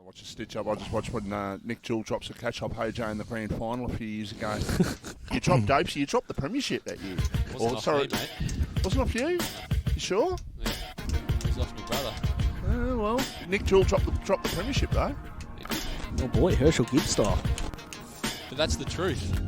Watch a stitch up. I just watched when Nick Jewell drops a catch up AJ in the grand final a few years ago. You dropped Dapes, you dropped the premiership that year. Wasn't off me, mate. Wasn't off you? You sure? Yeah, it was off my brother. Well, Nick Jewell dropped the premiership though. Oh boy, Herschel Gibbs style. But that's the truth.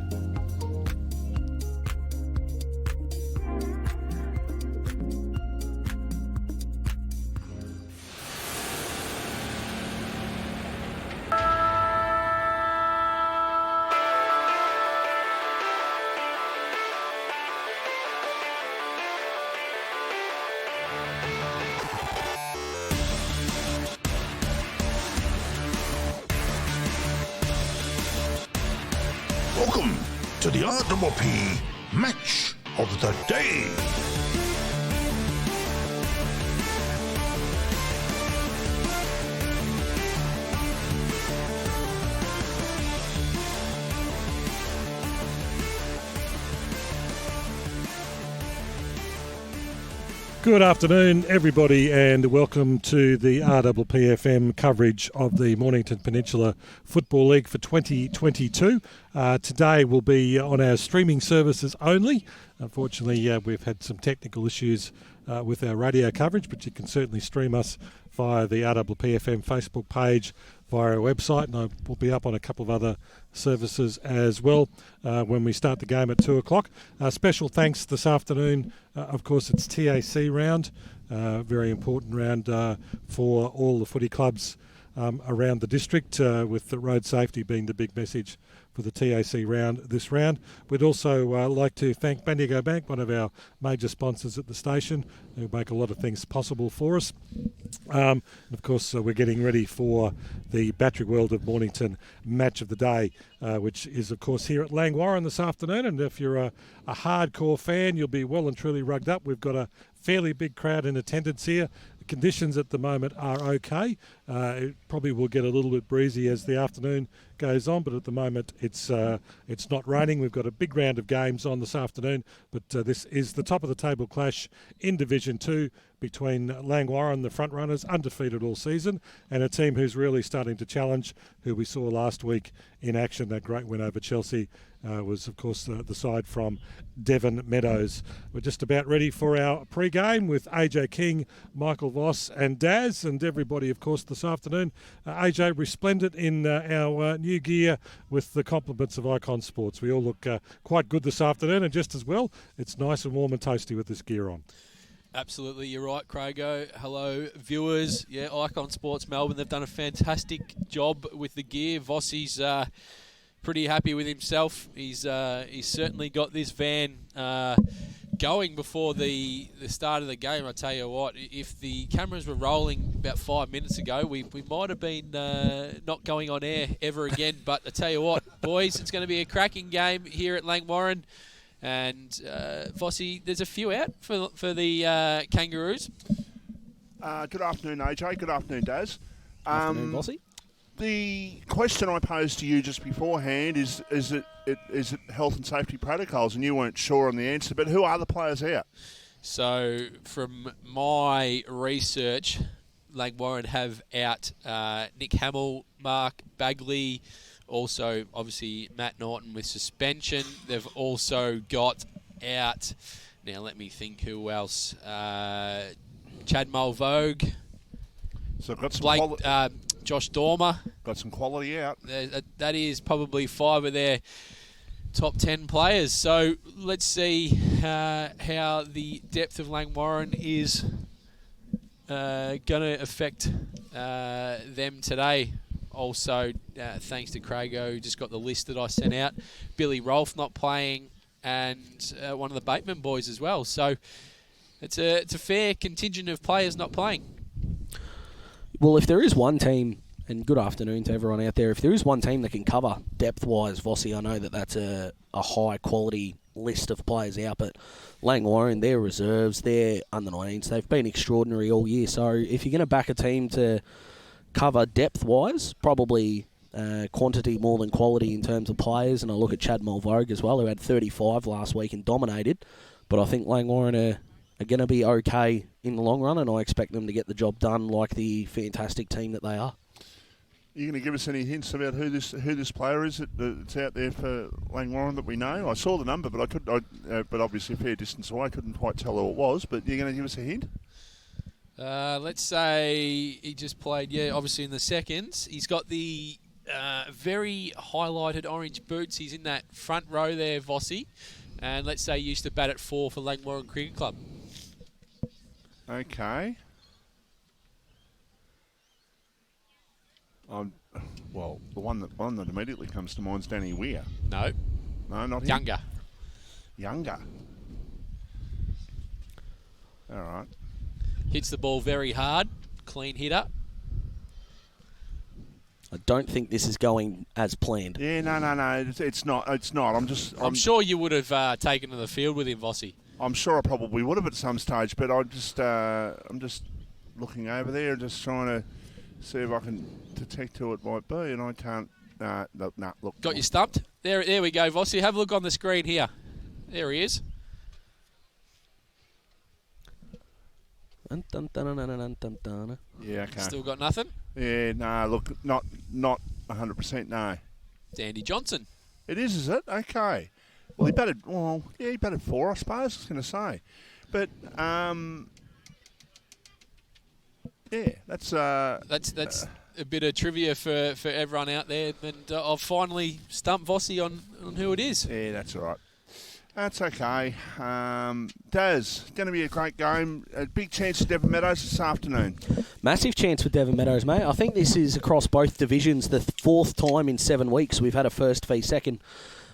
Welcome to the RD13 Match of the Day. Good afternoon, everybody, and welcome to the RPPFM coverage of the Mornington Peninsula Football League for 2022. Today will be on our streaming services only. Unfortunately, we've had some technical issues with our radio coverage, but you can certainly stream us via the RPPFM Facebook page, via our website, and I will be up on a couple of other services as well when we start the game at 2 o'clock. Special thanks this afternoon. Of course, it's TAC round, very important round for all the footy clubs around the district, with the road safety being the big message for the TAC round this round. We'd also like to thank Bendigo Bank, one of our major sponsors at the station, who make a lot of things possible for us. And of course, we're getting ready for the Battery World of Mornington Match of the Day, which is, of course, here at Langwarrin this afternoon. And if you're a hardcore fan, you'll be well and truly rugged up. We've got a fairly big crowd in attendance here. The conditions at the moment are okay. It probably will get a little bit breezy as the afternoon goes on, but at the moment it's not raining. We've got a big round of games on this afternoon, but this is the top of the table clash in Division 2 between Langwarrin, the front runners, undefeated all season, and a team who's really starting to challenge, who we saw last week in action. That great win over Chelsea was, of course, the side from Devon, Meadows. We're just about ready for our pre-game with AJ King, Michael Voss and Daz, and everybody, of course, this afternoon. AJ resplendent in our new gear with the compliments of Icon Sports. We all look quite good this afternoon, and just as well, it's nice and warm and toasty with this gear on. Absolutely, you're right, Craigo. Hello, viewers. Yeah, Icon Sports Melbourne, they've done a fantastic job with the gear. Vossi's pretty happy with himself. He's certainly got this van going before the start of the game. I tell you what, if the cameras were rolling about 5 minutes ago, we might have been not going on air ever again. But I tell you what, boys, it's going to be a cracking game here at Langwarrin. And Vossi, there's a few out for the Kangaroos. Good afternoon, AJ. Good afternoon, Daz. Afternoon, Vossi. The question I posed to you just beforehand is it health and safety protocols, and you weren't sure on the answer, but who are the players out? So from my research, Langwarrin have out Nick Hamill, Mark Bagley, also obviously Matt Norton with suspension. They've also got out, now let me think who else, Chad Mulvogue. So I've got some Josh Dormer. Got some quality out. That is probably 5 of their top 10 players. So let's see how the depth of Langwarrin is going to affect them today. Also, thanks to Craigo, who just got the list that I sent out. Billy Rolfe not playing, and one of the Bateman boys as well. So it's a fair contingent of players not playing. Well, if there is one team, and good afternoon to everyone out there, if there is one team that can cover depth-wise, Vossi, I know that that's a high-quality list of players out, but Langwarrin, their reserves, their under-19s, they've been extraordinary all year. So if you're going to back a team to cover depth-wise, probably quantity more than quality in terms of players, and I look at Chad Mulvogue as well, who had 35 last week and dominated, but I think Langwarrin are going to be okay in the long run, and I expect them to get the job done like the fantastic team that they are. you going to give us any hints about who this player is that's out there for Langwarrin that we know? I saw the number, but but obviously a fair distance away, I couldn't quite tell who it was. But you're going to give us a hint? Let's say he just played, obviously in the seconds. He's got the very highlighted orange boots. He's in that front row there, Vossi. And let's say he used to bat at 4 for Langwarrin Cricket Club. Okay. Well, the one that immediately comes to mind is Danny Weir. No, not him. Younger. All right. Hits the ball very hard. Clean hitter. I don't think this is going as planned. Yeah, no. It's not. I'm sure you would have taken to the field with him, Vossi. I'm sure I probably would have at some stage, but I'm just looking over there, just trying to see if I can detect who it might be, and I can't. Look. Got you stumped? There we go, Vossi. Have a look on the screen here. There he is. Yeah, okay. Still got nothing? Yeah, no, look, not 100%, no. It's Andy Johnson. It is it? Okay. Well, he batted 4, I suppose, I was going to say. But, yeah, that's a bit of trivia for everyone out there. And I've finally stumped Vossi on who it is. Yeah, that's all right. That's okay. Daz, going to be a great game. A big chance for Devon Meadows this afternoon. Massive chance for Devon Meadows, mate. I think this is across both divisions the 4th time in 7 weeks we've had a first v second.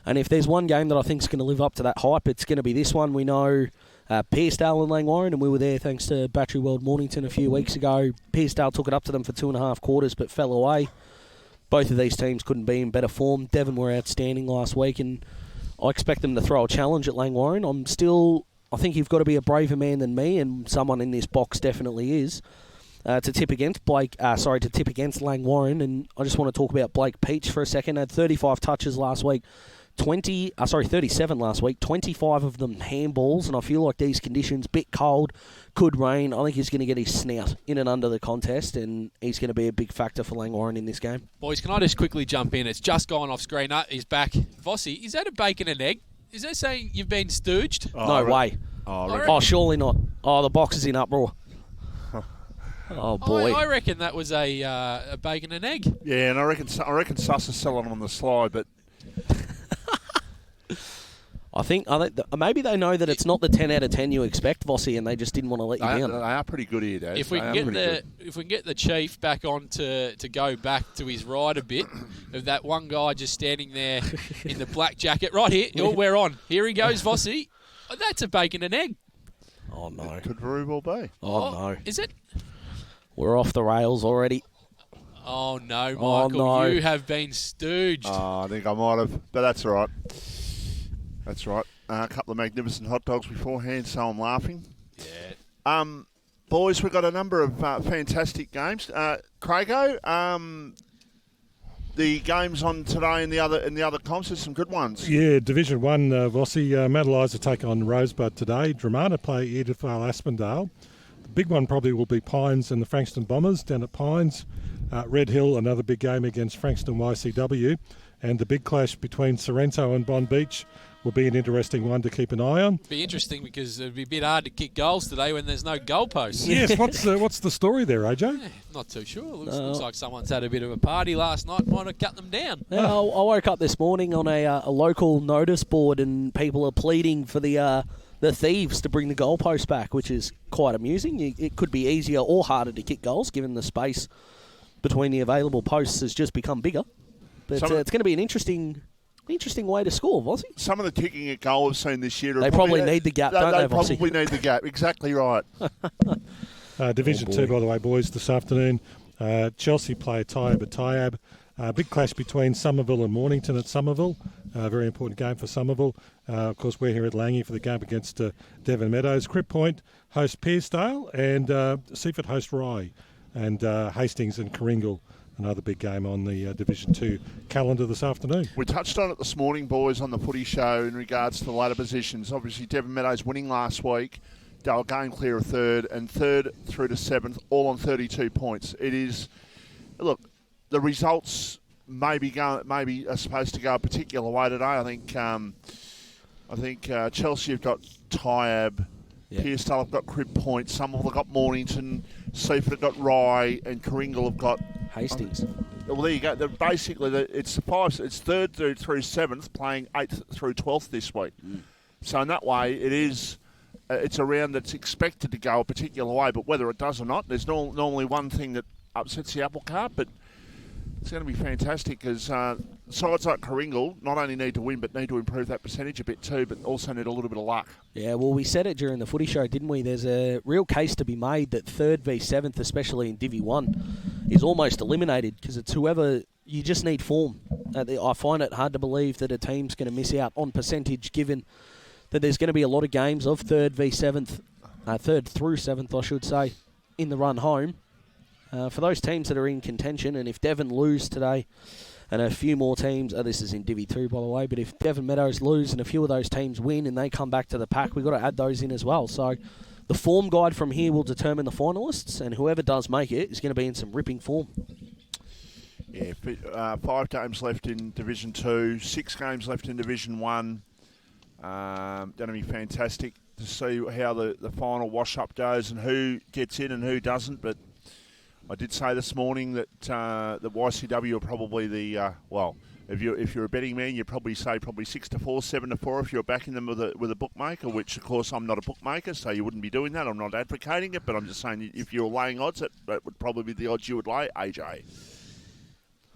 And if there's one game that I think is going to live up to that hype, it's going to be this one. We know Pearcedale and Langwarrin, and we were there thanks to Battery World Mornington a few weeks ago. Pearcedale took it up to them for 2.5 quarters but fell away. Both of these teams couldn't be in better form. Devon were outstanding last week, and I expect them to throw a challenge at Langwarrin. I think you've got to be a braver man than me, and someone in this box definitely is, to tip against Langwarrin. And I just want to talk about Blake Peach for a second. Had 35 touches last week. 37 last week, 25 of them handballs, and I feel like these conditions, bit cold, could rain. I think he's going to get his snout in and under the contest, and he's going to be a big factor for Langwarrin in this game. Boys, can I just quickly jump in? It's just gone off screen. He's back. Vossi, is that a bacon and egg? Is that saying you've been stooged? No way. Oh, surely not. Oh, the box is in uproar. Oh, boy. I reckon that was a bacon and egg. Yeah, and I reckon Suss is selling them on the sly, but... I think maybe they know that it's not the 10 out of 10 you expect, Vossi, and they just didn't want to let you down. They are pretty good here, Dad. If we can get the Chief back on to go back to his ride a bit, of that one guy just standing there in the black jacket. Right here. Oh, we're on. Here he goes, Vossi. Oh, that's a bacon and egg. Oh, no. It could very well be. Oh, no. Is it? We're off the rails already. Oh, no, Michael. Oh, no. You have been stooged. I think I might have, but that's all right. That's right. A couple of magnificent hot dogs beforehand, so I'm laughing. Yeah. Boys, we've got a number of fantastic games. Crago, the games on today in the other comps, there's some good ones. Yeah, Division 1, Vossi, Meadows take on Rosebud today. Dramana play Edithvale Aspendale. The big one probably will be Pines and the Frankston Bombers down at Pines. Red Hill, another big game against Frankston YCW. And the big clash between Sorrento and Bond Beach will be an interesting one to keep an eye on. Be interesting because it'd be a bit hard to kick goals today when there's no goalposts. Yes, what's the story there, AJ? Yeah, not too sure. Looks like someone's had a bit of a party last night. Might have cut them down. Yeah, I woke up this morning on a local notice board, and people are pleading for the thieves to bring the goalpost back, which is quite amusing. It could be easier or harder to kick goals given the space between the available posts has just become bigger. But it's going to be an interesting way to score, Vossi. Some of the kicking at goal we've seen this year... They probably need the gap, don't they, Vossi? They probably need the gap. Exactly right. Division 2, by the way, boys, this afternoon. Chelsea play Tyab at Tyab. Big clash between Somerville and Mornington at Somerville. Very important game for Somerville. Of course, we're here at Langy for the game against Devon Meadows. Crib Point host Pearcedale, and Seaford host Rye. And Hastings and Coringal, another big game on the Division 2 calendar this afternoon. We touched on it this morning, boys, on the footy show in regards to the ladder positions. Obviously, Devon Meadows winning last week. They were going clear of third, and third through to seventh, all on 32 points. It is, look, the results maybe are supposed to go a particular way today. I think Chelsea have got Tyab, Pearsdale have got Crib Point, Somerville have got Mornington, Seaford have got Rye, and Coringal have got Hastings. Well, there you go. It's third through seventh, playing 8th through 12th this week. So in that way, it's a round that's expected to go a particular way. But whether it does or not, there's normally one thing that upsets the apple cart. But it's going to be fantastic because sides like Coringal not only need to win, but need to improve that percentage a bit too, but also need a little bit of luck. Yeah, well, we said it during the footy show, didn't we? There's a real case to be made that 3rd v 7th, especially in DIV1, is almost eliminated because it's whoever... You just need form. I find it hard to believe that a team's going to miss out on percentage given that there's going to be a lot of games of 3rd v 7th, 3rd through 7th, I should say, in the run home. For those teams that are in contention, and if Devon lose today, and a few more teams, this is in DIV2 by the way, but if Devon Meadows lose and a few of those teams win and they come back to the pack, we've got to add those in as well. So the form guide from here will determine the finalists, and whoever does make it is going to be in some ripping form. Yeah, 5 games left in Division 2, 6 games left in Division 1. Going to be fantastic to see how the final wash-up goes and who gets in and who doesn't, but I did say this morning that the YCW are probably the if you're a betting man, you'd probably say 6-4, 7-4 if you're backing them with a bookmaker. Which of course I'm not a bookmaker, so you wouldn't be doing that. I'm not advocating it, but I'm just saying if you're laying odds, that would probably be the odds you would lay, AJ.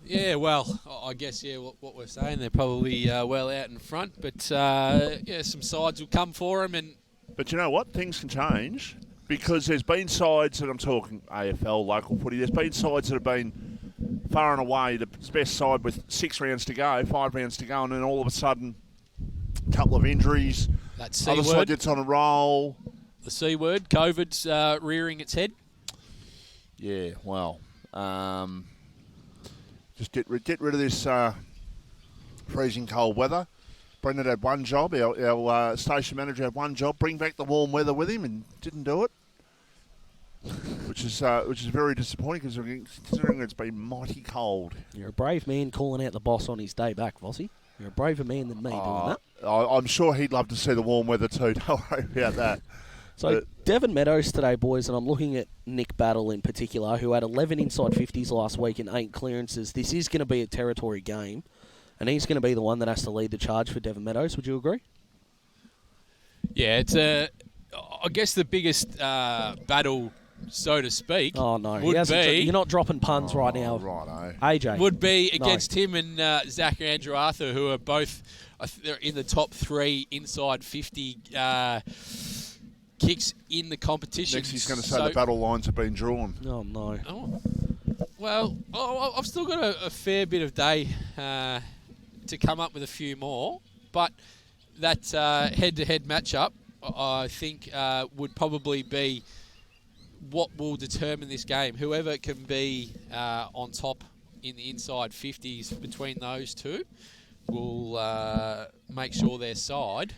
Yeah, well, I guess what we're saying, they're probably well out in front, but some sides will come for them, But you know what? Things can change. Because there's been sides that I'm talking AFL, local footy, there's been sides that have been far and away the best side with 5 rounds to go, and then all of a sudden, a couple of injuries. That C other word. side gets on a roll. The C word, COVID's rearing its head. Yeah, well, just get rid of this freezing cold weather. Brendan had one job, our station manager had one job, bring back the warm weather with him, and didn't do it. Which is very disappointing considering it's been mighty cold. You're a brave man calling out the boss on his day back, Vossi. You're a braver man than me doing that. I'm sure he'd love to see the warm weather too, don't worry about that. So Devon Meadows today, boys, and I'm looking at Nick Battle in particular, who had 11 inside 50s last week and 8 clearances. This is going to be a territory game. And he's going to be the one that has to lead the charge for Devon Meadows. Would you agree? Yeah, it's I guess the biggest battle, so to speak. Oh no, would be you're not dropping puns right now, AJ. Would be against him and Zach and Andrew Arthur, who are both they're in the top 3 inside 50 kicks in the competition. Next, he's going to say the battle lines have been drawn. Oh no. Oh. Well, I've still got a fair bit of day to come up with a few more, but that head-to-head matchup, I think, would probably be what will determine this game. Whoever can be on top in the inside 50s between those two will make sure their side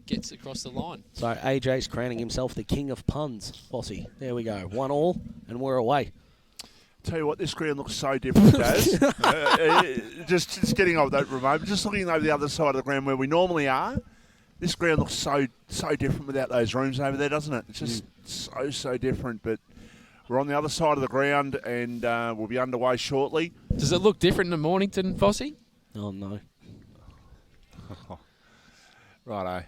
gets across the line. So AJ's crowning himself the king of puns, Bossy. There we go. 1-1, and we're away. Tell you what, this ground looks so different, Daz. Just getting off that remote, just looking over the other side of the ground where we normally are, this ground looks so different without those rooms over there, doesn't it? It's just so different. But we're on the other side of the ground, and we'll be underway shortly. Does it look different in Mornington, Fossey? Oh no. Righto.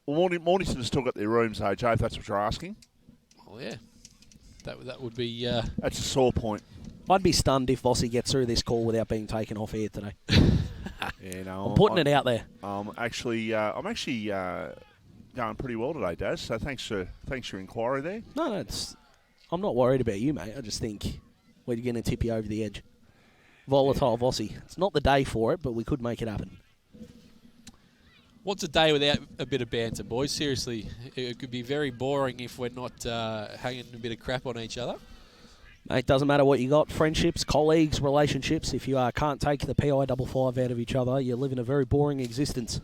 Mornington has still got their rooms, AJ, if that's what you're asking. Oh yeah. That would be... That's a sore point. I'd be stunned if Vossi gets through this call without being taken off air today. Yeah, no, I'm putting it out there. I'm actually going pretty well today, Daz. So thanks for your inquiry there. No, I'm not worried about you, mate. I just think we're going to tip you over the edge. Volatile Vossi. It's not the day for it, but we could make it happen. What's a day without a bit of banter, boys? Seriously, it could be very boring if we're not hanging a bit of crap on each other. Mate, doesn't matter what you got. Friendships, colleagues, relationships. If you can't take the PI55 out of each other, you're living a very boring existence.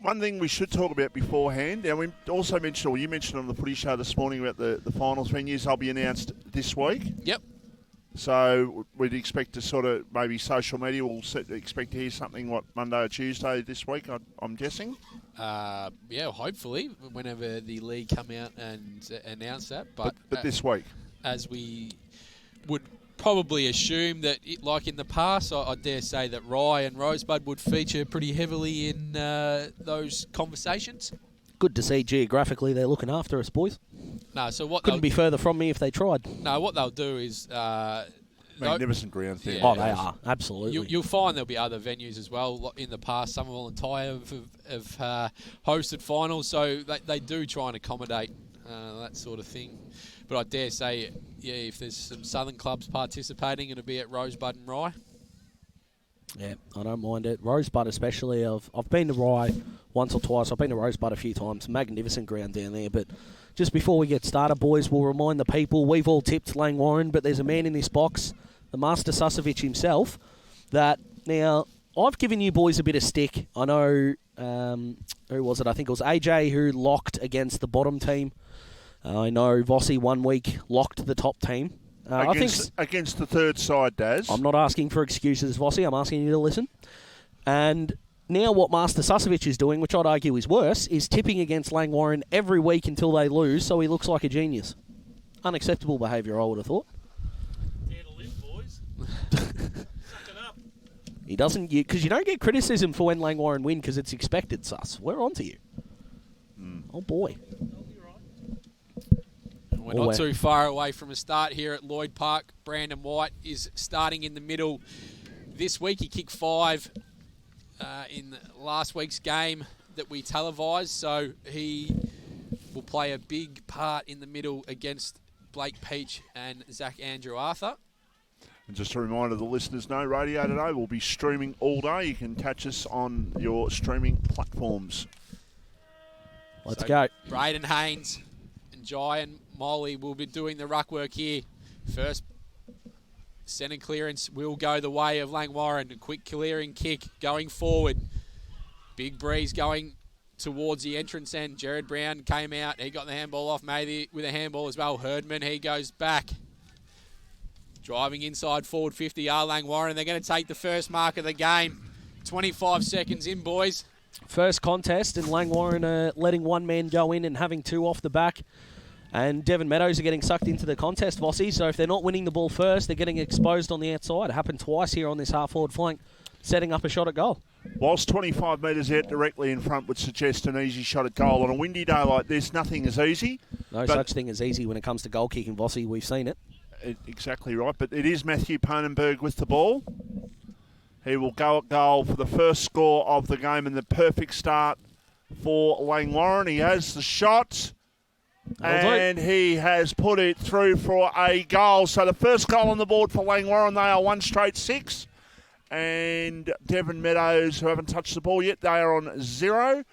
One thing we should talk about beforehand, and we also mentioned, or you mentioned on the footy show this morning about the finals venues. They'll be announced this week. Yep. So we'd expect to sort of maybe social media. We'll expect to hear something, Monday or Tuesday this week, I'm guessing? Yeah, hopefully, whenever the league come out and announce that. But this week? As we would probably assume that, like in the past, I dare say that Rye and Rosebud would feature pretty heavily in those conversations. Good to see geographically they're looking after us, boys. No, so what couldn't be further from me if they tried. No, what they'll do is magnificent ground there. Yeah. Oh, they are absolutely. You'll find there'll be other venues as well. In the past, some of Entire have hosted finals, so they do try and accommodate that sort of thing. But I dare say, yeah, if there's some southern clubs participating, it'll be at Rosebud and Rye. Yeah, I don't mind it. Rosebud especially. I've been to Rye once or twice. I've been to Rosebud a few times. Magnificent ground down there. But just before we get started, boys, we'll remind the people, we've all tipped Langwarrin, but there's a man in this box, the Master Susovich himself, that now I've given you boys a bit of stick. I know, who was it? I think it was AJ who locked against the bottom team. I know Vossi 1 week locked the top team. Against the third side, Daz. I'm not asking for excuses, Vossi. I'm asking you to listen. And now what Master Susovich is doing, which I'd argue is worse, is tipping against Langwarrin every week until they lose, so he looks like a genius. Unacceptable behaviour, I would have thought. Dare to live, boys. Suck it up. He doesn't, because you don't get criticism for when Langwarrin win because it's expected, Sus. We're on to you. Oh, boy. We're not too far away from a start here at Lloyd Park. Brandon White is starting in the middle this week. He kicked 5 in last week's game that we televised, so he will play a big part in the middle against Blake Peach and Zach Andrew Arthur. And just a reminder, the listeners know Radio Today will be streaming all day. You can catch us on your streaming platforms. Let's go. Braden Haynes and Jai and Molly will be doing the ruck work here. First centre clearance will go the way of Langwarrin. A quick clearing kick going forward. Big breeze going towards the entrance end. Jared Brown came out. He got the handball off Maybe with a handball as well. Herdman, he goes back. Driving inside forward 50 are Langwarrin. They're going to take the first mark of the game. 25 seconds in, boys. First contest, and Langwarrin letting one man go in and having 2 off the back. And Devon Meadows are getting sucked into the contest, Vossi. So if they're not winning the ball first, they're getting exposed on the outside. It happened twice here on this half-forward flank, setting up a shot at goal. Whilst 25 metres out directly in front would suggest an easy shot at goal, on a windy day like this, nothing is easy. No such thing as easy when it comes to goal kicking, Vossi. We've seen it. Exactly right. But it is Matthew Ponenberg with the ball. He will go at goal for the first score of the game and the perfect start for Langwarrin. He has the shot. And he has put it through for a goal. So the first goal on the board for Langwarrin, they are 1 straight 6. And Devon Meadows, who haven't touched the ball yet, they are on 0.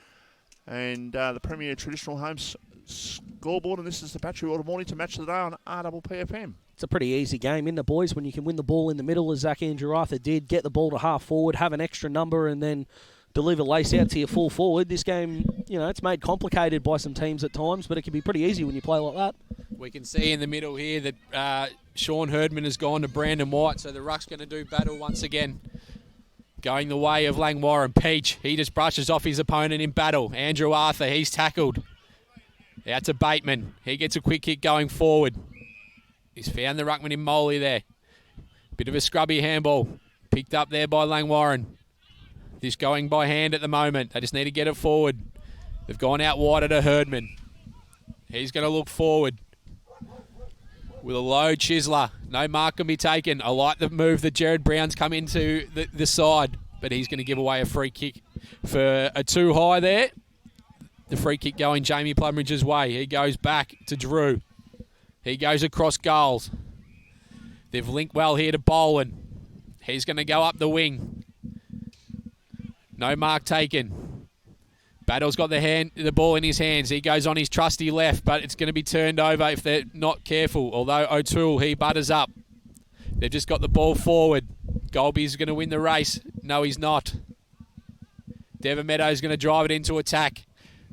And the Premier Traditional Homes scoreboard, and this is the Battery Auto Morning to match the day on RPPFM. It's a pretty easy game, isn't it, boys? When you can win the ball in the middle, as Zach Andrew Arthur did, get the ball to half forward, have an extra number, and then deliver lace out to your full forward. This game, it's made complicated by some teams at times, but it can be pretty easy when you play like that. We can see in the middle here that Sean Herdman has gone to Brandon White, so the ruck's going to do battle once again. Going the way of Langwarrin. Peach, he just brushes off his opponent in battle. Andrew Arthur, he's tackled. Out to Bateman. He gets a quick kick going forward. He's found the ruckman in Moley there. Bit of a scrubby handball. Picked up there by Langwarrin. This going by hand at the moment. They just need to get it forward. They've gone out wider to Herdman. He's going to look forward with a low chiseler. No mark can be taken. I like the move that Jared Brown's come into the side, but he's going to give away a free kick for a too high there. The free kick going Jamie Plumridge's way. He goes back to Drew. He goes across goals. They've linked well here to Boland. He's going to go up the wing. No mark taken. Battle's got the ball in his hands. He goes on his trusty left, but it's going to be turned over if they're not careful. Although O'Toole, he butters up. They've just got the ball forward. Golby's going to win the race. No, he's not. Devon Meadows going to drive it into attack.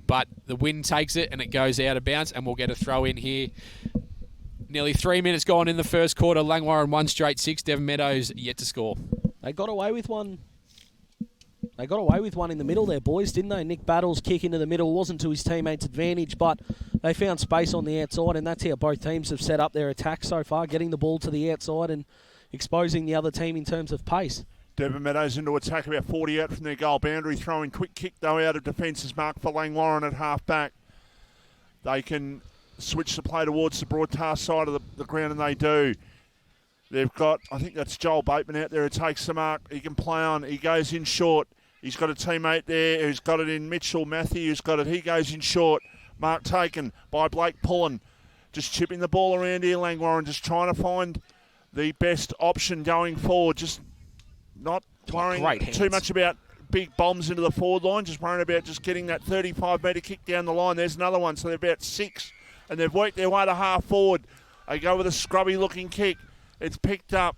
But the wind takes it and it goes out of bounds, and we'll get a throw in here Nearly 3 minutes gone in the first quarter. Langwarrin 1 straight 6. Devon Meadows yet to score. They got away with one. They got away with one in the middle there, boys, didn't they? Nick Battle's kick into the middle wasn't to his teammates' advantage, but they found space on the outside, and that's how both teams have set up their attack so far, getting the ball to the outside and exposing the other team in terms of pace. Devon Meadows into attack, about 40 out from their goal boundary, throwing quick kick though out of defence is marked for Langwarrin at half back. They can switch the play towards the broadcast side of the ground, and they do. They've got, I think that's Joel Bateman out there who takes the mark. He can play on. He goes in short. He's got a teammate there who's got it in Mitchell. Matthew who's got it. He goes in short. Mark taken by Blake Pullen. Just chipping the ball around here, Langwarrin, just trying to find the best option going forward. Just not worrying too much about big bombs into the forward line. Just worrying about just getting that 35-metre kick down the line. There's another one. So they're about 6. And they've worked their way to half forward. They go with a scrubby-looking kick. It's picked up.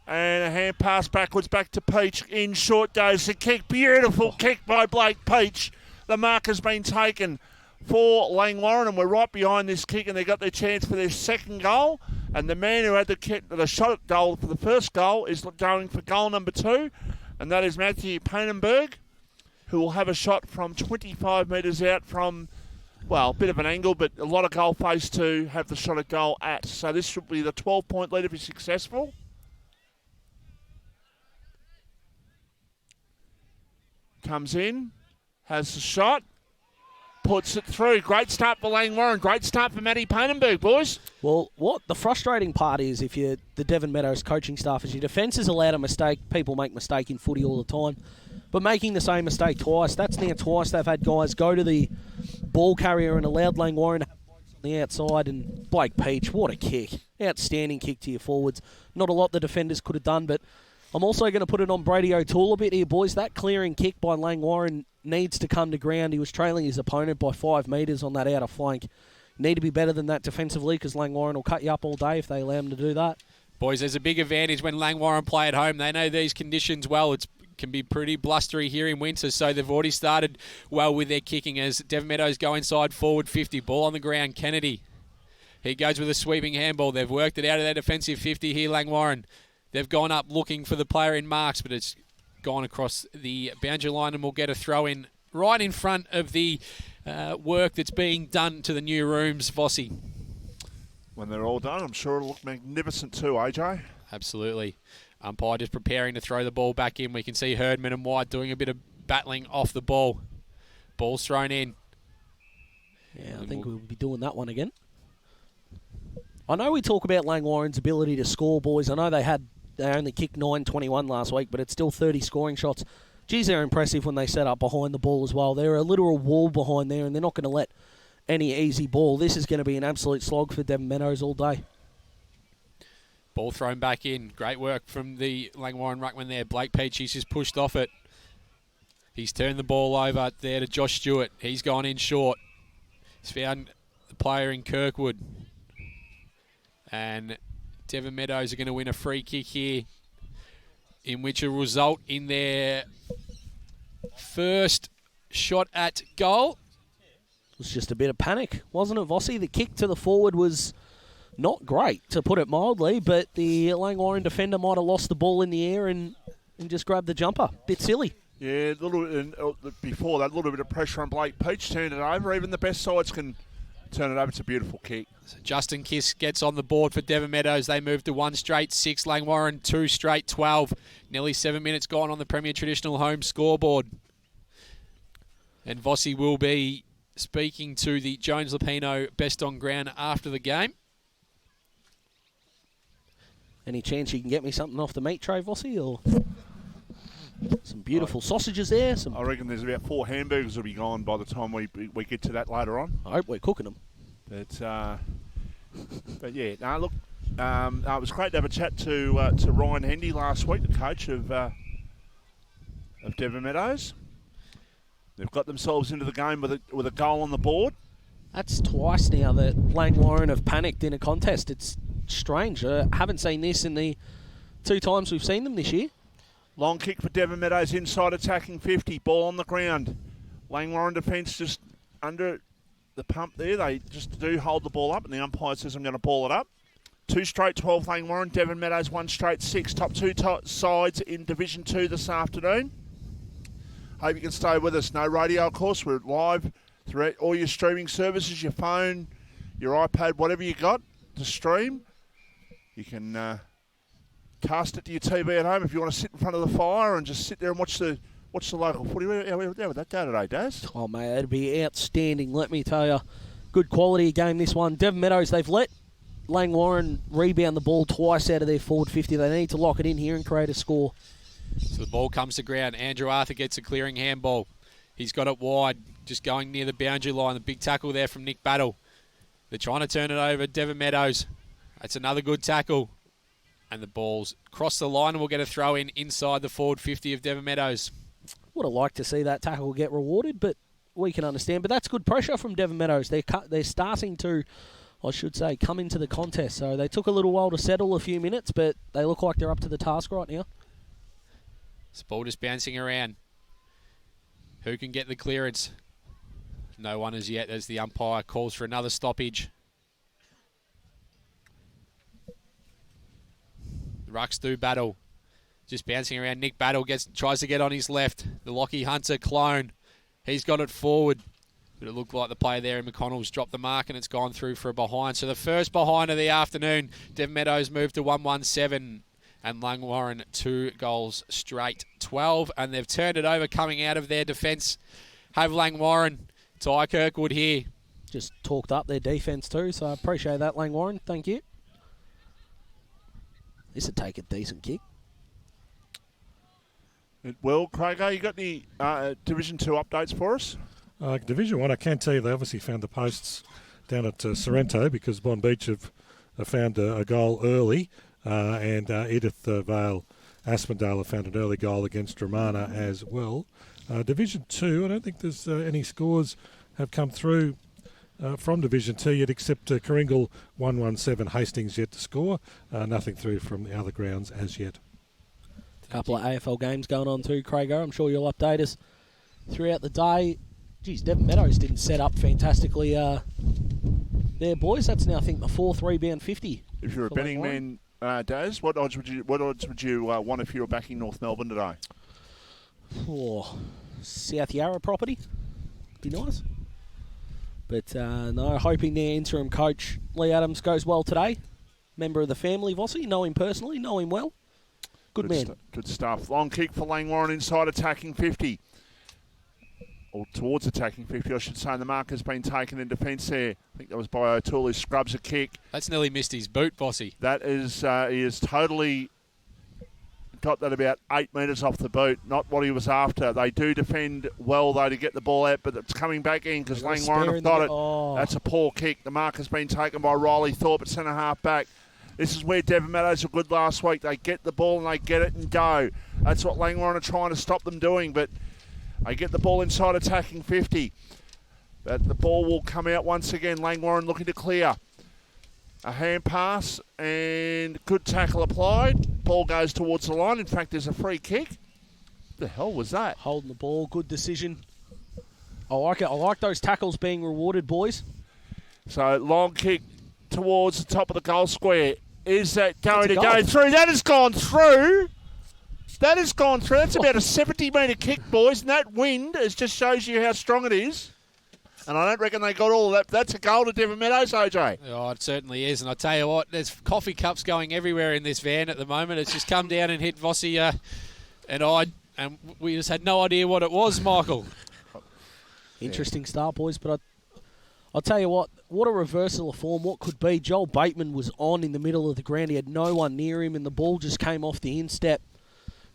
And a hand pass backwards back to Peach. In short goes the kick. Beautiful kick by Blake Peach. The mark has been taken for Langwarrin, and we're right behind this kick, and they got their chance for their second goal. And the man who had the shot at goal for the first goal is going for goal number 2, and that is Matthew Mpnfl, who will have a shot from 25 metres out from, well, a bit of an angle, but a lot of goal face to have the shot at goal at. So this should be the 12-point lead if he's successful. Comes in, has the shot, puts it through. Great start for Langwarrin. Great start for Matty Mpnfl, boys. Well, what the frustrating part is, if you're the Devon Meadows coaching staff, is your defence is allowed a mistake. People make mistake in footy all the time. But making the same mistake twice, that's now twice they've had guys go to the ball carrier and allowed Langwarrin to have blokes on the outside. And Blake Peach, what a kick. Outstanding kick to your forwards. Not a lot the defenders could have done, but I'm also going to put it on Brady O'Toole a bit here, boys. That clearing kick by Langwarrin needs to come to ground. He was trailing his opponent by 5 metres on that outer flank. Need to be better than that defensively, because Langwarrin will cut you up all day if they allow him to do that. Boys, there's a big advantage when Langwarrin play at home. They know these conditions well. It can be pretty blustery here in winter, so they've already started well with their kicking as Devon Meadows go inside forward 50. Ball on the ground, Kennedy. He goes with a sweeping handball. They've worked it out of their defensive 50 here, Langwarrin. They've gone up looking for the player in marks, but it's gone across the boundary line and will get a throw in right in front of the work that's being done to the new rooms, Vossi. When they're all done, I'm sure it'll look magnificent too, AJ. Absolutely. Umpire just preparing to throw the ball back in. We can see Herdman and White doing a bit of battling off the ball. Ball's thrown in. Yeah, I think we'll be doing that one again. I know we talk about Langwarrin's ability to score, boys. I know they only kicked 9-21 last week, but it's still 30 scoring shots. Geez, they're impressive when they set up behind the ball as well. They're a literal wall behind there, and they're not going to let any easy ball. This is going to be an absolute slog for Devon Meadows all day. Ball thrown back in. Great work from the Langwarrin ruckman there. Blake Peach, he's just pushed off it. He's turned the ball over there to Josh Stewart. He's gone in short. He's found the player in Kirkwood. And Devon Meadows are going to win a free kick here, in which will result in their first shot at goal. It was just a bit of panic, wasn't it, Vossi? The kick to the forward was not great, to put it mildly, but the Langwarrin defender might have lost the ball in the air and just grabbed the jumper. Bit silly. Yeah, before that, a little bit of pressure on Blake Peach, turned it over. Even the best sides can turn it over. It's a beautiful kick. So Justin Kiss gets on the board for Devon Meadows. They move to 1 straight 6. Langwarrin 2 straight 12. Nearly 7 minutes gone on the Premier Traditional Home scoreboard. And Vossi will be speaking to the Jones Lupino Best on Ground after the game. Any chance you can get me something off the meat tray, Vossi? Or some beautiful sausages there? I reckon there's about 4 hamburgers will be gone by the time we get to that later on. I hope we're cooking them. But yeah, no, look, it was great to have a chat to Ryan Hendy last week, the coach of Devon Meadows. They've got themselves into the game with a goal on the board. That's twice now that Langwarrin have panicked in a contest. It's strange. I haven't seen this in the 2 times we've seen them this year. Long kick for Devon Meadows, inside attacking 50, ball on the ground. Langwarrin defence just under the pump there. They just do hold the ball up, and the umpire says, I'm going to ball it up. 2 straight 12 Langwarrin, Devon Meadows 1 straight 6. Top 2 sides in Division 2 this afternoon. Hope you can stay with us. No radio, of course. We're live through all your streaming services, your phone, your iPad, whatever you got to stream. You can cast it to your TV at home if you want to sit in front of the fire and just sit there and watch the local footy. How would that go today, Daz? Oh, mate, it'd be outstanding, let me tell you. Good quality game, this one. Devon Meadows, they've let Langwarrin rebound the ball twice out of their forward 50. They need to lock it in here and create a score. So the ball comes to ground. Andrew Arthur gets a clearing handball. He's got it wide, just going near the boundary line. The big tackle there from Nick Battle. They're trying to turn it over. Devon Meadows. That's another good tackle. And the ball's crossed the line and we'll get a throw in inside the forward 50 of Devon Meadows. Would have liked to see that tackle get rewarded, but we can understand. But that's good pressure from Devon Meadows. They're starting to, I should say, come into the contest. So they took a little while to settle, a few minutes, but they look like they're up to the task right now. This ball just bouncing around. Who can get the clearance? No one as yet as the umpire calls for another stoppage. The Rucks do battle. Just bouncing around. Nick Battle tries to get on his left. The Lockie Hunter clone. He's got it forward. But it looked like the play there in McConnell's dropped the mark and it's gone through for a behind. So the first behind of the afternoon. Devon Meadows moved to 1-1-7. And Langwarrin 2 goals straight. 12. And they've turned it over coming out of their defence. Have Langwarrin. Ty Kirkwood here. Just talked up their defence too, so I appreciate that, Langwarrin. Thank you. This would take a decent kick. Well, Craig, you got the Division 2 updates for us? Division 1, I can tell you they obviously found the posts down at Sorrento because Bon Beach have found a goal early and Edith Vale Aspendale have found an early goal against Romana as well. Division 2, I don't think there's any scores have come through from Division 2 yet, except Coringal 1-1-7, Hastings yet to score. Nothing through from the other grounds as yet. A couple of AFL games going on too, Craigo. I'm sure you'll update us throughout the day. Geez, Devon Meadows didn't set up fantastically there, boys. That's now, I think, the 4th rebound 50. If you're a betting man, Daz, what odds would you want if you were backing North Melbourne today? Oh, South Yarra property. Be nice. But no, hoping their interim coach, Lee Adams, goes well today. Member of the family, Vossi. Know him personally, know him well. Good man. Good stuff. Long kick for Langwarrin inside attacking 50. Or towards attacking 50, I should say. And the mark has been taken in defence there. I think that was by O'Toole, who scrubs a kick. That's nearly missed his boot, Vossi. That is, he has totally got that about 8 metres off the boot. Not what he was after. They do defend well, though, to get the ball out, but it's coming back in because Langwarrin have got it. Oh. That's a poor kick. The mark has been taken by Riley Thorpe at centre-half back. This is where Devon Meadows were good last week. They get the ball and they get it and go. That's what Langwarrin are trying to stop them doing, but they get the ball inside attacking 50. But the ball will come out once again. Langwarrin looking to clear. A hand pass and good tackle applied. Ball goes towards the line. In fact, there's a free kick. What the hell was that? Holding the ball, good decision. I like it. I like those tackles being rewarded, boys. So long kick towards the top of the goal square. Is that going to goal. go through? That has gone through. That has gone through. That's about a 70-metre kick, boys. And that wind just shows you how strong it is. And I don't reckon they got all of that. That's a goal to Devon Meadows, OJ. Oh, it certainly is. And I tell you what, there's coffee cups going everywhere in this van at the moment. It's just come down and hit Vossi and we just had no idea what it was, Michael. Interesting start, boys. But I'll tell you what a reversal of form. What could be? Joel Bateman was on in the middle of the ground. He had no one near him, and the ball just came off the instep,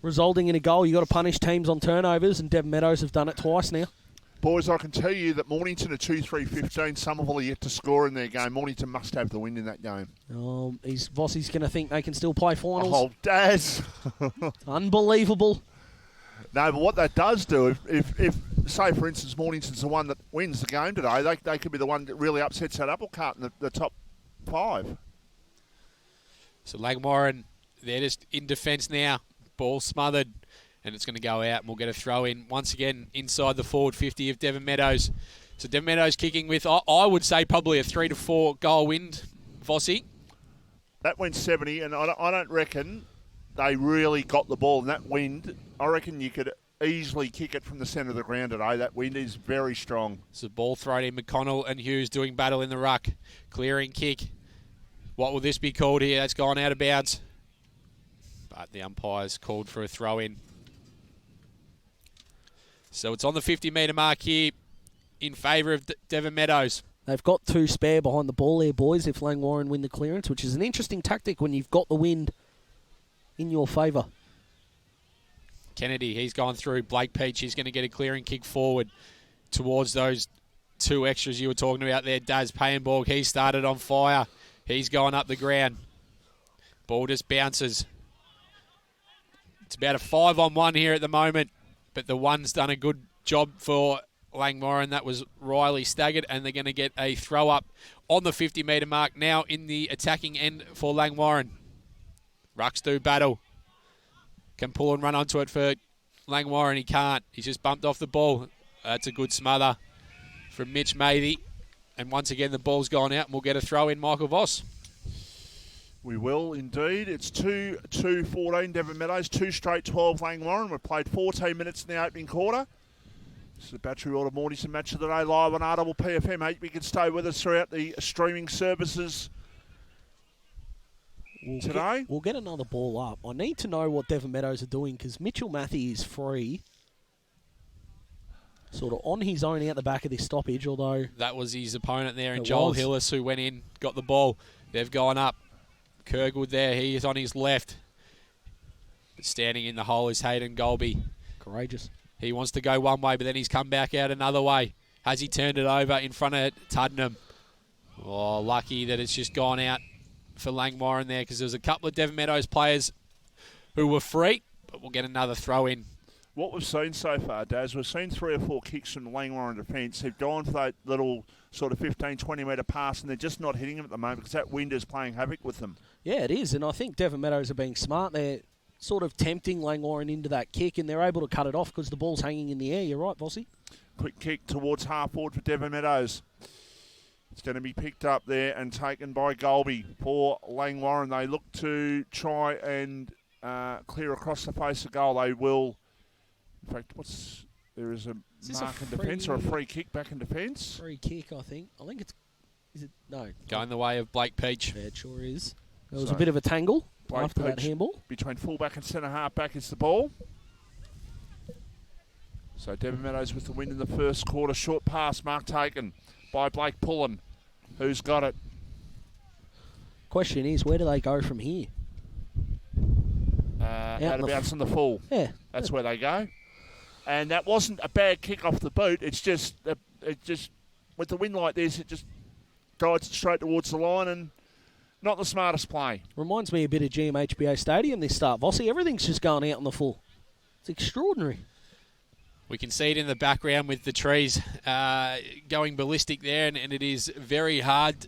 resulting in a goal. You've got to punish teams on turnovers, and Devon Meadows have done it twice now. Boys, I can tell you that Mornington are 2-3-15. Somerville are yet to score in their game. Mornington must have the win in that game. Vossi's going to think they can still play finals. Oh, Daz. Unbelievable. No, but what that does do, if say, for instance, Mornington's the one that wins the game today, they could be the one that really upsets that apple cart in the top 5. So Langwarrin, they're just in defence now. Ball smothered. And it's going to go out, and we'll get a throw in once again inside the forward 50 of Devon Meadows. So Devon Meadows kicking with, I would say, probably a 3 to 4 goal win, Vossi. That went 70, and I don't reckon they really got the ball in that wind. I reckon you could easily kick it from the centre of the ground today. That wind is very strong. It's a ball thrown in. McConnell and Hughes doing battle in the ruck. Clearing kick. What will this be called here? That's gone out of bounds. But the umpire's called for a throw in. So it's on the 50-metre mark here in favour of Devon Meadows. They've got 2 spare behind the ball there, boys, if Langwarrin win the clearance, which is an interesting tactic when you've got the wind in your favour. Kennedy, he's gone through. Blake Peach, he's going to get a clearing kick forward towards those 2 extras you were talking about there. Daz Payenborg, he started on fire. He's going up the ground. Ball just bounces. It's about a 5-on-1 here at the moment, but the one's done a good job for Langwarrin. That was Riley staggered, and they're going to get a throw up on the 50-metre mark now in the attacking end for Langwarrin. Rucks do battle. Can pull and run onto it for Langwarrin. He can't. He's just bumped off the ball. That's a good smother from Mitch Matey. And once again, the ball's gone out, and we'll get a throw in, Michael Voss. We will indeed. It's 2-14 Devon Meadows, 2 straight 12 Langwarrin. We've played 14 minutes in the opening quarter. This is the Battery Auto Mornington match of the day live on RPFM. Hope you can stay with us throughout the streaming services today. We'll get another ball up. I need to know what Devon Meadows are doing because Mitchell Matthew is free, sort of on his own out the back of this stoppage, although... That was his opponent there, and Joel Hillis, who went in, got the ball. They've gone up. Kirkwood there, he is on his left. But standing in the hole is Hayden Golby. Courageous. He wants to go one way, but then he's come back out another way. Has he turned it over in front of Tuddenham? Oh, lucky that it's just gone out for Langwarrin there, because there was a couple of Devon Meadows players who were free, but we'll get another throw in. What we've seen so far, Daz, we've seen 3 or 4 kicks from the Langwarrin defence. They've gone for that little sort of 15, 20-metre pass, and they're just not hitting them at the moment because that wind is playing havoc with them. Yeah, it is, and I think Devon Meadows are being smart. They're sort of tempting Langwarrin into that kick, and they're able to cut it off because the ball's hanging in the air. You're right, Vossi. Quick kick towards half forward for Devon Meadows. It's going to be picked up there and taken by Golby for Langwarrin. They look to try and clear across the face of goal. They will. In fact, there is a mark in defence or a free kick back in defence? Free kick, I think. I think it's... Is it? No. Going the way of Blake Peach. Yeah, it sure is. There was a bit of a tangle after that handball. Between fullback and centre half back is the ball. So Devon Meadows with the win in the first quarter. Short pass, mark taken by Blake Pullen. Who's got it? Question is, where do they go from here? Out of bounds on the full. Yeah. That's where they go. And that wasn't a bad kick off the boot. It's just, with the wind like this, it just guides it straight towards the line and not the smartest play. Reminds me a bit of GMHBA Stadium this start. Vossi, everything's just going out on the full. It's extraordinary. We can see it in the background with the trees going ballistic there, and it is very hard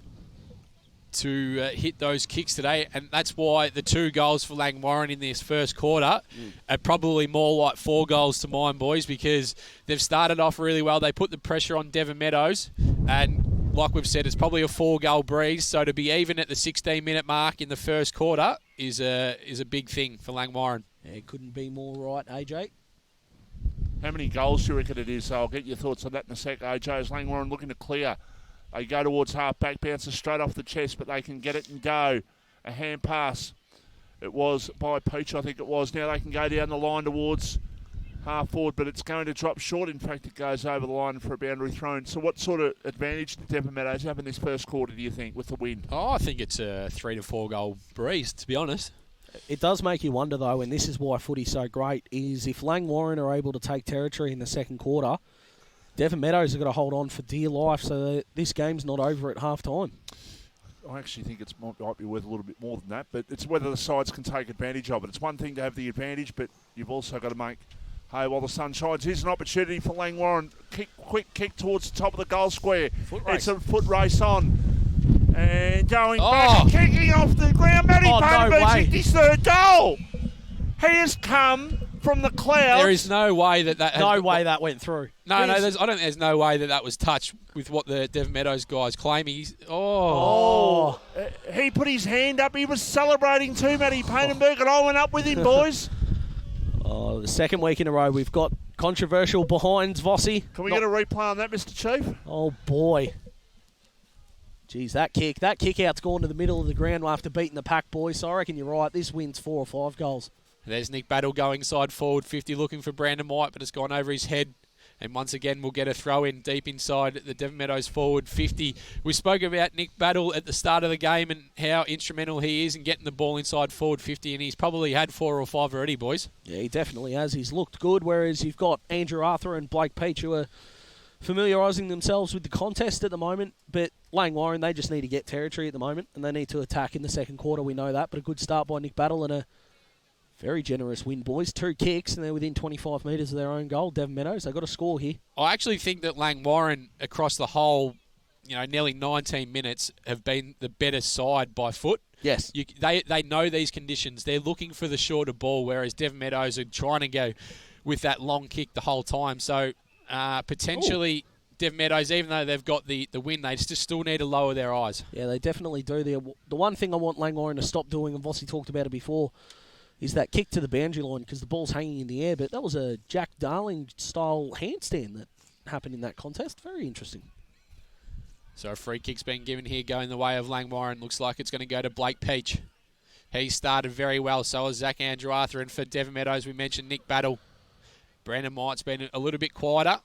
to hit those kicks today, and that's why the 2 goals for Langwarrin in this first quarter are probably more like 4 goals to mine, boys, because they've started off really well. They put the pressure on Devon Meadows, and like we've said, it's probably a 4-goal breeze, so to be even at the 16-minute mark in the first quarter is a big thing for Langwarrin. Yeah, it couldn't be more right, AJ. How many goals do you reckon it is? I'll get your thoughts on that in a sec, AJ. As Langwarrin looking to clear. They go towards half-back, bounces straight off the chest, but they can get it and go. A hand pass. It was by Peach, I think it was. Now they can go down the line towards half-forward, but it's going to drop short. In fact, it goes over the line for a boundary thrown. So what sort of advantage did Devon Meadows have in this first quarter, do you think, with the wind? Oh, I think it's a 3 to 4 goal breeze, to be honest. It does make you wonder, though, and this is why footy's so great, is if Langwarrin are able to take territory in the second quarter, Devon Meadows are going to hold on for dear life, so this game's not over at half-time. I actually think it might be worth a little bit more than that, but it's whether the sides can take advantage of it. It's one thing to have the advantage, but you've also got to make hay while the sun shines. Here's an opportunity for Langwarrin. Quick kick towards the top of the goal square. It's a foot race on. And going back and kicking off the ground. Matty Panovich, his 3rd goal. He has come from the clouds. There is no way that No way that went through. No, there's no way that was touched with what the Devon Meadows guys claiming. He put his hand up. He was celebrating too, Matty Painenberg, and I went up with him, boys. Oh, the second week in a row we've got controversial behinds, Vossi. Can we get a replay on that, Mr. Chief? Oh, boy. Geez, that kick out's gone to the middle of the ground after beating the pack, boys. So I reckon you're right. This wins 4 or 5 goals. There's Nick Battle going side forward 50, looking for Brandon White, but it's gone over his head. And once again, we'll get a throw in deep inside the Devon Meadows forward 50. We spoke about Nick Battle at the start of the game and how instrumental he is in getting the ball inside forward 50, and he's probably had 4 or 5 already, boys. Yeah, he definitely has. He's looked good, whereas you've got Andrew Arthur and Blake Peach who are familiarising themselves with the contest at the moment. But Langwarrin, they just need to get territory at the moment, and they need to attack in the second quarter. We know that, but a good start by Nick Battle and a very generous win, boys. 2 kicks, and they're within 25 metres of their own goal. Devon Meadows, they've got a score here. I actually think that Langwarrin, across the whole, nearly 19 minutes, have been the better side by foot. Yes. They know these conditions. They're looking for the shorter ball, whereas Devon Meadows are trying to go with that long kick the whole time. So potentially Devon Meadows, even though they've got the win, they just still need to lower their eyes. Yeah, they definitely do. The one thing I want Langwarrin to stop doing, and Vossi talked about it before, is that kick to the boundary line because the ball's hanging in the air. But that was a Jack Darling-style handstand that happened in that contest. Very interesting. So a free kick's been given here going the way of Langwarrin. Looks like it's going to go to Blake Peach. He started very well. So has Zach Andrew Arthur. And for Devon Meadows, we mentioned Nick Battle. Brandon White's been a little bit quieter.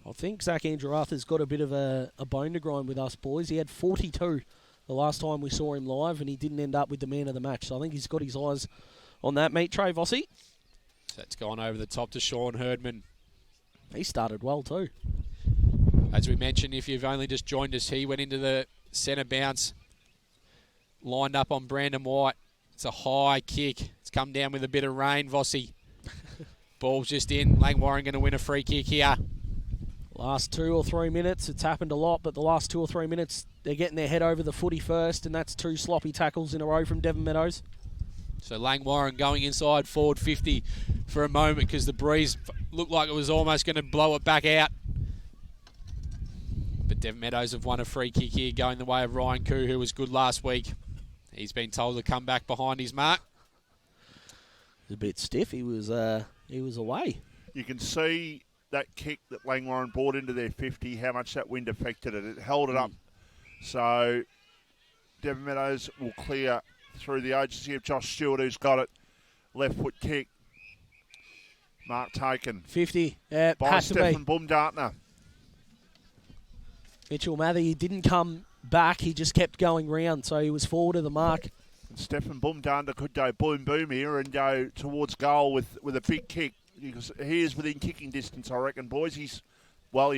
I think Zach Andrew Arthur's got a bit of a bone to grind with us, boys. He had 42 the last time we saw him live, and he didn't end up with the man of the match. So I think he's got his eyes on that meat tray, Vossi. So it's gone over the top to Sean Herdman. He started well too. As we mentioned, if you've only just joined us, he went into the centre bounce, lined up on Brandon White. It's a high kick. It's come down with a bit of rain, Vossi. Ball's just in. Langwarrin going to win a free kick here. Last 2 or 3 minutes, it's happened a lot, but the last 2 or 3 minutes, they're getting their head over the footy first, and that's 2 sloppy tackles in a row from Devon Meadows. So Langwarrin going inside forward 50 for a moment because the breeze looked like it was almost going to blow it back out. But Devon Meadows have won a free kick here going the way of Ryan Koo, who was good last week. He's been told to come back behind his mark. He was a bit stiff. He was away. You can see that kick that Langwarrin brought into their 50, how much that wind affected it. It held it up. So Devon Meadows will clear through the agency of Josh Stewart, who's got it. Left foot kick. Mark taken. 50. Yeah, by has Stephen to be. Bumgartner. Mitchell Mather, he didn't come back. He just kept going round, so he was forward of the mark. And Stephen Bumgartner could go boom here and go towards goal with a big kick. Because he is within kicking distance, I reckon, boys. He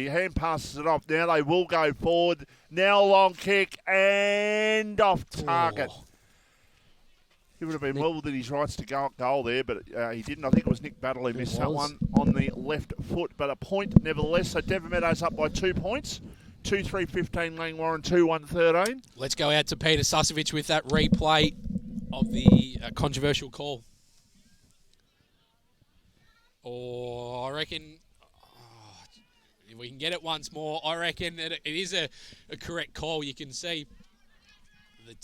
hand passes it off. Now they will go forward. Now a long kick and off target. Oh. He would have been well within his rights to go at goal there, but he didn't. I think it was Nick Battle who missed that one on the left foot. But a point nevertheless. So Devon Meadows up by 2 points. 2-3-15 Langwarrin, 2-1-13. Let's go out to Peter Susevich with that replay of the controversial call. Or I reckon if we can get it once more, I reckon that it is a correct call. You can see that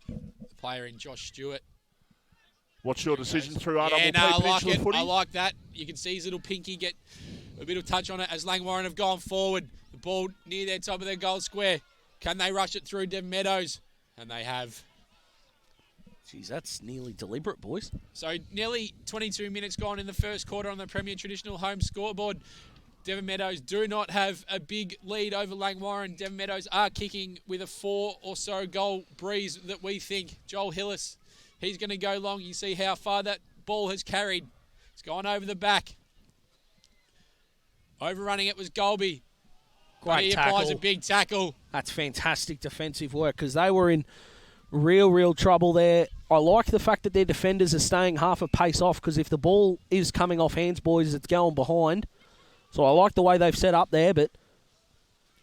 the player in Josh Stewart. What's your decision through RWP? Yeah, no, I like Peninsula it. Footy? I like that. You can see his little pinky get a bit of touch on it as Langwarrin have gone forward. The ball near their top of their goal square. Can they rush it through Devon Meadows? And they have. Jeez, that's nearly deliberate, boys. So nearly 22 minutes gone in the first quarter on the Premier Traditional Home scoreboard. Devon Meadows do not have a big lead over Langwarrin. Devon Meadows are kicking with a 4 or so goal breeze that we think. Joel Hillis, he's going to go long. You see how far that ball has carried. It's gone over the back. Overrunning it was Golby. Great he tackle. applies a big tackle. That's fantastic defensive work because they were in real trouble there. I like the fact that their defenders are staying half a pace off because if the ball is coming off hands, boys, it's going behind. So I like the way they've set up there, but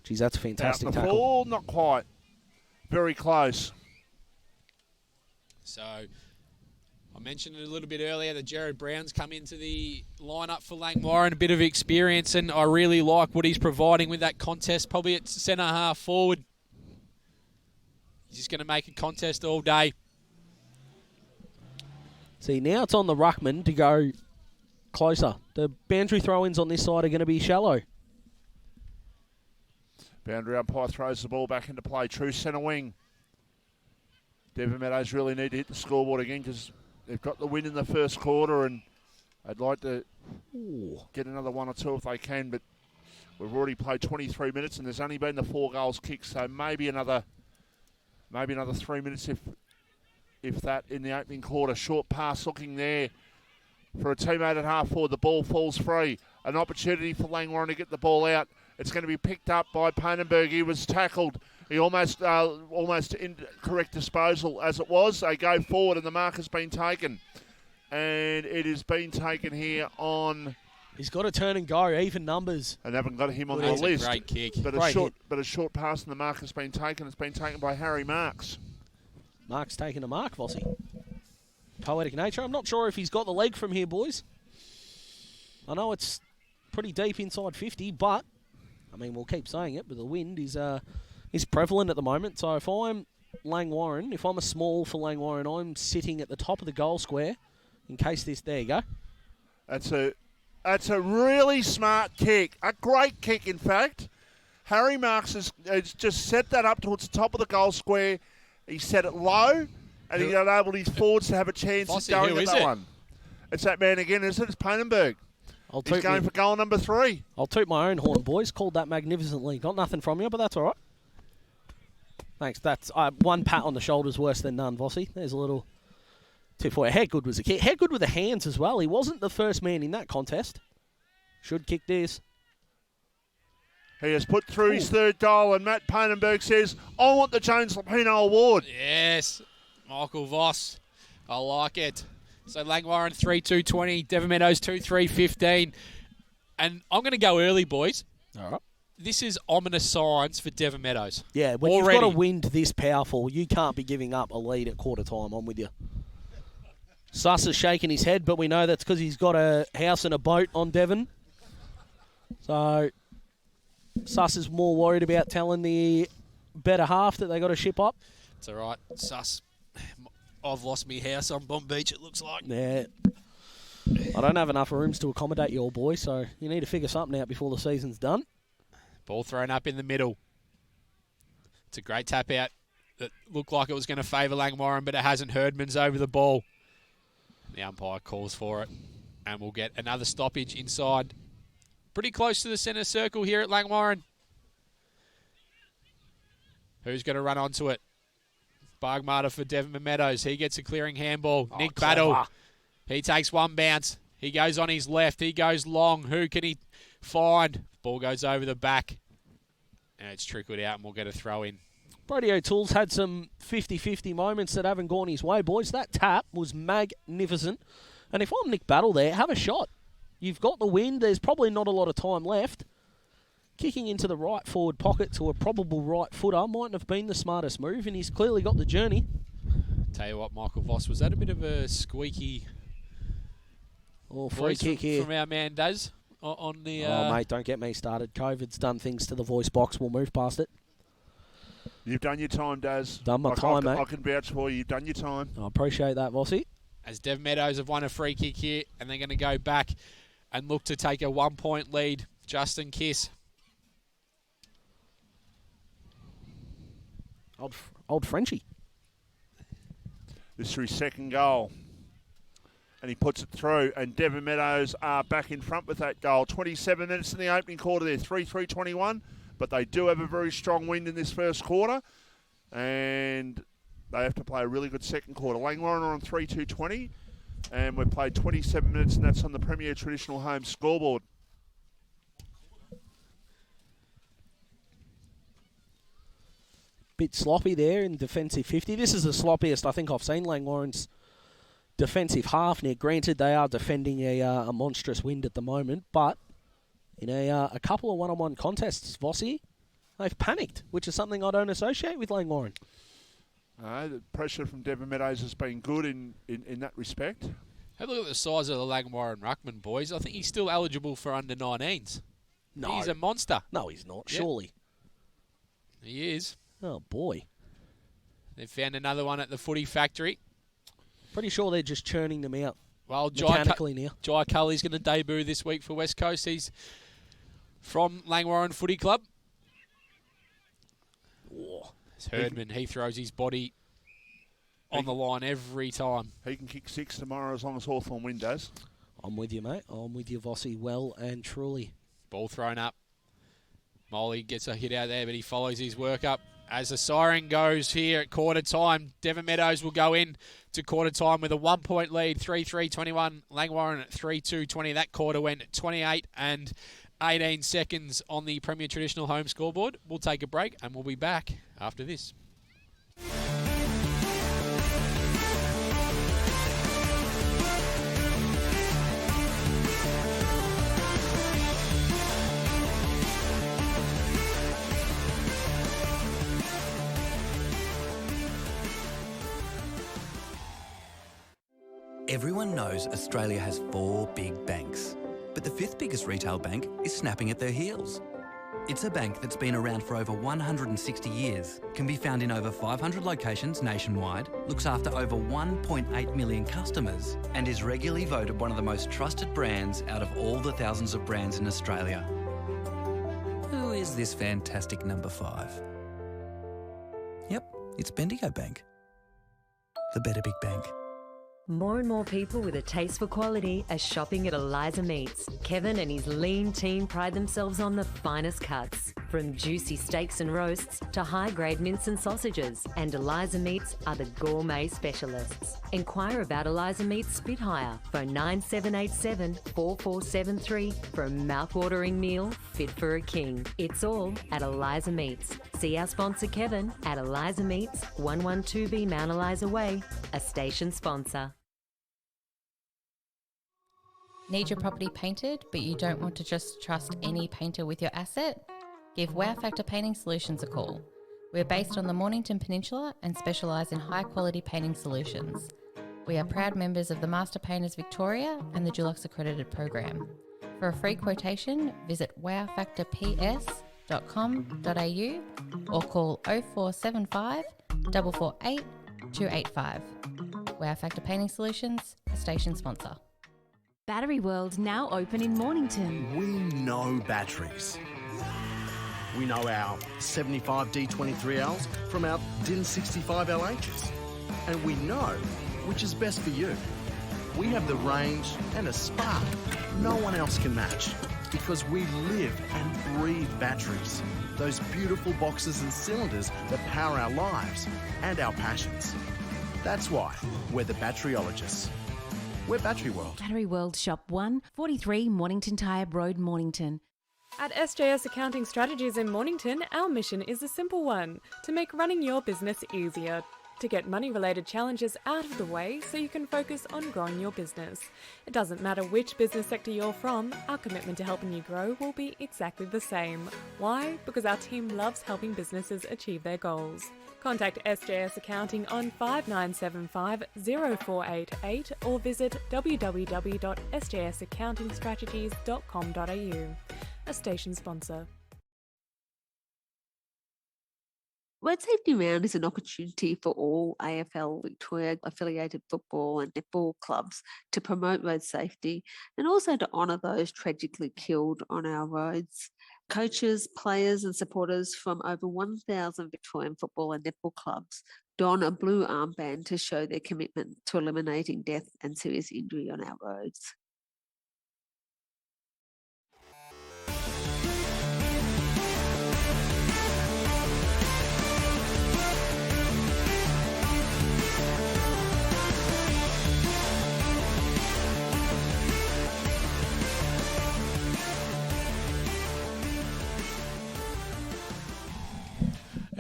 geez, that's a fantastic out in the tackle. ball, not quite. Very close. So I mentioned it a little bit earlier that Jared Brown's come into the lineup for Langwarrin, a bit of experience, and I really like what he's providing with that contest, probably at centre half forward. He's just going to make a contest all day. See, now it's on the ruckman to go closer. The boundary throw-ins on this side are going to be shallow. Boundary umpire throws the ball back into play. True centre wing. Devon Meadows really need to hit the scoreboard again because they've got the win in the first quarter, and I'd like to get another 1 or 2 if they can, but we've already played 23 minutes and there's only been the 4 goals kicked, so maybe another 3 minutes if that in the opening quarter. Short pass looking there for a teammate at half forward. The ball falls free. An opportunity for Langwarrin to get the ball out. It's going to be picked up by Mpnfl. He was tackled. He almost incorrect disposal as it was. They go forward and the mark has been taken. And it has been taken here on... He's got to turn and go, even numbers. And haven't got him on the That's list. a great kick. But a short pass and the mark has been taken. It's been taken by Harry Marks. Mark's taking a mark, Vossi. Poetic nature. I'm not sure if he's got the leg from here, boys. I know it's pretty deep inside 50, but, I mean, we'll keep saying it, but the wind is prevalent at the moment. So if I'm Langwarrin, if I'm a small for Langwarrin, I'm sitting at the top of the goal square in case this... There you go. That's a really smart kick. A great kick, in fact. Harry Marks has just set that up towards the top of the goal square. He set it low, and he enabled his forwards to have a chance of going at that one. It's that man again, isn't it? It's Mpnfl. He's going for goal number 3. I'll toot my own horn, boys. Called that magnificently. Got nothing from you, but that's all right. Thanks. That's one pat on the shoulder is worse than none, Vossi. There's a little tip for you. How good was the kick? How good were the hands as well? He wasn't the first man in that contest. Should kick this. He has put through his 3rd goal, and Matt Mpnfl says, I want the Jones Lapino Award. Yes, Michael Voss. I like it. So Langwarrin 3-2-20, Devon Meadows 2-3-15. And I'm going to go early, boys. All right. This is ominous signs for Devon Meadows. Yeah, when you've got a wind this powerful, you can't be giving up a lead at quarter time. I'm with you. Suss is shaking his head, but we know that's because he's got a house and a boat on Devon. So Suss is more worried about telling the better half that they got to ship up. It's all right. Suss, I've lost my house on Bomb Beach, it looks like. Yeah. I don't have enough rooms to accommodate you all, boys, so you need to figure something out before the season's done. Ball thrown up in the middle. It's a great tap out that looked like it was going to favour Langwarrin, but it hasn't. Herdman's over the ball. The umpire calls for it, and we'll get another stoppage inside. Pretty close to the centre circle here at Langwarrin. Who's going to run onto it? Bargmata for Devon Meadows. He gets a clearing handball. Nick Battle. He takes one bounce. He goes on his left. He goes long. Who can he find? Ball goes over the back. And it's trickled out, and we'll get a throw in. Brady O'Toole's had some 50-50 moments that haven't gone his way, boys. That tap was magnificent. And if I'm Nick Battle there, have a shot. You've got the wind. There's probably not a lot of time left. Kicking into the right forward pocket to a probable right footer mightn't have been the smartest move, and he's clearly got the journey. Tell you what, Michael Voss, was that a bit of a squeaky free kick here from our man Daz on the... Oh, mate, don't get me started. COVID's done things to the voice box. We'll move past it. You've done your time, Daz. Done my time, mate. I can vouch for you. You've done your time. I appreciate that, Vossi. As Devon Meadows have won a free kick here, and they're going to go back and look to take a 1-point lead. Justin Kiss. Old Frenchie. This is his 2nd goal. And he puts it through, and Devon Meadows are back in front with that goal. 27 minutes in the opening quarter there, 3-3-21. But they do have a very strong wind in this first quarter, and they have to play a really good second quarter. Langwarrin are on 3-2-20, and we've played 27 minutes, and that's on the Premier Traditional Home scoreboard. Bit sloppy there in defensive 50. This is the sloppiest I think I've seen Langwarrin's defensive half. Now, granted, they are defending a monstrous wind at the moment, but in a couple of one-on-one contests, Vossi, they've panicked, which is something I don't associate with Langwarrin. The pressure from Devon Meadows has been good in that respect. Have a look at the size of the Langwarrin ruckman, boys. I think he's still eligible for under 19s. No. He's a monster. No, he's not. Yep. Surely. He is. Oh, boy. They've found another one at the Footy Factory. Pretty sure they're just churning them out Well, mechanically now. Jai Cully's going to debut this week for West Coast. He's from Langwarrin Footy Club. Oh. It's Herdman. He throws his body on the line every time. He can kick 6 tomorrow as long as Hawthorn win, Daz. I'm with you, mate. I'm with you, Vossi, well and truly. Ball thrown up. Molly gets a hit out there, but he follows his work up. As the siren goes here at quarter time, Devon Meadows will go in to quarter time with a 1-point lead, 3-3-21. Langwarrin at 3-2-20. That quarter went 28 and 18 seconds on the Premier Traditional Home scoreboard. We'll take a break and we'll be back after this. Everyone knows Australia has 4 big banks, but the 5th biggest retail bank is snapping at their heels. It's a bank that's been around for over 160 years, can be found in over 500 locations nationwide, looks after over 1.8 million customers, and is regularly voted one of the most trusted brands out of all the thousands of brands in Australia. Who is this fantastic number 5? Yep, it's Bendigo Bank. The better big bank. More and more people with a taste for quality are shopping at Eliza Meats. Kevin and his lean team pride themselves on the finest cuts, from juicy steaks and roasts to high-grade mince and sausages. And Eliza Meats are the gourmet specialists. Inquire about Eliza Meats Spit Hire. Phone 9787 4473 for a mouth-watering meal fit for a king. It's all at Eliza Meats. See our sponsor Kevin at Eliza Meats, 112B Mount Eliza Way, a station sponsor. Need your property painted, but you don't want to just trust any painter with your asset? Give Wow Factor Painting Solutions a call. We're based on the Mornington Peninsula and specialise in high-quality painting solutions. We are proud members of the Master Painters Victoria and the Dulux Accredited Program. For a free quotation, visit wowfactorps.com.au or call 0475 448 285. Wow Factor Painting Solutions, a station sponsor. Battery World now open in Mornington. We know batteries. We know our 75 D23Ls from our DIN 65 LHs. And we know which is best for you. We have the range and a spark no one else can match, because we live and breathe batteries. Those beautiful boxes and cylinders that power our lives and our passions. That's why we're the batteryologists. We're Battery World. Battery World Shop 1, 43 Mornington Tyre Road, Mornington. At SJS Accounting Strategies in Mornington, our mission is a simple one: to make running your business easier. To get money-related challenges out of the way so you can focus on growing your business. It doesn't matter which business sector you're from, our commitment to helping you grow will be exactly the same. Why? Because our team loves helping businesses achieve their goals. Contact SJS Accounting on 5975 0488 or visit www.sjsaccountingstrategies.com.au. A station sponsor. Word Safety Round is an opportunity for all AFL Victoria affiliated football and netball clubs to promote road safety and also to honour those tragically killed on our roads. Coaches, players and supporters from over 1,000 Victorian football and netball clubs don a blue armband to show their commitment to eliminating death and serious injury on our roads.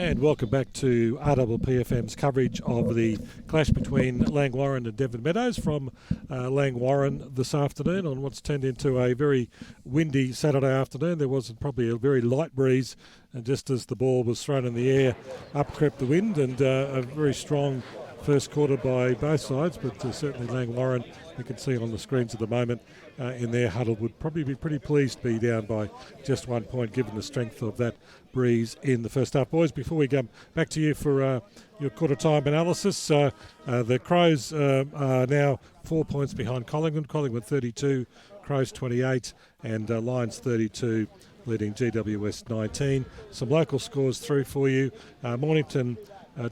And welcome back to RPPFM's coverage of the clash between Langwarrin and Devon Meadows from Langwarrin this afternoon on what's turned into a very windy Saturday afternoon. There was probably a very light breeze, and just as the ball was thrown in the air, up crept the wind, and a very strong first quarter by both sides, but certainly Langwarrin, you can see on the screens at the moment, in their huddle would probably be pretty pleased to be down by just 1 point given the strength of that breeze in the first half. Boys, before we come back to you for your quarter time analysis, the Crows are now 4 points behind Collingwood 32, Crows 28 and Lions 32, leading GWS 19. Some local scores through for you. Mornington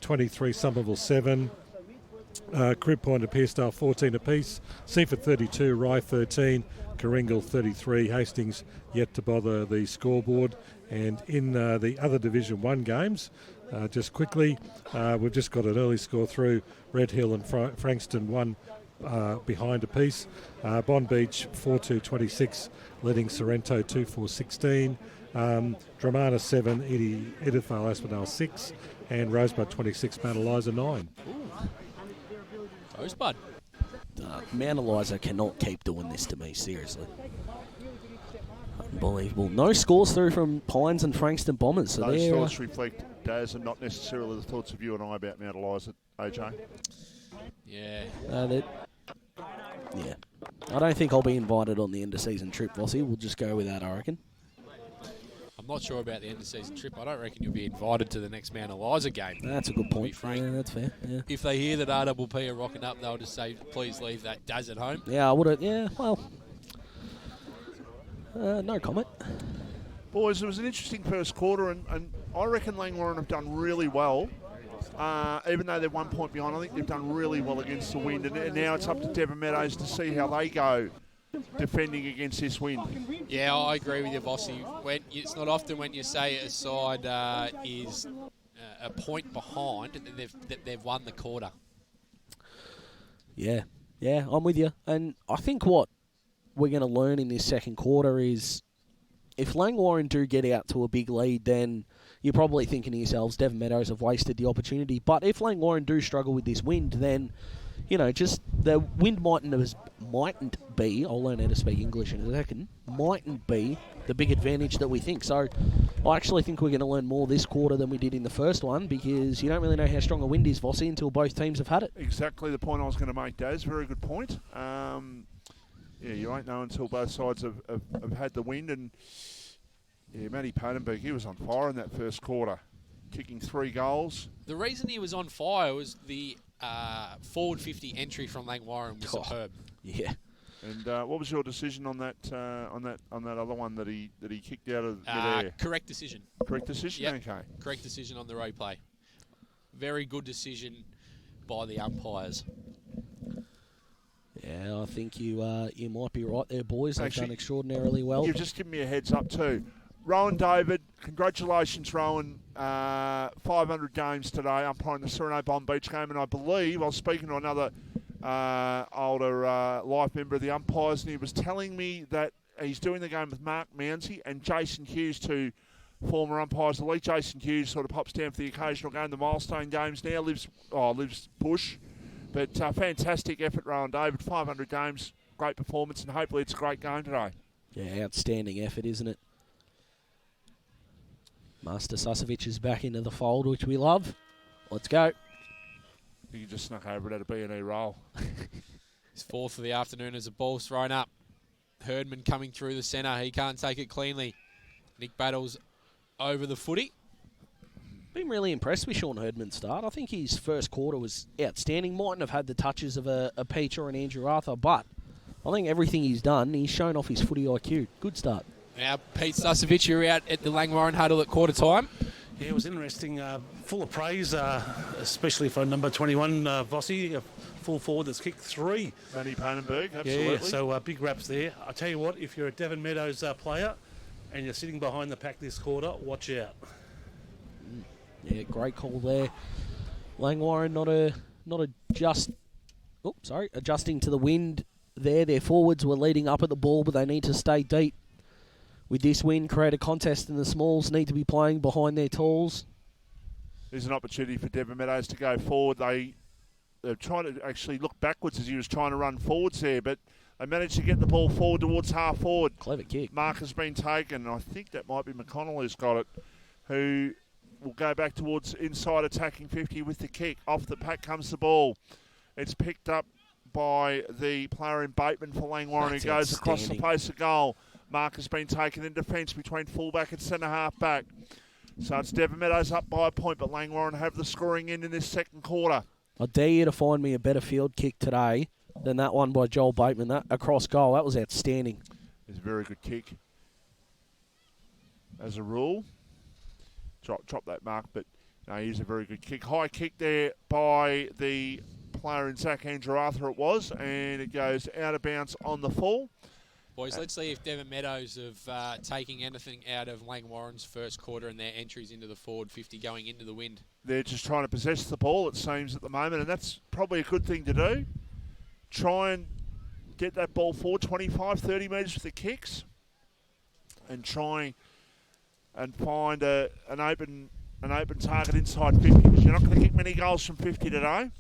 23, Somerville 7, Crib Point and Pearstyle 14 apiece, Seaford 32, Rye 13, Karingal 33, Hastings yet to bother the scoreboard. And in the other Division 1 games, just quickly, we've just got an early score through. Red Hill and Frankston 1 behind apiece, Bond Beach 4-2-26, leading Sorrento 2-4-16, Dramana 7, Edithvale Aspinall 6, and Rosebud 26, Mount Eliza 9. Rosebud. Mount Eliza cannot keep doing this to me, seriously. Unbelievable. No scores through from Pines and Frankston Bombers. So those thoughts reflect, Daz, and not necessarily the thoughts of you and I about Mount Eliza, AJ. Yeah. Yeah. I don't think I'll be invited on the end-of-season trip, Vossi. We'll just go with that, I reckon. I'm not sure about the end-of-season trip. I don't reckon you'll be invited to the next Mount Eliza game. That's a good point. Yeah, that's fair. Yeah. If they hear that RPP are rocking up, they'll just say, please leave that Daz at home. Yeah, I would have. Yeah, well, no comment. Boys, it was an interesting first quarter, and I reckon Langwarrin have done really well. Even though they're 1 point behind, I think they've done really well against the wind, and now it's up to Devon Meadows to see how they go defending against this wind. Yeah, I agree with you, Vossi. It's not often when you say a side is a point behind that they've won the quarter. Yeah, I'm with you. And I think what we're going to learn in this second quarter is if Langwarrin do get out to a big lead, then you're probably thinking to yourselves, Devon Meadows have wasted the opportunity. But if Langwarrin do struggle with this wind, then, you know, just the wind mightn't be, I'll learn how to speak English in a second, mightn't be the big advantage that we think. So I actually think we're going to learn more this quarter than we did in the first one, because you don't really know how strong a wind is, Vossi, until both teams have had it. Exactly the point I was going to make, Daz. Very good point. Yeah, you won't know until both sides have had the wind. And yeah, Matty Padenberg, he was on fire in that first quarter, kicking 3 goals. The reason he was on fire was the forward 50 entry from Langwarrin was superb. Yeah. And what was your decision on that other one that he kicked out of midair? Correct decision. Correct decision. Yep. Okay. Correct decision on the replay. Very good decision by the umpires. Yeah, I think you might be right there, boys. They've done extraordinarily well. You've just given me a heads up too. Rowan David, congratulations, Rowan. 500 games today, umpiring the Sereno Bond Beach game, and I believe I was speaking to another older life member of the umpires, and he was telling me that he's doing the game with Mark Mounsey and Jason Hughes, two former umpires. The league, Jason Hughes sort of pops down for the occasional game, the milestone games now, lives bush. But fantastic effort, Rowan David. 500 games, great performance, and hopefully it's a great game today. Yeah, outstanding effort, isn't it? Master Susovic is back into the fold, which we love. Let's go. You just snuck over it at a B&E roll. His fourth of the afternoon as a ball's thrown up. Herdman coming through the centre. He can't take it cleanly. Nick Battles over the footy. Been really impressed with Sean Herdman's start. I think his first quarter was outstanding. Mightn't have had the touches of a Peach or an Andrew Arthur, but I think everything he's done, he's shown off his footy IQ. Good start. Now, Pete Susovic, you're out at the Langwarrin huddle at quarter time. Yeah, it was interesting. Full of praise, especially for number 21, Vossi, a full forward that's kicked 3. Matty Padenberg, absolutely. Yeah, so big raps there. I tell you what, if you're a Devon Meadows player and you're sitting behind the pack this quarter, watch out. Yeah, great call there. Langwarrin adjusting to the wind there. Their forwards were leading up at the ball, but they need to stay deep. With this wind, create a contest, and the smalls need to be playing behind their talls. There's an opportunity for Devon Meadows to go forward. They're trying to actually look backwards as he was trying to run forwards there, but they managed to get the ball forward towards half forward. Clever kick. Mark has been taken. I think that might be McConnell who's got it, who will go back towards inside attacking 50 with the kick. Off the pack comes the ball. It's picked up by the player in Bateman for Langwarrin, who goes across the face of goal. Mark has been taken in defence between fullback and centre half back. So it's Devon Meadows up by a point, but Langwarrin have the scoring in this second quarter. I dare you to find me a better field kick today than that one by Joel Bateman. That across goal, that was outstanding. It's a very good kick. As a rule, drop that Mark, but no, he's a very good kick. High kick there by the player in Zach Andrew Arthur it was, and it goes out of bounds on the full. Boys, let's see if Devon Meadows have taking anything out of Langwarrin's first quarter and their entries into the forward 50 going into the wind. They're just trying to possess the ball, it seems, at the moment, and that's probably a good thing to do. Try and get that ball forward 25, 30 metres with the kicks, and try and find an open target inside 50, because you're not going to kick many goals from 50 today.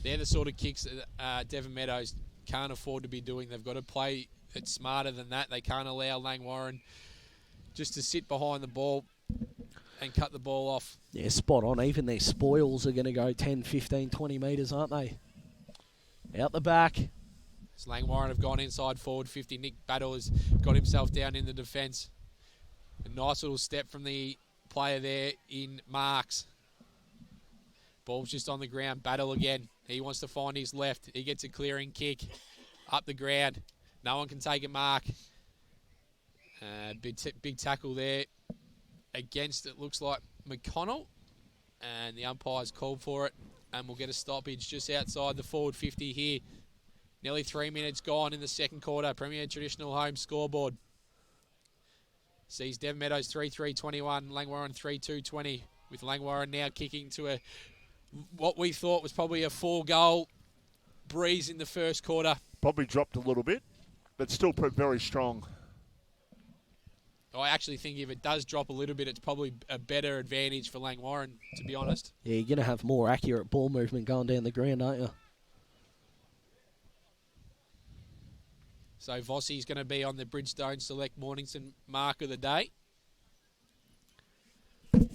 They're the sort of kicks that Devon Meadows can't afford to be doing. They've got to play it smarter than that. They can't allow Langwarrin just to sit behind the ball and cut the ball off. Yeah, spot on. Even their spoils are going to go 10, 15, 20 metres, aren't they? Out the back. So Langwarrin have gone inside forward 50. Nick Battle has got himself down in the defence. A nice little step from the player there in Marks. Ball's just on the ground. Battle again. He wants to find his left. He gets a clearing kick up the ground. No one can take a mark. Big tackle there against, it looks like, McConnell. And the umpire's called for it. And we'll get a stoppage just outside the forward 50 here. Nearly 3 minutes gone in the second quarter. Premier Traditional Home scoreboard. Sees Devon Meadows 3-3-21, Langwarrin 3-2-20, with Langwarrin now kicking to what we thought was probably a 4-goal breeze in the first quarter. Probably dropped a little bit, but still very strong. I actually think if it does drop a little bit, it's probably a better advantage for Langwarrin, to be honest. Yeah, you're going to have more accurate ball movement going down the ground, aren't you? So Vossi's going to be on the Bridgestone Select Mornington mark of the day. This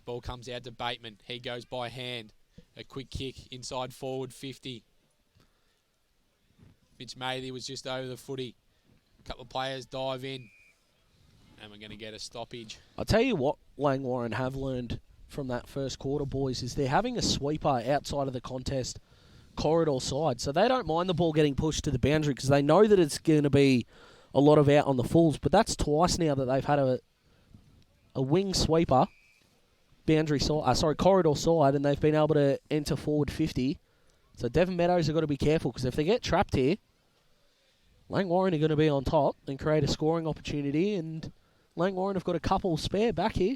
ball comes out to Bateman. He goes by hand. A quick kick inside forward 50. Mitch Mathy was just over the footy. A couple of players dive in. And we're going to get a stoppage. I'll tell you what Langwarrin have learned from that first quarter, boys, is they're having a sweeper outside of the contest corridor side. So they don't mind the ball getting pushed to the boundary because they know that it's going to be a lot of out on the fulls. But that's twice now that they've had a wing sweeper, corridor side, and they've been able to enter forward 50. So Devon Meadows have got to be careful because if they get trapped here, Langwarrin are going to be on top and create a scoring opportunity, and Langwarrin have got a couple spare back here.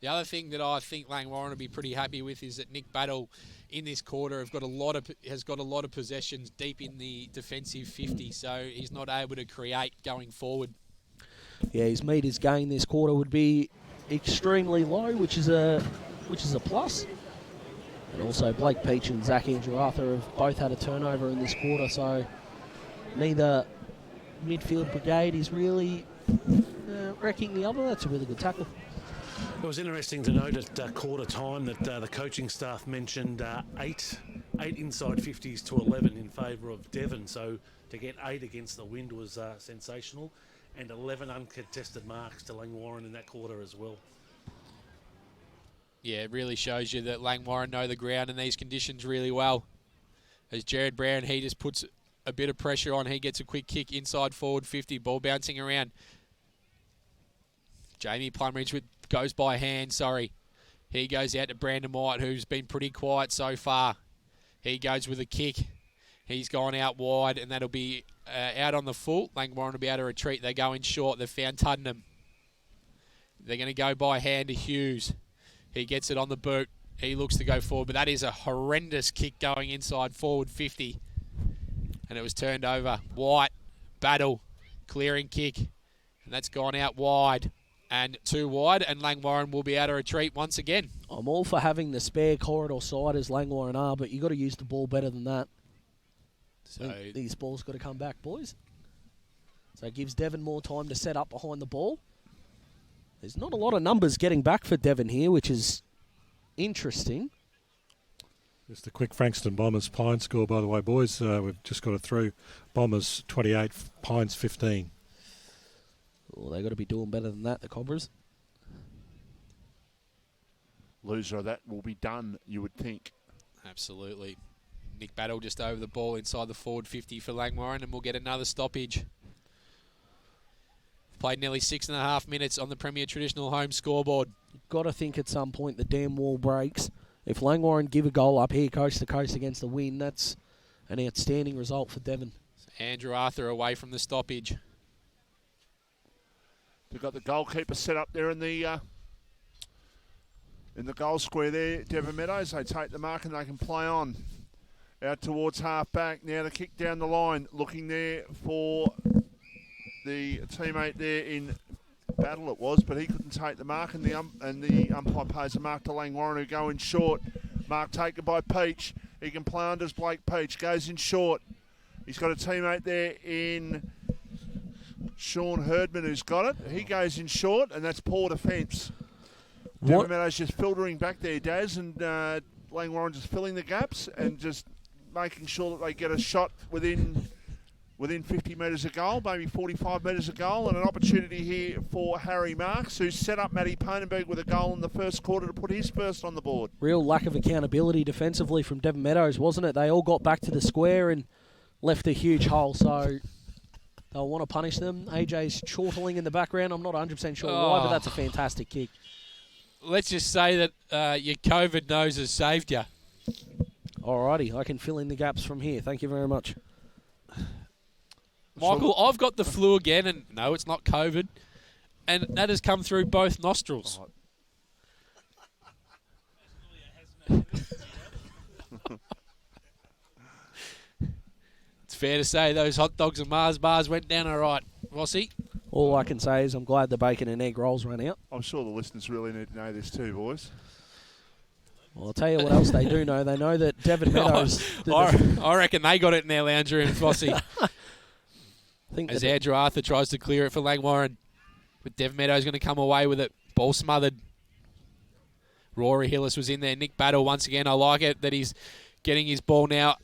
The other thing that I think Langwarrin will be pretty happy with is that Nick Battle in this quarter has got a lot of possessions deep in the defensive 50, so he's not able to create going forward. Yeah, his metres gained this quarter would be extremely low, which is a plus. And also Blake Peach and Zach Andrew Arthur have both had a turnover in this quarter, so neither midfield brigade is really wrecking the other. That's a really good tackle. It was interesting to note at quarter time that the coaching staff mentioned eight inside 50s to 11 in favour of Devon. So to get 8 against the wind was sensational, and 11 uncontested marks to Langwarrin in that quarter as well. Yeah, it really shows you that Langwarrin know the ground in these conditions really well. As Jared Brown, he just puts a bit of pressure on. He gets a quick kick inside forward 50, ball bouncing around. Jamie Plumridge goes by hand, He goes out to Brandon White, who's been pretty quiet so far. He goes with a kick. He's gone out wide, and that'll be out on the full. Langwarrin will be able to retreat. They go in short. They've found Tuddenham. They're going to go by hand to Hughes. He gets it on the boot. He looks to go forward, but that is a horrendous kick going inside forward 50. And it was turned over. White, Battle, clearing kick. And that's gone out wide. And 2 wide, and Langwarrin will be out of retreat once again. I'm all for having the spare corridor side as Langwarrin are, but you got to use the ball better than that. So these balls got to come back, boys. So it gives Devon more time to set up behind the ball. There's not a lot of numbers getting back for Devon here, which is interesting. Just a quick Frankston Bombers Pine score, by the way, boys. We've just got it through. Bombers 28, Pines 15. Oh, they got to be doing better than that, the Cobras. Loser of that will be done, you would think. Absolutely. Nick Battle just over the ball inside the forward 50 for Langwarrin, and we'll get another stoppage. Played nearly 6.5 minutes on the Premier Traditional Home scoreboard. Got to think at some point the damn wall breaks. If Langwarrin give a goal up here coast to coast against the wind, that's an outstanding result for Devon. Andrew Arthur away from the stoppage. They've got the goalkeeper set up there in the goal square there, Devon Meadows. They take the mark and they can play on. Out towards half-back. Now the kick down the line. Looking there for the teammate there in Battle it was, but he couldn't take the mark, and the umpire pays a mark to Langwarrin, who go in short. Mark taken by Peach. He can play under as Blake Peach. Goes in short. He's got a teammate there in Sean Herdman who's got it. He goes in short, and that's poor defence. Devon Meadows just filtering back there, Daz, and Langwarrin just filling the gaps and just making sure that they get a shot within 50 metres of goal, maybe 45 metres of goal, and an opportunity here for Harry Marks, who set up Matty Ponenberg with a goal in the first quarter to put his first on the board. Real lack of accountability defensively from Devon Meadows, wasn't it? They all got back to the square and left a huge hole, so they'll want to punish them. AJ's chortling in the background. I'm not 100% sure why, but that's a fantastic kick. Let's just say that your COVID nose has saved you. Alrighty, I can fill in the gaps from here. Thank you very much. Michael, I've got the flu again, and no, it's not COVID, and that has come through both nostrils. It's fair to say those hot dogs and Mars bars went down all right, Rossi. All I can say is I'm glad the bacon and egg rolls run out. I'm sure the listeners really need to know this too, boys. Well, I'll tell you what else they do know. They know that Devon Meadows... I reckon they got it in their lounge room, Rossi. As that Andrew Arthur tries to clear it for Langwarrin. But Devon Meadows going to come away with it. Ball smothered. Rory Hillis was in there. Nick Battle once again. I like it that he's getting his ball now.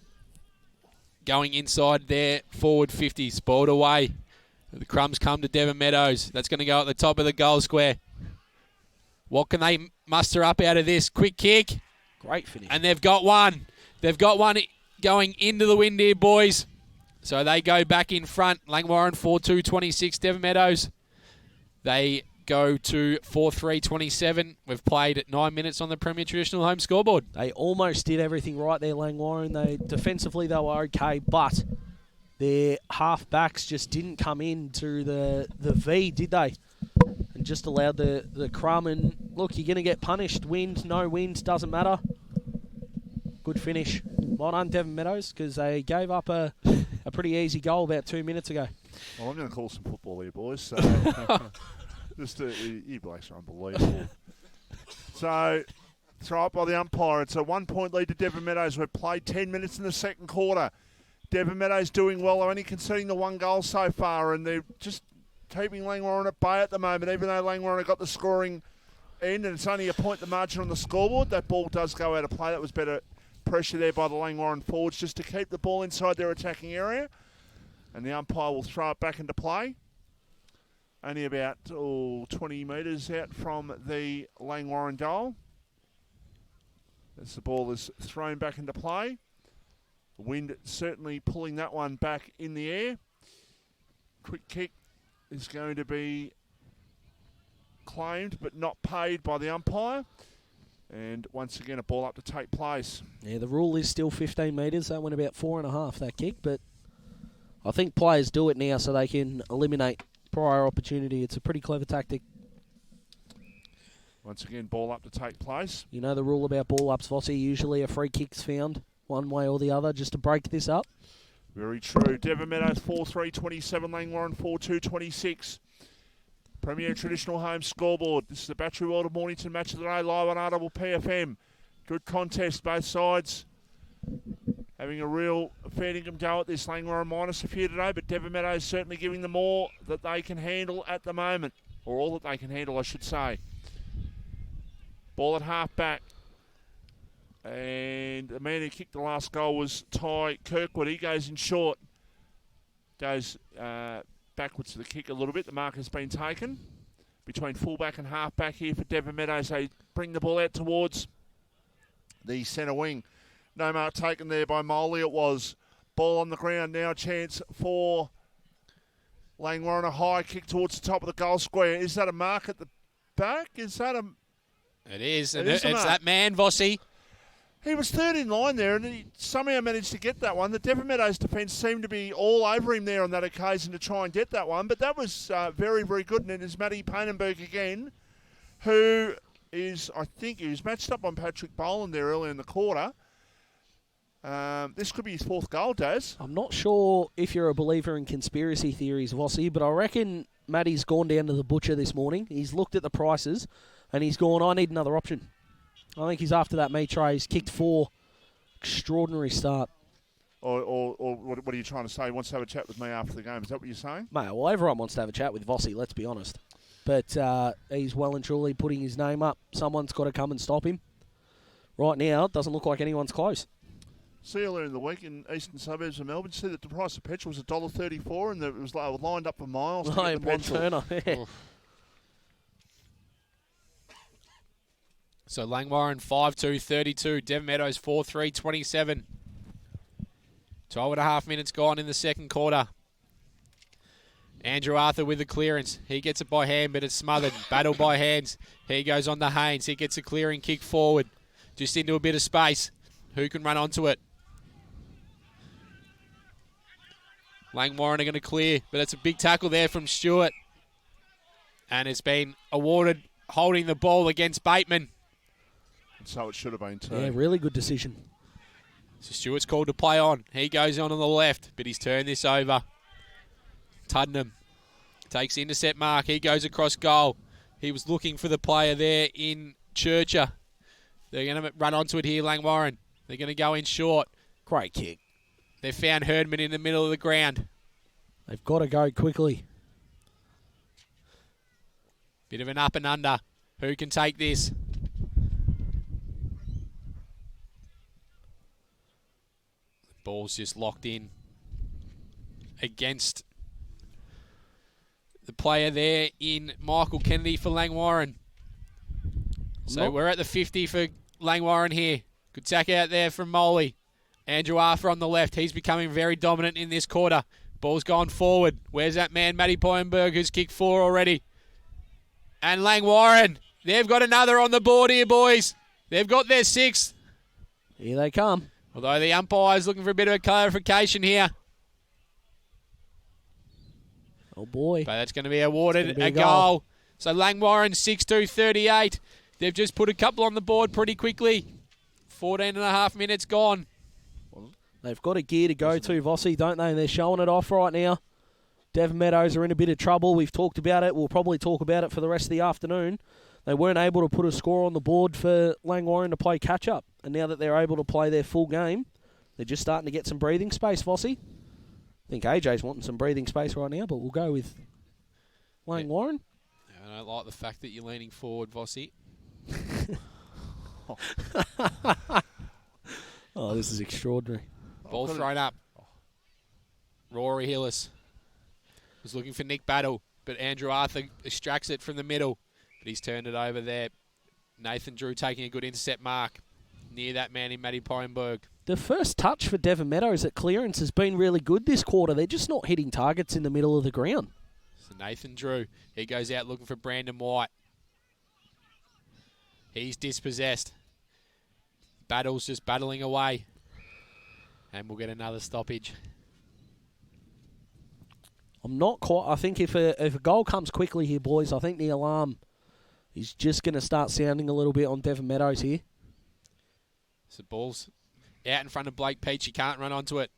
Going inside there. Forward 50. Spoiled away. The crumbs come to Devon Meadows. That's going to go at the top of the goal square. What can they muster up out of this? Quick kick. Great finish. And they've got one. They've got one going into the wind here, boys. So they go back in front. Langwarrin 4-2-26. Devon Meadows. They go to 4-3-27. We've played 9 minutes on the Premier Traditional Home scoreboard. They almost did everything right there, Langwarrin. Defensively, they were okay, but their half-backs just didn't come into the V, did they? And just allowed the crumb. And look, you're going to get punished. Wind, no wind, doesn't matter. Good finish. Well done, Devon Meadows, because they gave up a pretty easy goal about 2 minutes ago. Well, I'm going to call some football here, boys. So you blokes are unbelievable. So it's right by the umpire. It's a 1 point lead to Devon Meadows. We've played 10 minutes in the second quarter. Devon Meadows doing well. They're only conceding the 1 goal so far, and they're just keeping Langwarrin at bay at the moment, even though Langwarrin have got the scoring end, and it's only a point the margin on the scoreboard. That ball does go out of play. That was better pressure there by the Langwarrin forwards just to keep the ball inside their attacking area. And the umpire will throw it back into play. Only about 20 metres out from the Langwarrin goal. As the ball is thrown back into play. The wind certainly pulling that one back in the air. Quick kick is going to be claimed but not paid by the umpire. And once again, a ball up to take place. Yeah, the rule is still 15 metres. That went about 4.5, that kick. But I think players do it now so they can eliminate prior opportunity. It's a pretty clever tactic. Once again, ball up to take place. You know the rule about ball ups, Vossi. Usually a free kick's found one way or the other just to break this up. Very true. Devon Meadows 4-3-27. Langwarrin 4-2-26. Premier Traditional Home Scoreboard. This is the Battery World of Mornington Match of the Day, live on RPPFM. Good contest, both sides. Having a real fair dinkum go at this. Langwarrin minus a few today, but Devon Meadows certainly giving them more that they can handle at the moment. Or all that they can handle, I should say. Ball at half back. And the man who kicked the last goal was Ty Kirkwood. He goes in short. Goes backwards to the kick a little bit. The mark has been taken between fullback and halfback here for Devon Meadows. They bring the ball out towards the centre wing. No mark taken there by Moley. It was ball on the ground. Now a chance for Langwarrin. A high kick towards the top of the goal square. Is that a mark at the back? Is that a... It is. It And is a it's mark. that man, Vossi. He was third in line there, and he somehow managed to get that one. The Devon Meadows defence seemed to be all over him there on that occasion to try and get that one, but that was very, very good. And it is Matty Painenberg again, who is, I think, he was matched up on Patrick Boland there early in the quarter. This could be his fourth goal, Daz. I'm not sure if you're a believer in conspiracy theories, Vossi, but I reckon Matty's gone down to the butcher this morning. He's looked at the prices, and he's gone, I need another option. I think he's after that meat tray. He's kicked 4. Extraordinary start. Or what are you trying to say? He wants to have a chat with me after the game. Is that what you're saying? Mate, well, everyone wants to have a chat with Vossi, let's be honest. But he's well and truly putting his name up. Someone's got to come and stop him. Right now, it doesn't look like anyone's close. See earlier in the week in eastern suburbs of Melbourne, see that the price of petrol was $1.34 and it was lined up for miles to get the petrol. Montana, yeah. So Langwarrin 5-2-32. Devon Meadows 4-3-27. 12.5 minutes gone in the second quarter. Andrew Arthur with the clearance. He gets it by hand, but it's smothered. Battle by hands. He goes on to Haynes. He gets a clearing kick forward. Just into a bit of space. Who can run onto it? Langwarrin are going to clear, but it's a big tackle there from Stewart. And it's been awarded holding the ball against Bateman. So it should have been too. Yeah, really good decision. So Stewart's called to play on. He goes on the left, but he's turned this over. Tuddenham takes the intercept mark. He goes across goal. He was looking for the player there in Churcher. They're going to run onto it here, Langwarrin. They're going to go in short. Great kick. They've found Herdman in the middle of the ground. They've got to go quickly. Bit of an up and under. Who can take this? Ball's just locked in against the player there in Michael Kennedy for Langwarrin. So we're at the 50 for Langwarrin here. Good tack out there from Moley. Andrew Arthur on the left. He's becoming very dominant in this quarter. Ball's gone forward. Where's that man, Matty Poyenberg, who's kicked 4 already? And Langwarrin, they've got another on the board here, boys. They've got their 6th. Here they come. Although the umpire's looking for a bit of a clarification here. Oh, boy. But that's going to be awarded a goal. So Langwarrin 6-2-38. They've just put a couple on the board pretty quickly. 14.5 minutes gone. They've got a gear to go to, Vossi, don't they? And they're showing it off right now. Devon Meadows are in a bit of trouble. We've talked about it. We'll probably talk about it for the rest of the afternoon. They weren't able to put a score on the board for Langwarrin to play catch-up. And now that they're able to play their full game, they're just starting to get some breathing space, Vossi. I think AJ's wanting some breathing space right now, but we'll go with Langwarrin. Yeah, I don't like the fact that you're leaning forward, Vossi. Oh, this is extraordinary. Ball thrown up. Rory Hillis was looking for Nick Battle, but Andrew Arthur extracts it from the middle. But he's turned it over there. Nathan Drew taking a good intercept mark near that man in Matty Poyenberg. The first touch for Devon Meadows at clearance has been really good this quarter. They're just not hitting targets in the middle of the ground. So Nathan Drew, he goes out looking for Brandon White. He's dispossessed. Battle's just battling away. And we'll get another stoppage. I'm not quite... I think if a goal comes quickly here, boys, I think the alarm is just going to start sounding a little bit on Devon Meadows here. So ball's out in front of Blake Peach. He can't run onto it.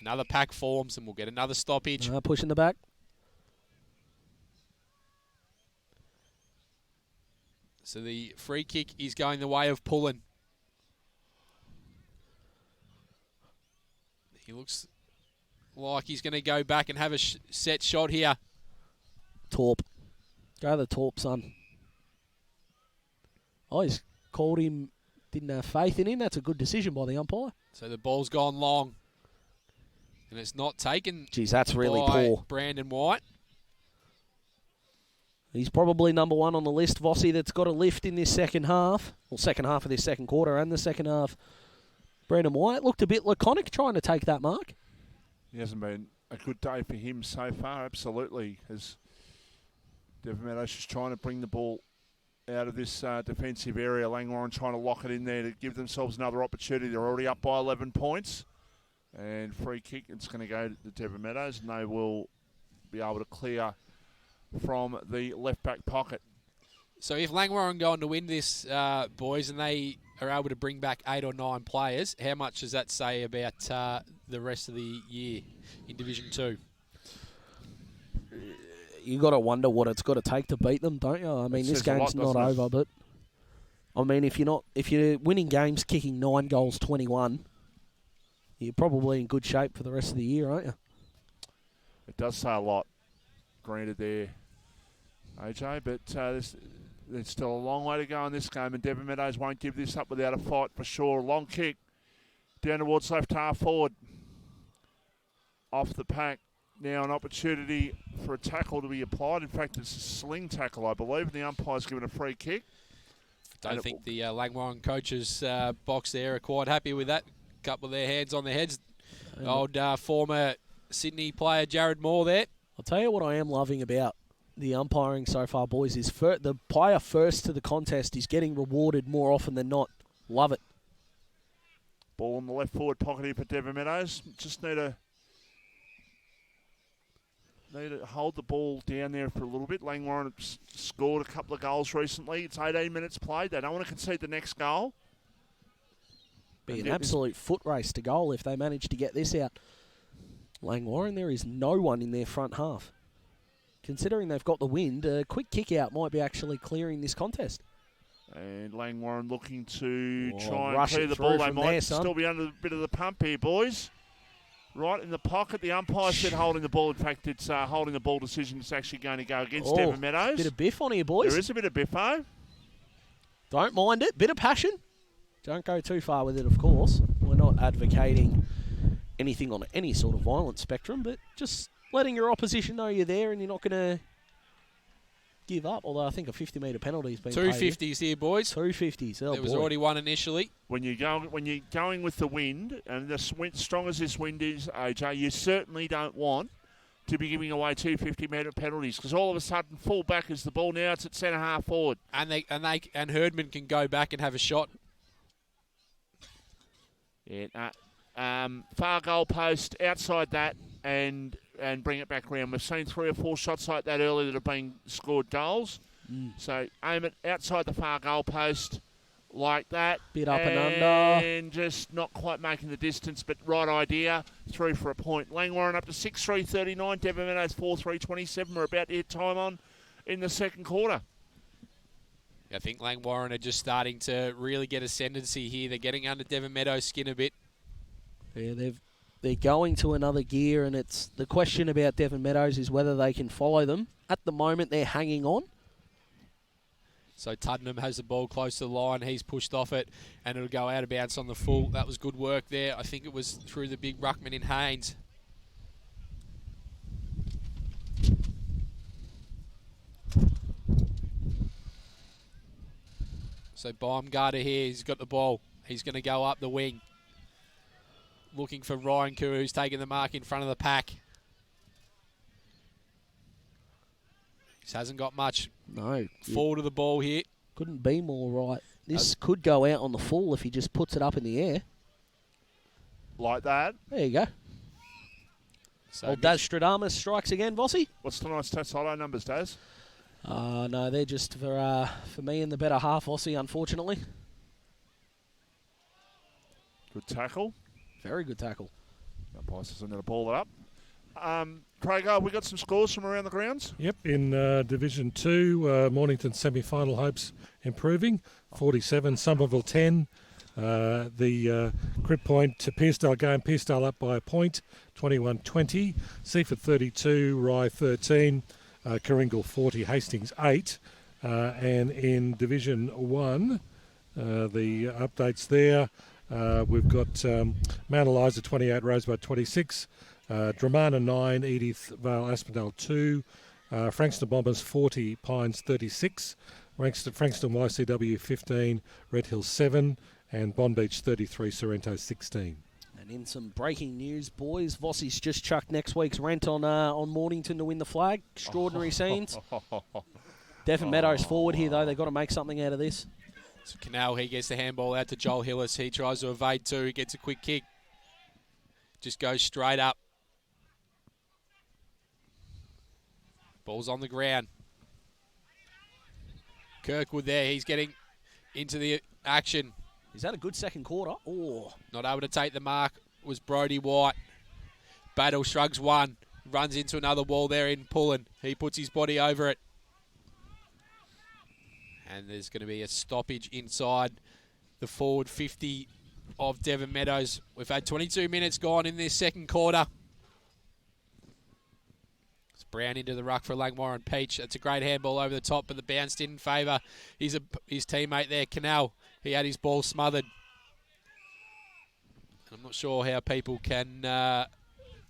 Another pack forms and we'll get another stoppage. Pushing the back. So the free kick is going the way of Pullen. He looks like he's going to go back and have a set shot here. Torp. Go the Torp, son. Oh, he's called him, didn't have faith in him. That's a good decision by the umpire. So the ball's gone long. And it's not taken. Geez, that's really by poor. Brandon White. He's probably number one on the list, Vossi, that's got a lift in this second half. Well, second half of this second quarter and the second half. Brandon White looked a bit laconic trying to take that mark. He hasn't been a good day for him so far, absolutely. As Devon Meadows just trying to bring the ball out of this defensive area. Langwarrin trying to lock it in there to give themselves another opportunity. They're already up by 11 points. And free kick, it's going to go to Devon Meadows, and they will be able to clear from the left-back pocket. So if Langwarrin go on to win this, boys, and they are able to bring back 8 or 9 players, how much does that say about the rest of the year in Division 2? You got to wonder what it's got to take to beat them, don't you? I mean, this game's not over, but I mean, if you're winning games, kicking 9 goals, 21, you're probably in good shape for the rest of the year, aren't you? It does say a lot, granted there, AJ, but there's still a long way to go in this game, and Devon Meadows won't give this up without a fight for sure. Long kick down towards left half forward. Off the pack. Now an opportunity for a tackle to be applied. In fact, it's a sling tackle, I believe, and the umpire's given a free kick. Don't think the Langwarrin coaches box there are quite happy with that. Couple of their hands on their heads. Old former Sydney player Jared Moore there. I'll tell you what I am loving about the umpiring so far, boys, is the player first to the contest is getting rewarded more often than not. Love it. Ball in the left forward pocket here for Devon Meadows. Just need to hold the ball down there for a little bit. Langwarrin scored a couple of goals recently. It's 18 minutes played. They don't want to concede the next goal. Be an absolute foot race to goal if they manage to get this out. Langwarrin, there is no one in their front half. Considering they've got the wind, a quick kick out might be actually clearing this contest. And Langwarrin looking to try and rush clear it the ball. through They from might there, son. still be under a bit of the pump here, boys. Right in the pocket. The umpire said holding the ball. In fact, it's holding the ball decision. It's actually going to go against Devon Meadows. Bit of biff on here, boys. There is a bit of biffo. Don't mind it. Bit of passion. Don't go too far with it, of course. We're not advocating anything on any sort of violent spectrum, but just letting your opposition know you're there and you're not going to give up. Although I think a 50-metre penalty has been Two paid 50s here, boys. 2 50s. Oh, there was already one initially. When you're going with the wind, and as strong as this wind is, AJ, you certainly don't want to be giving away 2 50-metre penalties, because all of a sudden, full back is the ball. Now it's at centre half forward, and Herdman can go back and have a shot. Yeah, far goal post outside that, and bring it back around. We've seen 3 or 4 shots like that earlier that have been scored goals. So aim it outside the far goal post like that. Bit up and under. And just not quite making the distance, but right idea. Through for a point. Langwarrin up to 6-3-39. Devon Meadows 4-3-27. We're about to hit time on in the second quarter. I think Langwarrin are just starting to really get ascendancy here. They're getting under Devon Meadows' skin a bit. Yeah, they're going to another gear, and it's the question about Devon Meadows is whether they can follow them. At the moment, they're hanging on. So Tuddenham has the ball close to the line. He's pushed off it, and it'll go out of bounds on the full. That was good work there. I think it was through the big ruckman in Haynes. So Baumgarter here, he's got the ball. He's going to go up the wing. Looking for Ryan Koo, who's taking the mark in front of the pack. He hasn't got much. No. Fall to the ball here. Couldn't be more right. This could go out on the full if he just puts it up in the air. Like that. There you go. So Old Daz Stradamus strikes again, Vossi. What's tonight's Tatsolo numbers, Daz? No, they're just for me in the better half, Vossi, unfortunately. Good tackle. Very good tackle. Umpire says I'm going to ball it up. Craig, we got some scores from around the grounds? Yep, in Division 2, Mornington semi-final hopes improving, 47, Somerville 10. The Crib Point to Pearsdale game, Pearsdale up by a point, 21-20. Seaford 32, Rye 13, Kooringal 40, Hastings 8. And in Division 1, the updates there, we've got Mount Eliza 28, Rosebud 26, Dramana 9, Edith Vale Aspendale 2, Frankston Bombers 40, Pines 36, Frankston YCW 15, Red Hill 7, and Bond Beach 33, Sorrento 16. And in some breaking news, boys, Vossi's just chucked next week's rent on Mornington to win the flag. Extraordinary scenes. Devon Meadows forward here, though. They've got to make something out of this. So Canal, he gets the handball out to Joel Hillis. He tries to evade too. He gets a quick kick. Just goes straight up. Ball's on the ground. Kirkwood there. He's getting into the action. Is that a good second quarter? Oh. Not able to take the mark was Brodie White. Battle shrugs one. Runs into another wall there in Pullen. He puts his body over it. And there's going to be a stoppage inside the forward 50 of Devon Meadows. We've had 22 minutes gone in this second quarter. It's Brown into the ruck for Langwarrin Peach. That's a great handball over the top, but the bounce didn't favour his teammate there, Canal. He had his ball smothered. I'm not sure how people can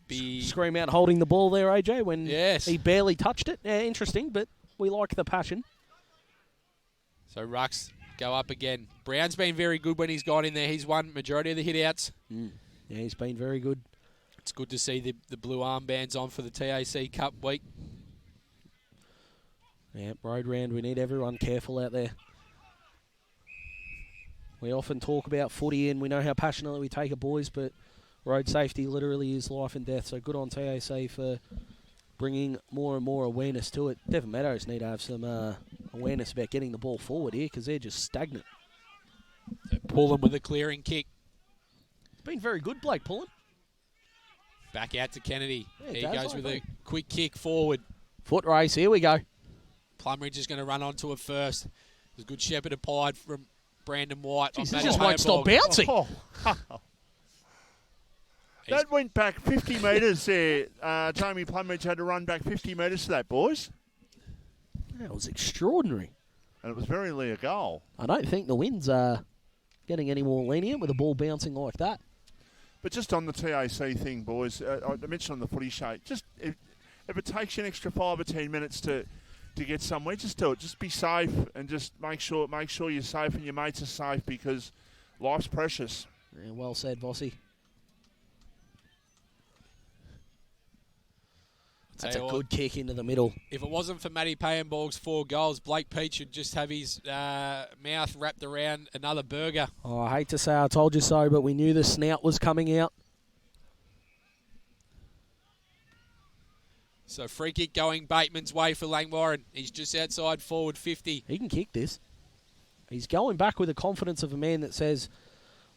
be... Scream out holding the ball there, AJ, when yes. He barely touched it. Yeah, interesting, but we like the passion. So Rucks go up again. Brown's been very good when he's gone in there. He's won majority of the hit-outs. Yeah, he's been very good. It's good to see the blue armbands on for the TAC Cup week. Yeah, road round. We need everyone careful out there. We often talk about footy and we know how passionately we take it, boys, but road safety literally is life and death. So good on TAC for bringing more and more awareness to it. Devon Meadows need to have some awareness about getting the ball forward here because they're just stagnant. So Pullen with a clearing kick. Been very good, Blake Pullen. Back out to Kennedy. Yeah, he goes with a quick kick forward. Foot race, here we go. Plumridge is going to run onto it first. There's a good shepherd applied from Brandon White. Jeez, this just won't stop bouncing. Oh. That went back 50 metres there. Jamie Plumridge had to run back 50 metres to that, boys. That was extraordinary. And it was very nearly a goal. I don't think the winds are getting any more lenient with the ball bouncing like that. But just on the TAC thing, boys, I mentioned on the footy show, just if it takes you an extra 5 or 10 minutes to get somewhere, just do it. Just be safe and just make sure you're safe and your mates are safe because life's precious. Yeah, well said, Vossi. That's a good kick into the middle. If it wasn't for Matty Payenborg's 4 goals, Blake Peach would just have his mouth wrapped around another burger. Oh, I hate to say I told you so, but we knew the snout was coming out. So free kick going Bateman's way for Langwarrin. He's just outside forward 50. He can kick this. He's going back with the confidence of a man that says,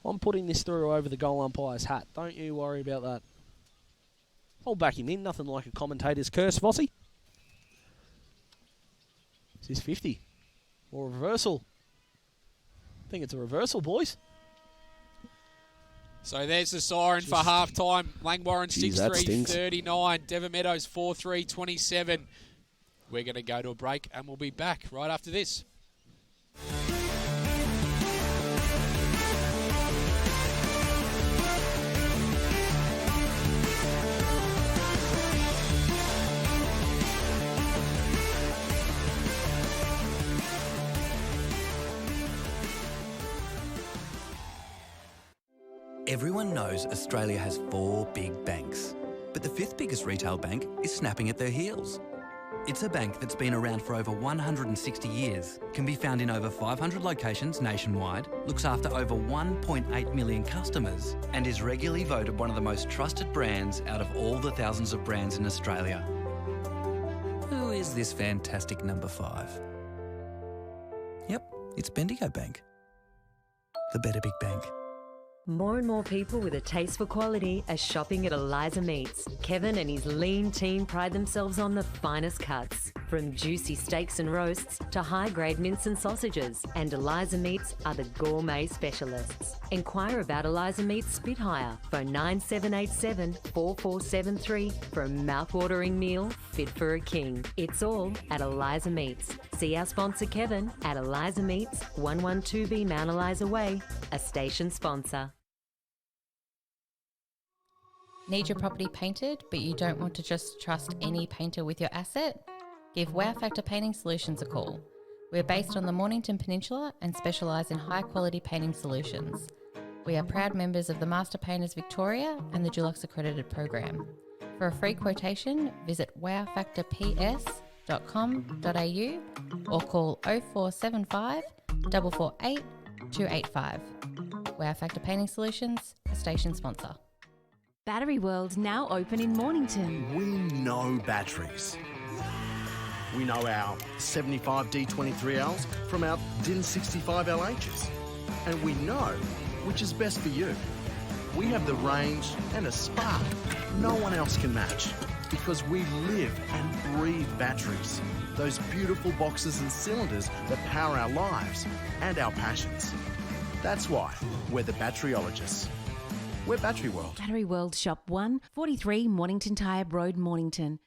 I'm putting this through over the goal umpire's hat. Don't you worry about that. I'll back him in. Nothing like a commentator's curse, Vossi. This is 50. Or a reversal. I think it's a reversal, boys. So there's the siren for half-time. Langwarrin 6-3-39. Devon Meadows 4-3-27. We're going to go to a break and we'll be back right after this. Everyone knows Australia has 4 big banks, but the 5th biggest retail bank is snapping at their heels. It's a bank that's been around for over 160 years, can be found in over 500 locations nationwide, looks after over 1.8 million customers, and is regularly voted one of the most trusted brands out of all the thousands of brands in Australia. Who is this fantastic number 5? Yep, it's Bendigo Bank. The better big bank. More and more people with a taste for quality are shopping at Eliza Meats. Kevin and his lean team pride themselves on the finest cuts, from juicy steaks and roasts to high-grade mince and sausages. And Eliza Meats are the gourmet specialists. Inquire about Eliza Meats Spit Hire. Phone 9787 4473 for a mouth-watering meal fit for a king. It's all at Eliza Meats. See our sponsor Kevin at Eliza Meats, 112B Mount Eliza Way, a station sponsor. Need your property painted, but you don't want to just trust any painter with your asset? Give Wow Factor Painting Solutions a call. We're based on the Mornington Peninsula and specialise in high-quality painting solutions. We are proud members of the Master Painters Victoria and the Dulux Accredited Program. For a free quotation, visit wowfactorps.com.au or call 0475 448 285. Wow Factor Painting Solutions, a station sponsor. Battery World now open in Mornington. We know batteries. We know our 75 D23Ls from our DIN 65 LHs. And we know which is best for you. We have the range and a spark no one else can match, because we live and breathe batteries. Those beautiful boxes and cylinders that power our lives and our passions. That's why we're the batteryologists. We're Battery World. Battery World Shop 1, 43 Mornington Tyre Road, Mornington.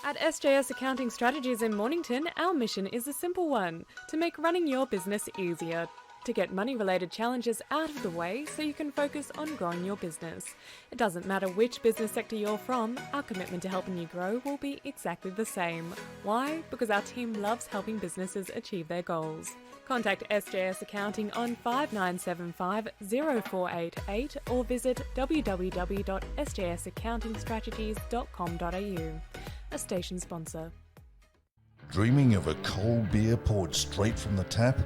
At SJS Accounting Strategies in Mornington, our mission is a simple one: to make running your business easier. To get money-related challenges out of the way so you can focus on growing your business. It doesn't matter which business sector you're from, our commitment to helping you grow will be exactly the same. Why? Because our team loves helping businesses achieve their goals. Contact SJS Accounting on 5975 0488 or visit www.sjsaccountingstrategies.com.au. A station sponsor. Dreaming of a cold beer poured straight from the tap?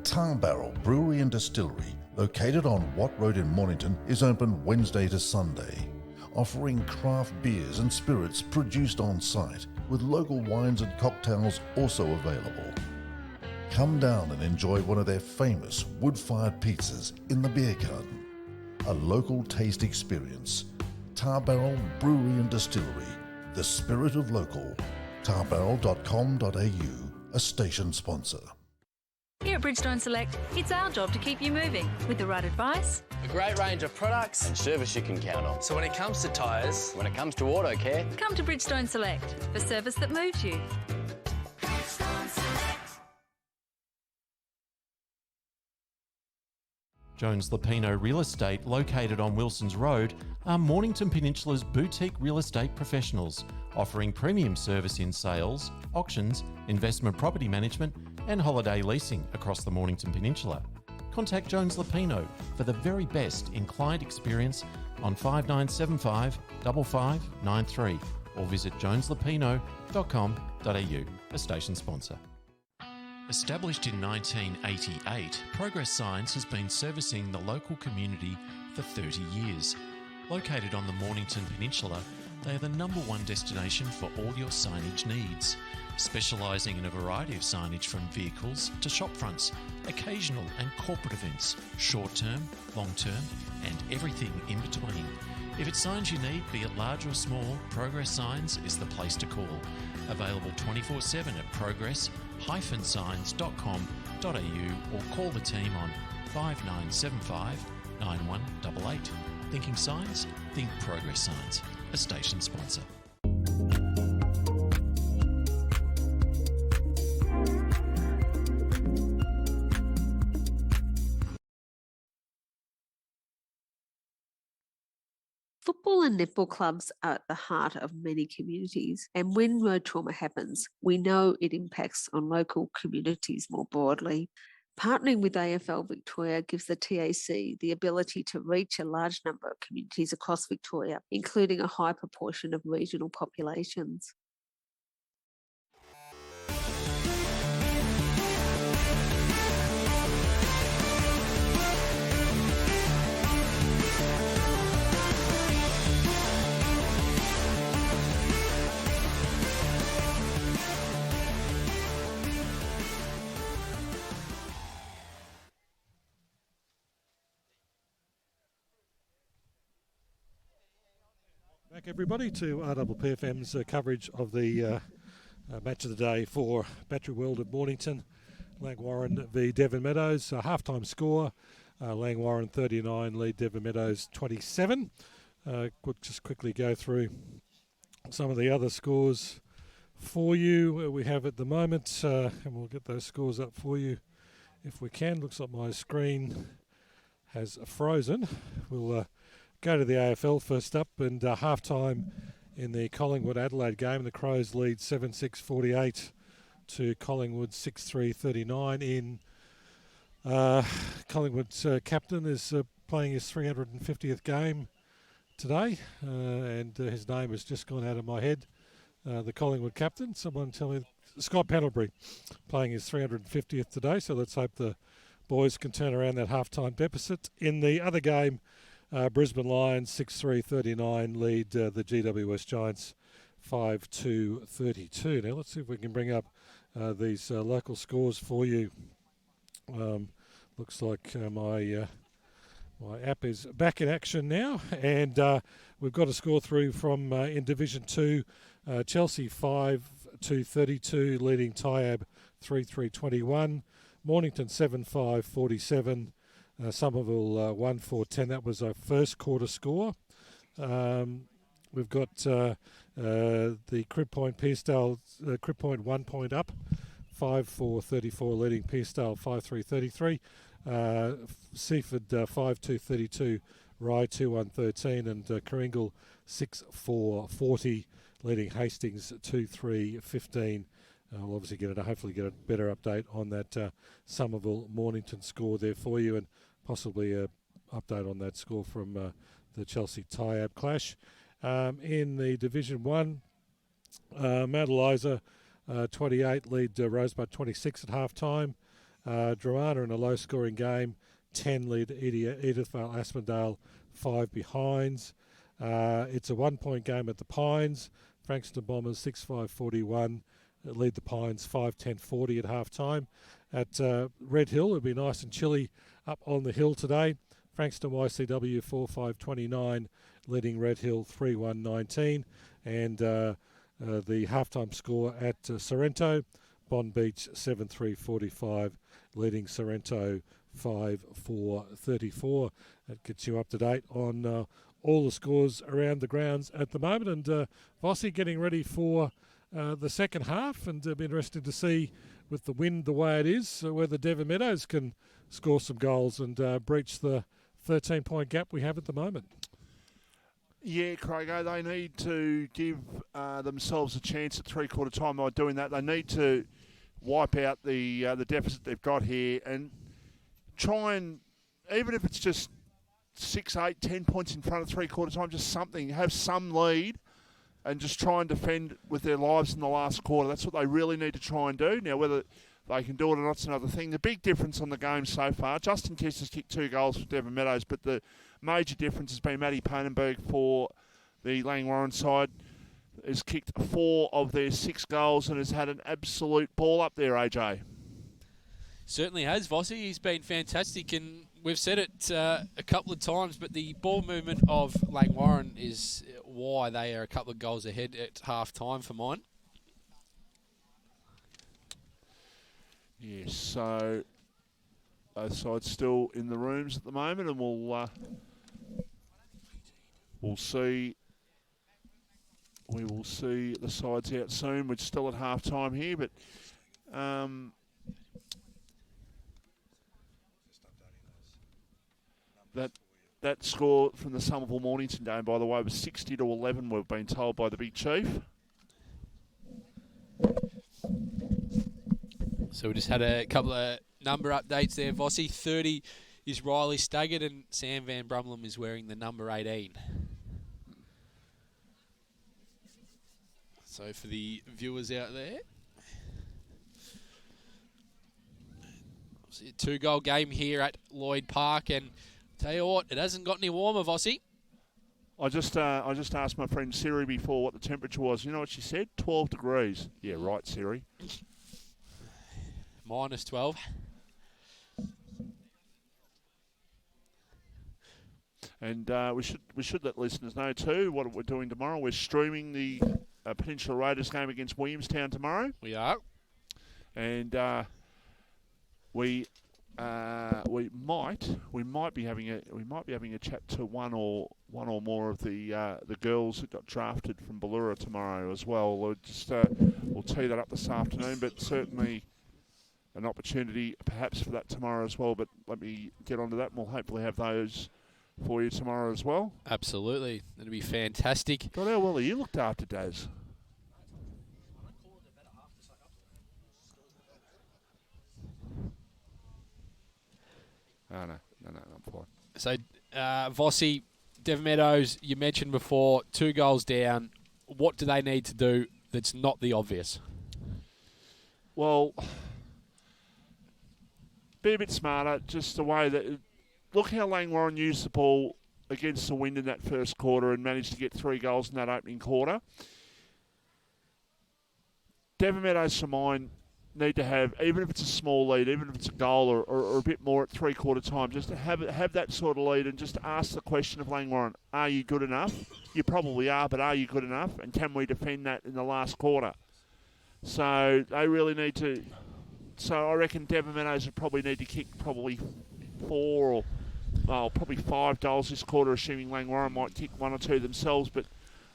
Tar Barrel Brewery and Distillery, located on Watt Road in Mornington, is open Wednesday to Sunday, offering craft beers and spirits produced on site, with local wines and cocktails also available. Come down and enjoy one of their famous wood-fired pizzas in the beer garden. A local taste experience. Tar Barrel Brewery and Distillery, the spirit of local. tarbarrel.com.au, a station sponsor. Here at Bridgestone Select, it's our job to keep you moving with the right advice, a great range of products and service you can count on. So when it comes to tyres, when it comes to auto care, come to Bridgestone Select for service that moves you. Jones Lapino Real Estate, located on Wilsons Road, are Mornington Peninsula's boutique real estate professionals, offering premium service in sales, auctions, investment property management and holiday leasing across the Mornington Peninsula. Contact Jones Lapino for the very best in client experience on 5975 5593 or visit joneslapino.com.au, a station sponsor. Established in 1988, Progress Signs has been servicing the local community for 30 years. Located on the Mornington Peninsula, they are the #1 destination for all your signage needs, specialising in a variety of signage from vehicles to shop fronts, occasional and corporate events, short-term, long-term and everything in between. If it's signs you need, be it large or small, Progress Signs is the place to call. Available 24/7 at progress-signs.com.au or call the team on 5975 9188. Thinking signs? Think Progress Signs, a station sponsor. Football and netball clubs are at the heart of many communities, and when road trauma happens, we know it impacts on local communities more broadly. Partnering with AFL Victoria gives the TAC the ability to reach a large number of communities across Victoria, including a high proportion of regional populations. Back everybody to RPFM's coverage of the match of the day for Battery World at Mornington. Langwarrin v Devon Meadows, half-time score. Langwarrin 39, lead Devon Meadows 27. We'll just quickly go through some of the other scores for you we have at the moment, and we'll get those scores up for you if we can. Looks like my screen has frozen. We'll go to the AFL first up, and half-time in the Collingwood-Adelaide game. The Crows lead 7-6-48 to Collingwood 6-3-39 in. Collingwood's captain is playing his 350th game today, and his name has just gone out of my head. The Collingwood captain, someone tell me, Scott Pendlebury, playing his 350th today, so let's hope the boys can turn around that half-time deficit. In the other game, Brisbane Lions 6-3-39 lead the GWS Giants 5-2-32. Now let's see if we can bring up these local scores for you. Looks like my app is back in action now, and we've got a score through from in Division 2, Chelsea 5-2-32 leading Tyab 3-3-21, Mornington 7-5-47, Somerville 1-4-10. That was our first quarter score. We've got the Crib Point Pearcedale, Crib Point 1 point up, 5-4-34 leading Pearcedale 5-3-33. Seaford 5-2-32, Rye 2-1-13, and Coringal 6-4-40 leading Hastings 2-3-15. We'll obviously hopefully get a better update on that Somerville Mornington score there for you, and possibly an update on that score from the Chelsea Tyab clash. In the Division 1, Mount Eliza 28 lead Rosebud 26 at half-time. Drowana in a low-scoring game, 10 lead Edithvale Aspendale, 5 behinds. It's a one-point game at the Pines. Frankston Bombers 6-5-41 lead the Pines 5-10-40 at half-time. At Red Hill, it'll be nice and chilly up on the hill today. Frankston YCW 4-5-29 leading Red Hill 3-1-19. And the half-time score at Sorrento, Bond Beach 7-3-45 leading Sorrento 5-4-34. That gets you up to date on all the scores around the grounds at the moment. And Vossi getting ready for the second half, and it'll be interesting to see, with the wind the way it is, whether Devon Meadows can score some goals and breach the 13-point gap we have at the moment. Yeah, Craigo, they need to give themselves a chance at three-quarter time by doing that. They need to wipe out the deficit they've got here and try and, even if it's just 6, 8, 10 points in front of three-quarter time, just something, have some lead and just try and defend with their lives in the last quarter. That's what they really need to try and do. Now, whether they can do it or not's another thing. The big difference on the game so far, Justin Kiss has kicked 2 goals for Devon Meadows, but the major difference has been Matty Panenberg for the Langwarrin side. Has kicked 4 of their 6 goals and has had an absolute ball up there, AJ. Certainly has, Vossi. He's been fantastic, and we've said it a couple of times, but the ball movement of Langwarrin is why they are a couple of goals ahead at half-time for mine. Yes, so both sides still in the rooms at the moment, and we'll see. We will see the sides out soon. We're still at half-time here, but that score from the Somerville Mornington game, by the way, was 60-11, we've been told by the Big Chief. So we just had a couple of number updates there. Vossi, 30 is Riley Staggart, and Sam Van Brumlem is wearing the number 18. So for the viewers out there, a 2-goal game here at Lloyd Park, and tell you what, it hasn't got any warmer, Vossi. I just asked my friend Siri before what the temperature was. You know what she said? 12 degrees. Yeah, right, Siri. Minus 12. And we should let listeners know too what we're doing tomorrow. We're streaming the Peninsula Raiders game against Williamstown tomorrow. We are. And we might be having a chat to one or more of the girls that got drafted from Ballura tomorrow as well. We'll tee that up this afternoon, but certainly an opportunity perhaps for that tomorrow as well. But let me get onto that, and we'll hopefully have those for you tomorrow as well. Absolutely, that'd be fantastic. God, how well are you looked after, Daz? Oh, no, I'm fine. So, Vossi, Devon Meadows, you mentioned before, 2 goals down. What do they need to do that's not the obvious? Well, be a bit smarter, just the way that... Look how Langwarrin used the ball against the wind in that first quarter and managed to get 3 goals in that opening quarter. Devon Meadows, for mine, need to have, even if it's a small lead, even if it's a goal or a bit more at 3/4 time, just to have that sort of lead and just ask the question of Langwarrin, are you good enough? You probably are, but are you good enough? And can we defend that in the last quarter? So they really need to... So I reckon Devon Meadows would probably need to kick probably 4 or probably 5 goals this quarter, assuming Langwarrin might kick 1 or 2 themselves, but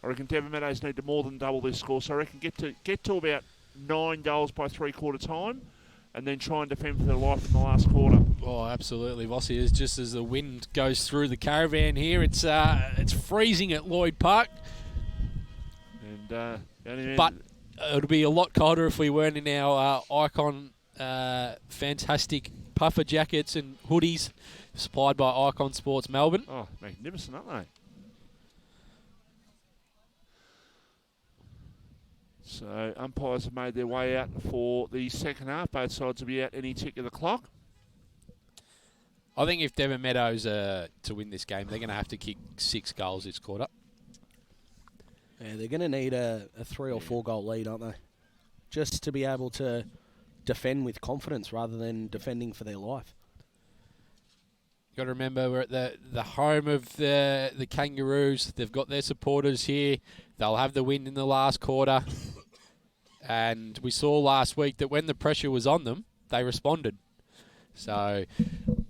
I reckon Devon Meadows need to more than double their score. So I reckon get to about 9 goals by 3/4 time, and then try and defend for their life in the last quarter. Oh, absolutely, Vossi. Is just as the wind goes through the caravan here, it's freezing at Lloyd Park. And but it'll be a lot colder if we weren't in our Icon fantastic puffer jackets and hoodies supplied by Icon Sports Melbourne. Oh, magnificent, aren't they? So umpires have made their way out for the second half. Both sides will be out any tick of the clock. I think if Devon Meadows to win this game, they're going to have to kick 6 goals this quarter. Yeah, they're going to need a 3 or 4 goal lead, aren't they? Just to be able to defend with confidence rather than defending for their life. Got to remember we're at the home of the Kangaroos. They've got their supporters here. They'll have the win in the last quarter. And we saw last week that when the pressure was on them, they responded. So,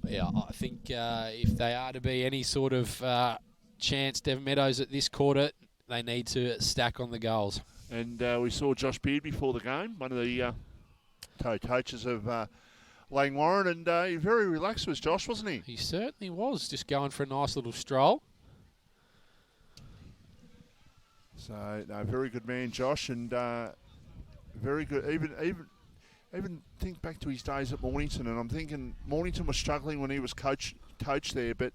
yeah, I think if they are to be any sort of chance, Devon Meadows at this quarter, they need to stack on the goals. And we saw Josh Beard before the game, one of the coaches of Langwarrin, and he very relaxed was Josh, wasn't he? He certainly was, just going for a nice little stroll. So, no, very good man, Josh, and very good. Even think back to his days at Mornington, and I'm thinking Mornington was struggling when he was coach there, but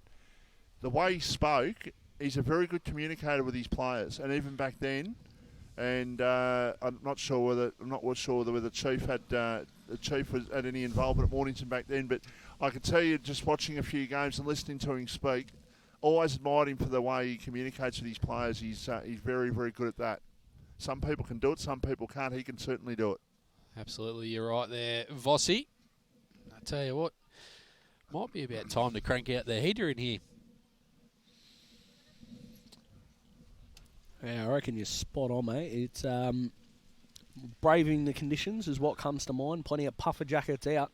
the way he spoke, he's a very good communicator with his players, and even back then. And I'm not sure whether the chief had any involvement at Mornington back then, but I can tell you, just watching a few games and listening to him speak, always admired him for the way he communicates with his players. He's very, very good at that. Some people can do it, some people can't. He can certainly do it. Absolutely, you're right there, Vossi. I tell you what, might be about time to crank out the heater in here. Yeah, I reckon you're spot on, mate. It's braving the conditions is what comes to mind. Plenty of puffer jackets out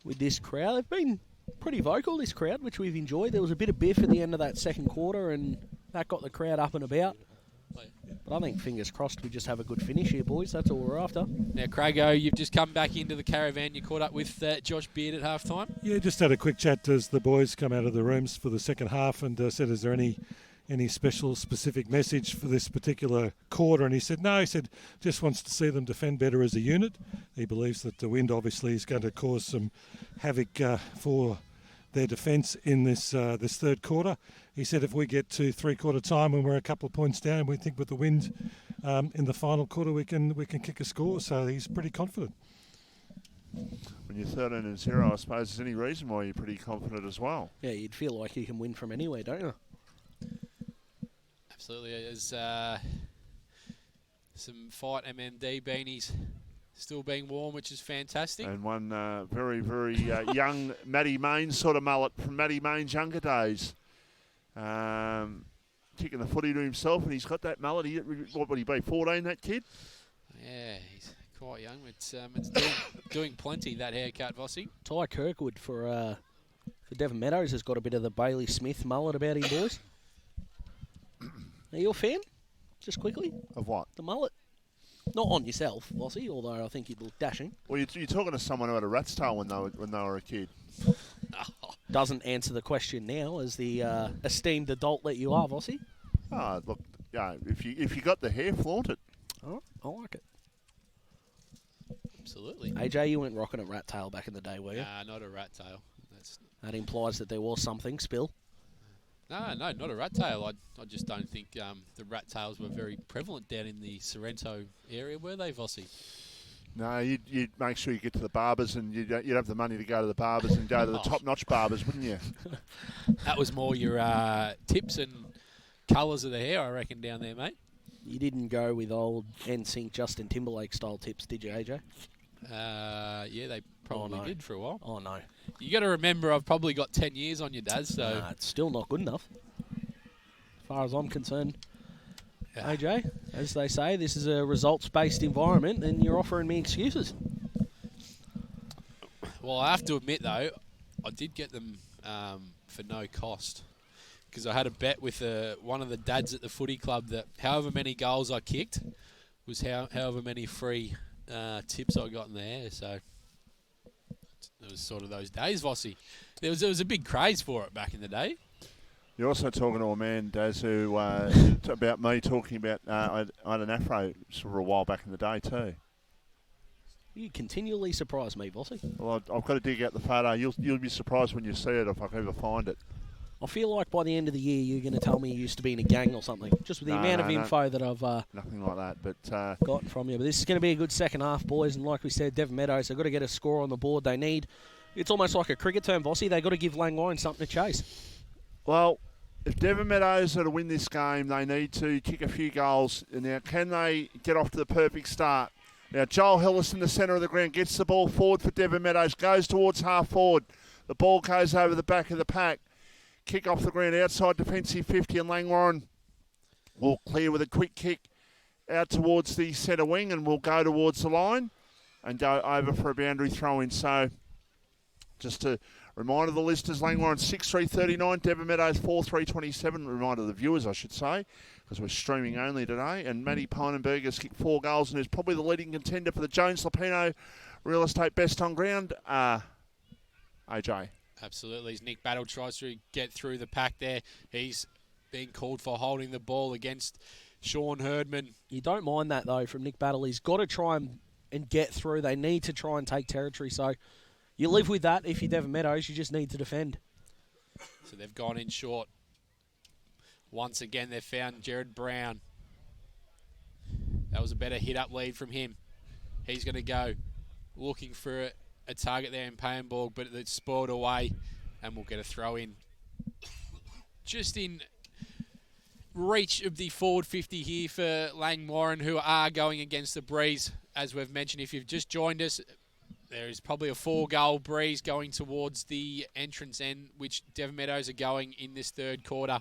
with this crowd. They've been pretty vocal, this crowd, which we've enjoyed. There was a bit of biff at the end of that second quarter, and that got the crowd up and about. But I think, fingers crossed, we just have a good finish here, boys. That's all we're after. Now, Craigo, you've just come back into the caravan. You caught up with Josh Beard at halftime? Yeah, just had a quick chat as the boys come out of the rooms for the second half, and said, is there any special specific message for this particular quarter? And he said, no, he said, just wants to see them defend better as a unit. He believes that the wind obviously is going to cause some havoc for their defence in this third quarter. He said if we get to 3/4 time when we're a couple of points down, we think with the wind in the final quarter we can kick a score. So he's pretty confident. When you're 13-0, I suppose there's any reason why you're pretty confident as well. Yeah, you'd feel like you can win from anywhere, don't you? Absolutely. There's some Fight MMD beanies still being worn, which is fantastic. And one very, very young Matty Maines sort of mullet from Matty Maines' younger days. Kicking the footy to himself, and he's got that melody. What would he be, 14, that kid? Yeah, he's quite young. It's doing plenty, that haircut, Vossi. Ty Kirkwood for Devon Meadows has got a bit of the Bailey Smith mullet about him, boys. Are you a fan? Just quickly. Of what? The mullet. Not on yourself, Vossi, although I think you'd look dashing. Well, you're talking to someone who had a rat's tail when they were a kid. Doesn't answer the question now as the esteemed adult that you are, Vossi. Oh, look, yeah, if you got the hair, flaunt it. Oh, I like it. Absolutely. AJ, you weren't rocking a rat tail back in the day, were you? Nah, not a rat tail. That implies that there was something, Spill. No, not a rat tail. I just don't think the rat tails were very prevalent down in the Sorrento area, were they, Vossi? No, you'd make sure you get to the barbers, and you'd have the money to go to the barbers and go to the top-notch barbers, wouldn't you? That was more your tips and colours of the hair, I reckon, down there, mate. You didn't go with old NSYNC Justin Timberlake style tips, did you, AJ? Yeah, they probably did for a while. Oh, no. You got to remember, I've probably got 10 years on you, Dad, so... Nah, it's still not good enough. As far as I'm concerned. Yeah. AJ, as they say, this is a results-based environment, and you're offering me excuses. Well, I have to admit, though, I did get them for no cost. Because I had a bet with one of the dads at the footy club that however many goals I kicked was however many free tips I got in the air. So it was sort of those days, Vossi. There was a big craze for it back in the day. You're also talking to a man, Daz, who about me talking about I had an afro for a while back in the day too. You continually surprise me, Vossi. Well, I've got to dig out the photo. You'll be surprised when you see it if I can ever find it. I feel like by the end of the year you're going to tell me you used to be in a gang or something. Just with the amount of info that I've nothing like that, but gotten from you. But this is going to be a good second half, boys. And like we said, Devon Meadows, they've got to get a score on the board. They need. It's almost like a cricket term, Vossi. They've got to give Langwarrin something to chase. Well, if Devon Meadows are to win this game, they need to kick a few goals. Now, can they get off to the perfect start? Now, Joel Hillis in the centre of the ground gets the ball forward for Devon Meadows, goes towards half forward. The ball goes over the back of the pack. Kick off the ground outside defensive 50, and Langwarrin will clear with a quick kick out towards the centre wing, and will go towards the line and go over for a boundary throw-in. So just a reminder the listeners, Langwarrin 6-3-39, Devon Meadows 4-3-27. Reminder the viewers, I should say, because we're streaming only today. And Matty Pinenberg has kicked 4 goals and is probably the leading contender for the Jones Lapino Real Estate Best on Ground. AJ. Absolutely. As Nick Battle tries to get through the pack there, he's being called for holding the ball against Sean Herdman. You don't mind that, though, from Nick Battle. He's got to try and get through. They need to try and take territory. So you live with that. If you're Devon Meadows, you just need to defend. So they've gone in short. Once again, they've found Jared Brown. That was a better hit-up lead from him. He's going to go looking for a target there in Payenborg, but it's spoiled away, and we'll get a throw in. Just in reach of the forward 50 here for Langwarrin, who are going against the breeze. As we've mentioned, if you've just joined us, there is probably a 4-goal breeze going towards the entrance end, which Devon Meadows are going in this third quarter.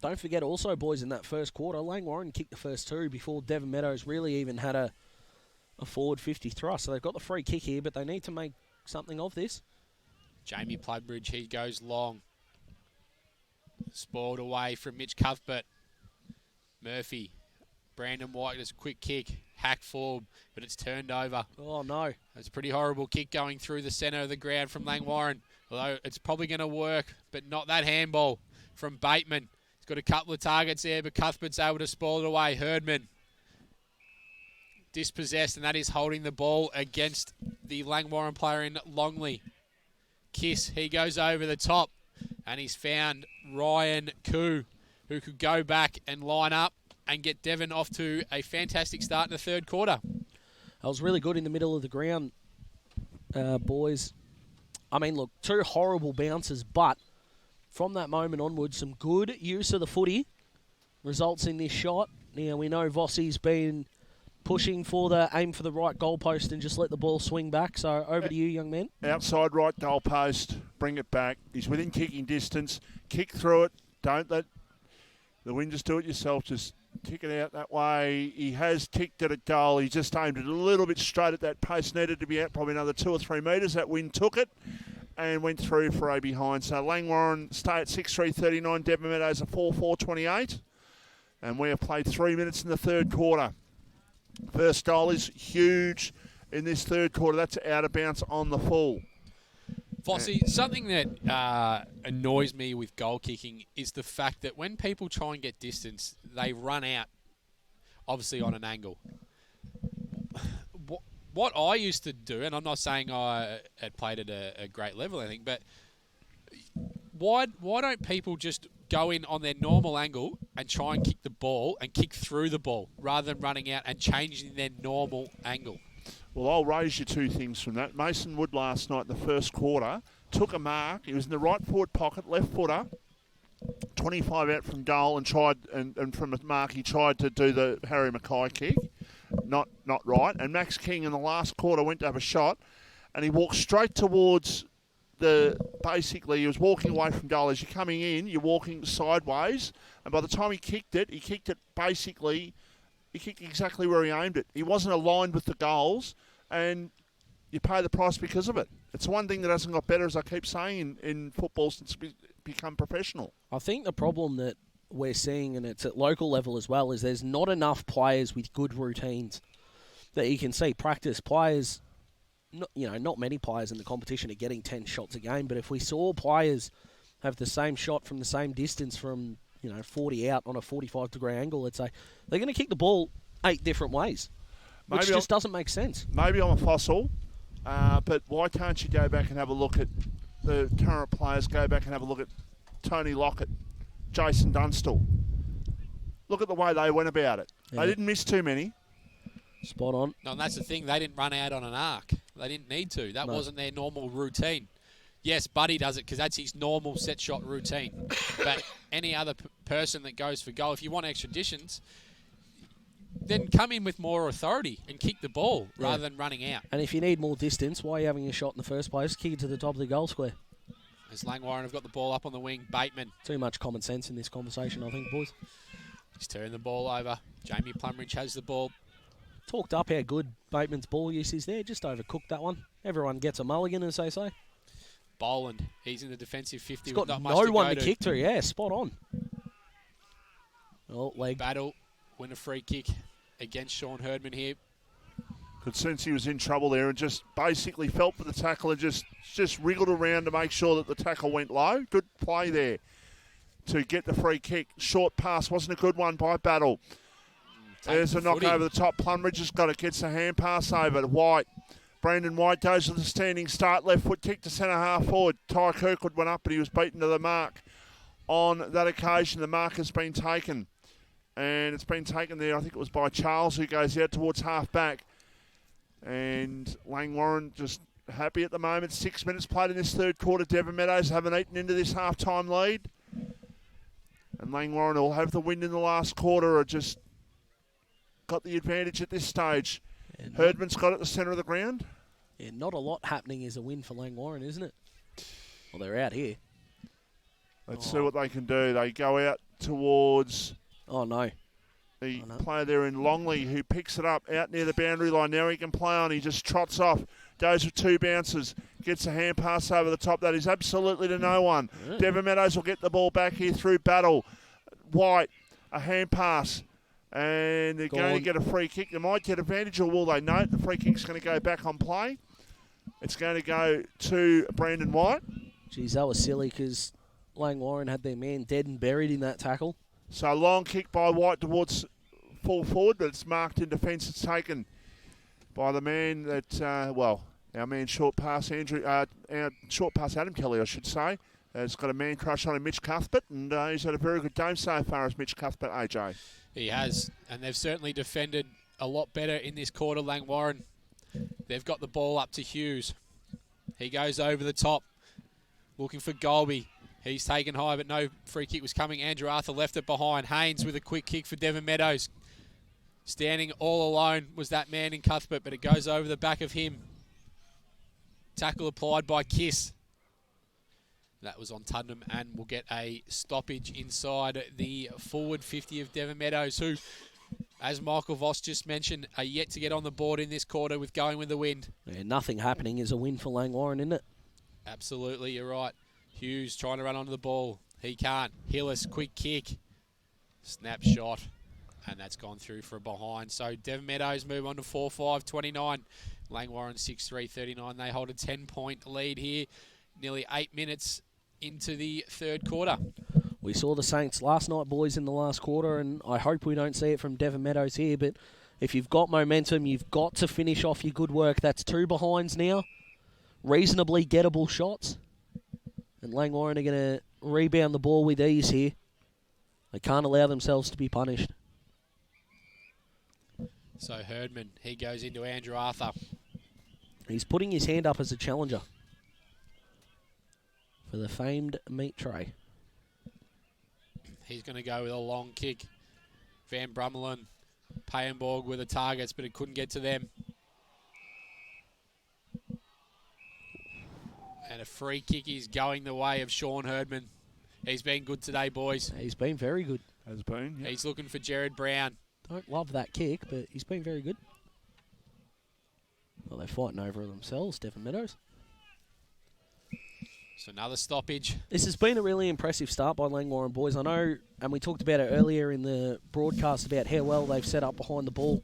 Don't forget also, boys, in that first quarter, Langwarrin kicked the first 2 before Devon Meadows really even had a forward 50 thrust. So they've got the free kick here, but they need to make something of this. Jamie Pludbridge, he goes long. Spoiled away from Mitch Cuthbert. Murphy. Brandon White does a quick kick. Hack forward, but it's turned over. Oh, no. It's a pretty horrible kick going through the centre of the ground from Langwarrin. Although it's probably going to work, but not that handball from Bateman. He's got a couple of targets there, but Cuthbert's able to spoil it away. Herdman dispossessed, and that is holding the ball against the Langwarrin player in Longley. Kiss, he goes over the top, and he's found Ryan Koo, who could go back and line up and get Devon off to a fantastic start in the third quarter. That was really good in the middle of the ground, boys. I mean, look, 2 horrible bounces, but from that moment onwards, some good use of the footy results in this shot. Now, we know Vossi's been pushing for the aim for the right goalpost and just let the ball swing back. So over to you, young man. Outside right goalpost, bring it back. He's within kicking distance. Kick through it. Don't let the wind, just do it yourself. Just kick it out that way. He has kicked it at goal. He just aimed it a little bit straight at that post. Needed to be out probably another 2 or 3 metres. That wind took it and went through for a behind. So Langwarrin stay at 6-3-39. Devon Meadows a 4-4-28. And we have played 3 minutes in the third quarter. First goal is huge in this third quarter. That's out of bounds on the full. Vossi, something that annoys me with goal kicking is the fact that when people try and get distance, they run out, obviously on an angle. What I used to do, and I'm not saying I had played at a great level or anything, but why don't people just go in on their normal angle and try and kick the ball and kick through the ball rather than running out and changing their normal angle? Well, I'll raise you 2 things from that. Mason Wood last night in the first quarter took a mark. He was in the right forward pocket, left footer, 25 out from goal, and tried and from a mark he tried to do the Harry Mackay kick. Not right. And Max King in the last quarter went to have a shot, and he walked straight towards basically he was walking away from goal. As you're coming in, you're walking sideways, and by the time he kicked it basically, he kicked exactly where he aimed it. He wasn't aligned with the goals, and you pay the price because of it. It's one thing that hasn't got better, as I keep saying, in football since it's become professional. I think the problem that we're seeing, and it's at local level as well, is there's not enough players with good routines that you can see. Practice players, not many players in the competition are getting 10 shots a game, but if we saw players have the same shot from the same distance from 40 out on a 45-degree angle, let's say, they're going to kick the ball 8 different ways, which just doesn't make sense. Maybe I'm a fossil, but why can't you go back and have a look at the current players, go back and have a look at Tony Lockett, Jason Dunstall. Look at the way they went about it. Yeah. They didn't miss too many. Spot on. No, and that's the thing. They didn't run out on an arc. They didn't need to. That wasn't their normal routine. Yes, Buddy does it because that's his normal set shot routine. But any other person that goes for goal, if you want extra distance, then come in with more authority and kick the ball rather than running out. And if you need more distance, why are you having a shot in the first place? Kick it to the top of the goal square. As Langwarrin have got the ball up on the wing, Bateman. Too much common sense in this conversation, I think, boys. He's turning the ball over. Jamie Plumridge has the ball. Talked up how good Bateman's ball use is there. Just overcooked that one. Everyone gets a mulligan, as they say. Boland, he's in the defensive 50. He's got not no much one to to kick to. Yeah, spot on. Oh, leg. Battle, win a free kick against Sean Herdman here. Could sense he was in trouble there and just basically felt for the tackle and just wriggled around to make sure that the tackle went low. Good play there to get the free kick. Short pass wasn't a good one by Battle. There's a knock over the top. Plumridge has got it. Gets a hand pass over to White. Brandon White goes with the standing start. Left foot kick to centre half forward. Ty Kirkwood went up, but he was beaten to the mark. On that occasion, the mark has been taken. And it's been taken there, I think it was by Charles, who goes out towards half back. And Langwarrin just happy at the moment. 6 minutes played in this third quarter. Devon Meadows haven't eaten into this half-time lead. And Langwarrin will have the win in the last quarter, or just got the advantage at this stage. Yeah, Herdman's got it at the centre of the ground. Yeah, not a lot happening is a win for Langwarrin, isn't it? Well, they're out here. Let's see what they can do. They go out towards... Oh, no. The player there in Longley who picks it up out near the boundary line. Now he can play on. He just trots off. Goes with 2 bounces. Gets a hand pass over the top. That is absolutely to no one. Yeah. Devon Meadows will get the ball back here through Battle. White, a hand pass. And they're going to get a free kick. They might get advantage, or will they? No, the free kick's going to go back on play. It's going to go to Brandon White. Geez, that was silly because Langwarrin had their man dead and buried in that tackle. So a long kick by White towards full forward, but it's marked in defence. It's taken by the man that, our man short pass, our short pass Adam Kelly, I should say. Has got a man crush on him, Mitch Cuthbert, and he's had a very good game so far as Mitch Cuthbert, AJ. He has, and they've certainly defended a lot better in this quarter, Langwarrin. They've got the ball up to Hughes. He goes over the top, looking for Golby. He's taken high, but no free kick was coming. Andrew Arthur left it behind. Haynes with a quick kick for Devon Meadows. Standing all alone was that man in Cuthbert, but it goes over the back of him. Tackle applied by Kiss. That was on Tuddenham, and we'll get a stoppage inside the forward 50 of Devon Meadows, who, as Michael Voss just mentioned, are yet to get on the board in this quarter with going with the wind. Yeah, nothing happening is a win for Langwarrin, isn't it? Absolutely, you're right. Hughes trying to run onto the ball. He can't. Hillis, quick kick. Snapshot. And that's gone through for a behind. So Devon Meadows move on to 4-5-29. Langwarrin 6-3-39. They hold a 10-point lead here. Nearly 8 minutes into the third quarter. We saw the Saints last night, boys, in the last quarter, and I hope we don't see it from Devon Meadows here, but if you've got momentum, you've got to finish off your good work. That's 2 behinds now. Reasonably gettable shots. And Langwarrin are going to rebound the ball with ease here. They can't allow themselves to be punished. So Herdman, he goes into Andrew Arthur. He's putting his hand up as a challenger for the famed meat tray. He's going to go with a long kick. Van Brummelen, Payenborg with the targets, but it couldn't get to them. And a free kick is going the way of Sean Herdman. He's been good today, boys. He's been very good. Has been, yeah. He's looking for Jared Brown. Don't love that kick, but he's been very good. Well, they're fighting over themselves, Devon Meadows. So another stoppage. This has been a really impressive start by Langwarrin, boys. I know, and we talked about it earlier in the broadcast about how well they've set up behind the ball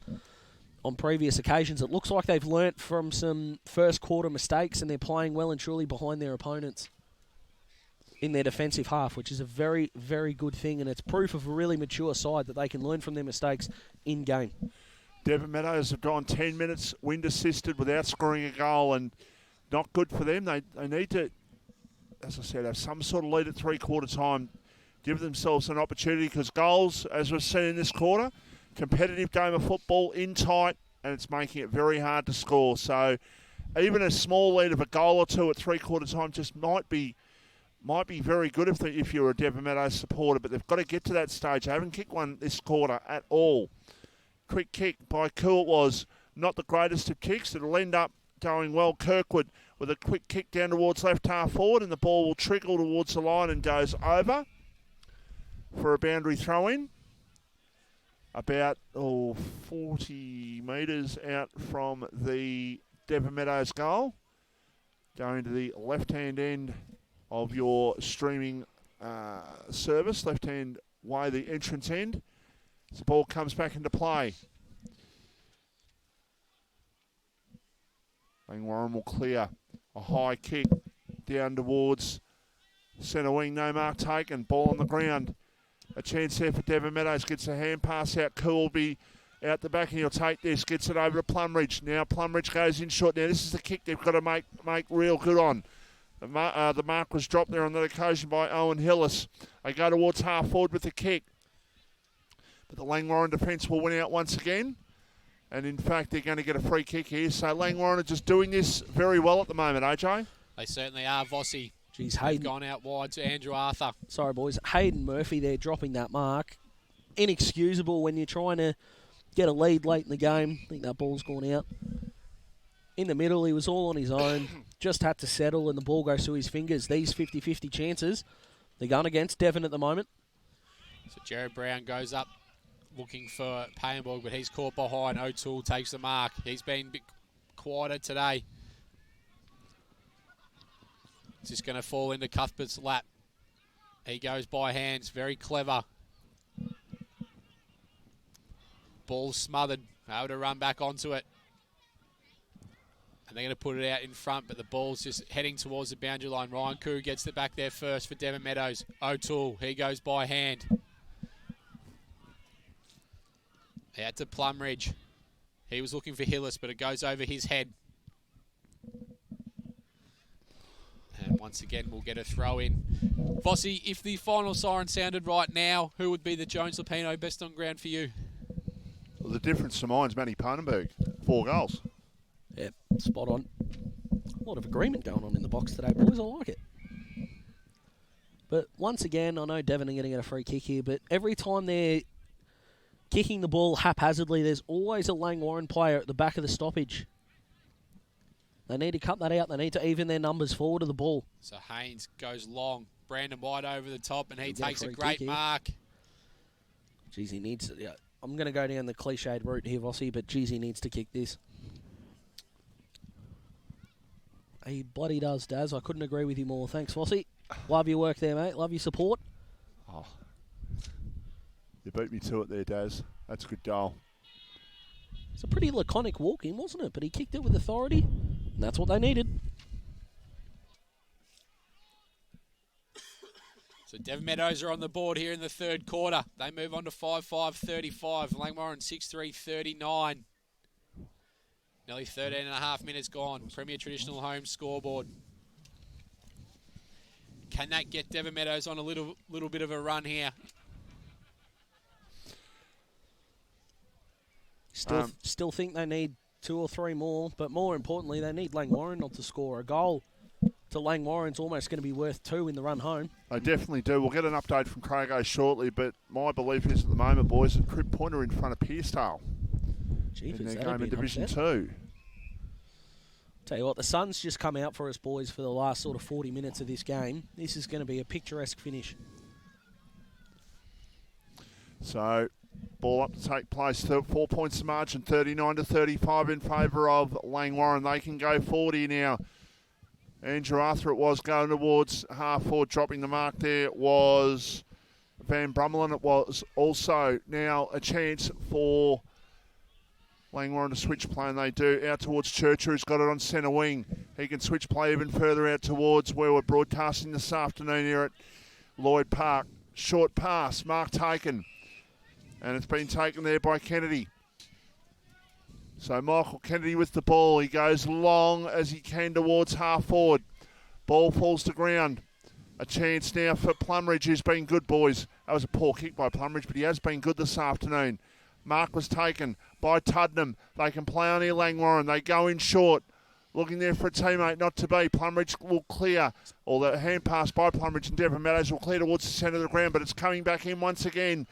on previous occasions. It looks like they've learnt from some first quarter mistakes, and they're playing well and truly behind their opponents in their defensive half, which is a very, very good thing, and it's proof of a really mature side that they can learn from their mistakes in game. Devon Meadows have gone 10 minutes wind assisted without scoring a goal, and not good for them. They need to, as I said, have some sort of lead at three-quarter time, give themselves an opportunity, because goals, as we've seen in this quarter, competitive game of football, in tight, and it's making it very hard to score. So even a small lead of a goal or two at three-quarter time just might be very good if you're a Devon Meadows supporter, but they've got to get to that stage. They haven't kicked one this quarter at all. Quick kick by Cool was not the greatest of kicks. It'll end up going well. Kirkwood with a quick kick down towards left half forward, and the ball will trickle towards the line and goes over for a boundary throw-in. About 40 metres out from the Devon Meadows goal. Going to the left-hand end of your streaming service, left-hand way, the entrance end. As the ball comes back into play. Langwarrin will clear a high kick down towards centre wing. No mark taken. Ball on the ground. A chance there for Devon Meadows. Gets a hand pass out. Coolby out the back, and he'll take this. Gets it over to Plumridge. Now Plumridge goes in short. Now this is the kick they've got to make real good on. The mark was dropped there on that occasion by Owen Hillis. They go towards half forward with the kick. But the Langwarrin defence will win out once again. And in fact, they're going to get a free kick here. So Langwarrin are just doing this very well at the moment, AJ. They certainly are, Vossi. Jeez, They've gone out wide to Andrew Arthur. Sorry, boys. Hayden Murphy there dropping that mark. Inexcusable when you're trying to get a lead late in the game. I think that ball's gone out. In the middle, he was all on his own. Just had to settle, and the ball goes through his fingers. These 50-50 chances, they're going against Devon at the moment. So Jared Brown goes up looking for Payenborg, but he's caught behind. O'Toole takes the mark. He's been a bit quieter today. It's just going to fall into Cuthbert's lap. He goes by hands. Very clever. Ball smothered. Able to run back onto it. And they're going to put it out in front, but the ball's just heading towards the boundary line. Ryan Koo gets it back there first for Devon Meadows. O'Toole, he goes by hand. Out to Plumridge. He was looking for Hillis, but it goes over his head. And once again, we'll get a throw in. Vossi, if the final siren sounded right now, who would be the Jones-Lupino best on ground for you? Well, the difference to mine's Manny Pannenberg. 4 goals. Yeah, spot on. A lot of agreement going on in the box today, boys. I like it. But once again, I know Devon are going to get a free kick here, but every time they're kicking the ball haphazardly. There's always a Langwarrin player at the back of the stoppage. They need to cut that out. They need to even their numbers forward of the ball. So Haynes goes long. Brandon White over the top, and he He'll get a takes a free great kick here. mark. Geez, he needs to... Yeah, I'm going to go down the cliched route here, Vossi, but geez, he needs to kick this. He bloody does, Daz. I couldn't agree with you more. Thanks, Vossi. Love your work there, mate. Love your support. Oh, you beat me to it there, Daz. That's a good goal. It's a pretty laconic walk-in, wasn't it? But he kicked it with authority, and that's what they needed. So Devon Meadows are on the board here in the third quarter. They move on to 5-5-35. Langwarrin 6-3-39. Nearly 13 and a half minutes gone. Premier Traditional Home scoreboard. Can that get Devon Meadows on a little bit of a run here? Still think they need 2 or 3 more, but more importantly, they need Langwarrin not to score a goal. To Langwarrin's almost going to be worth 2 in the run home. They definitely do. We'll get an update from Crago shortly, but my belief is at the moment, boys, that Crib Point are in front of Pearstale in their game in Division 2. Tell you what, the sun's just come out for us, boys, for the last sort of 40 minutes of this game. This is going to be a picturesque finish. So, ball up to take place. 4 points to margin, 39-35 in favour of Langwarrin. They can go 40 now. Andrew Arthur it was going towards half forward, dropping the mark there was Van Brummelen. It was also now a chance for Langwarrin to switch play, and they do. Out towards Churcher, who's got it on centre wing. He can switch play even further out towards where we're broadcasting this afternoon here at Lloyd Park. Short pass, mark taken. And it's been taken there by Kennedy. So Michael Kennedy with the ball. He goes long as he can towards half forward. Ball falls to ground. A chance now for Plumridge, who's been good, boys. That was a poor kick by Plumridge, but he has been good this afternoon. Mark was taken by Tuddenham. They can play on here, Langwarrin. They go in short. Looking there for a teammate not to be. Plumridge will clear. Or the hand pass by Plumridge, and Devon Meadows will clear towards the centre of the ground, but it's coming back in once again.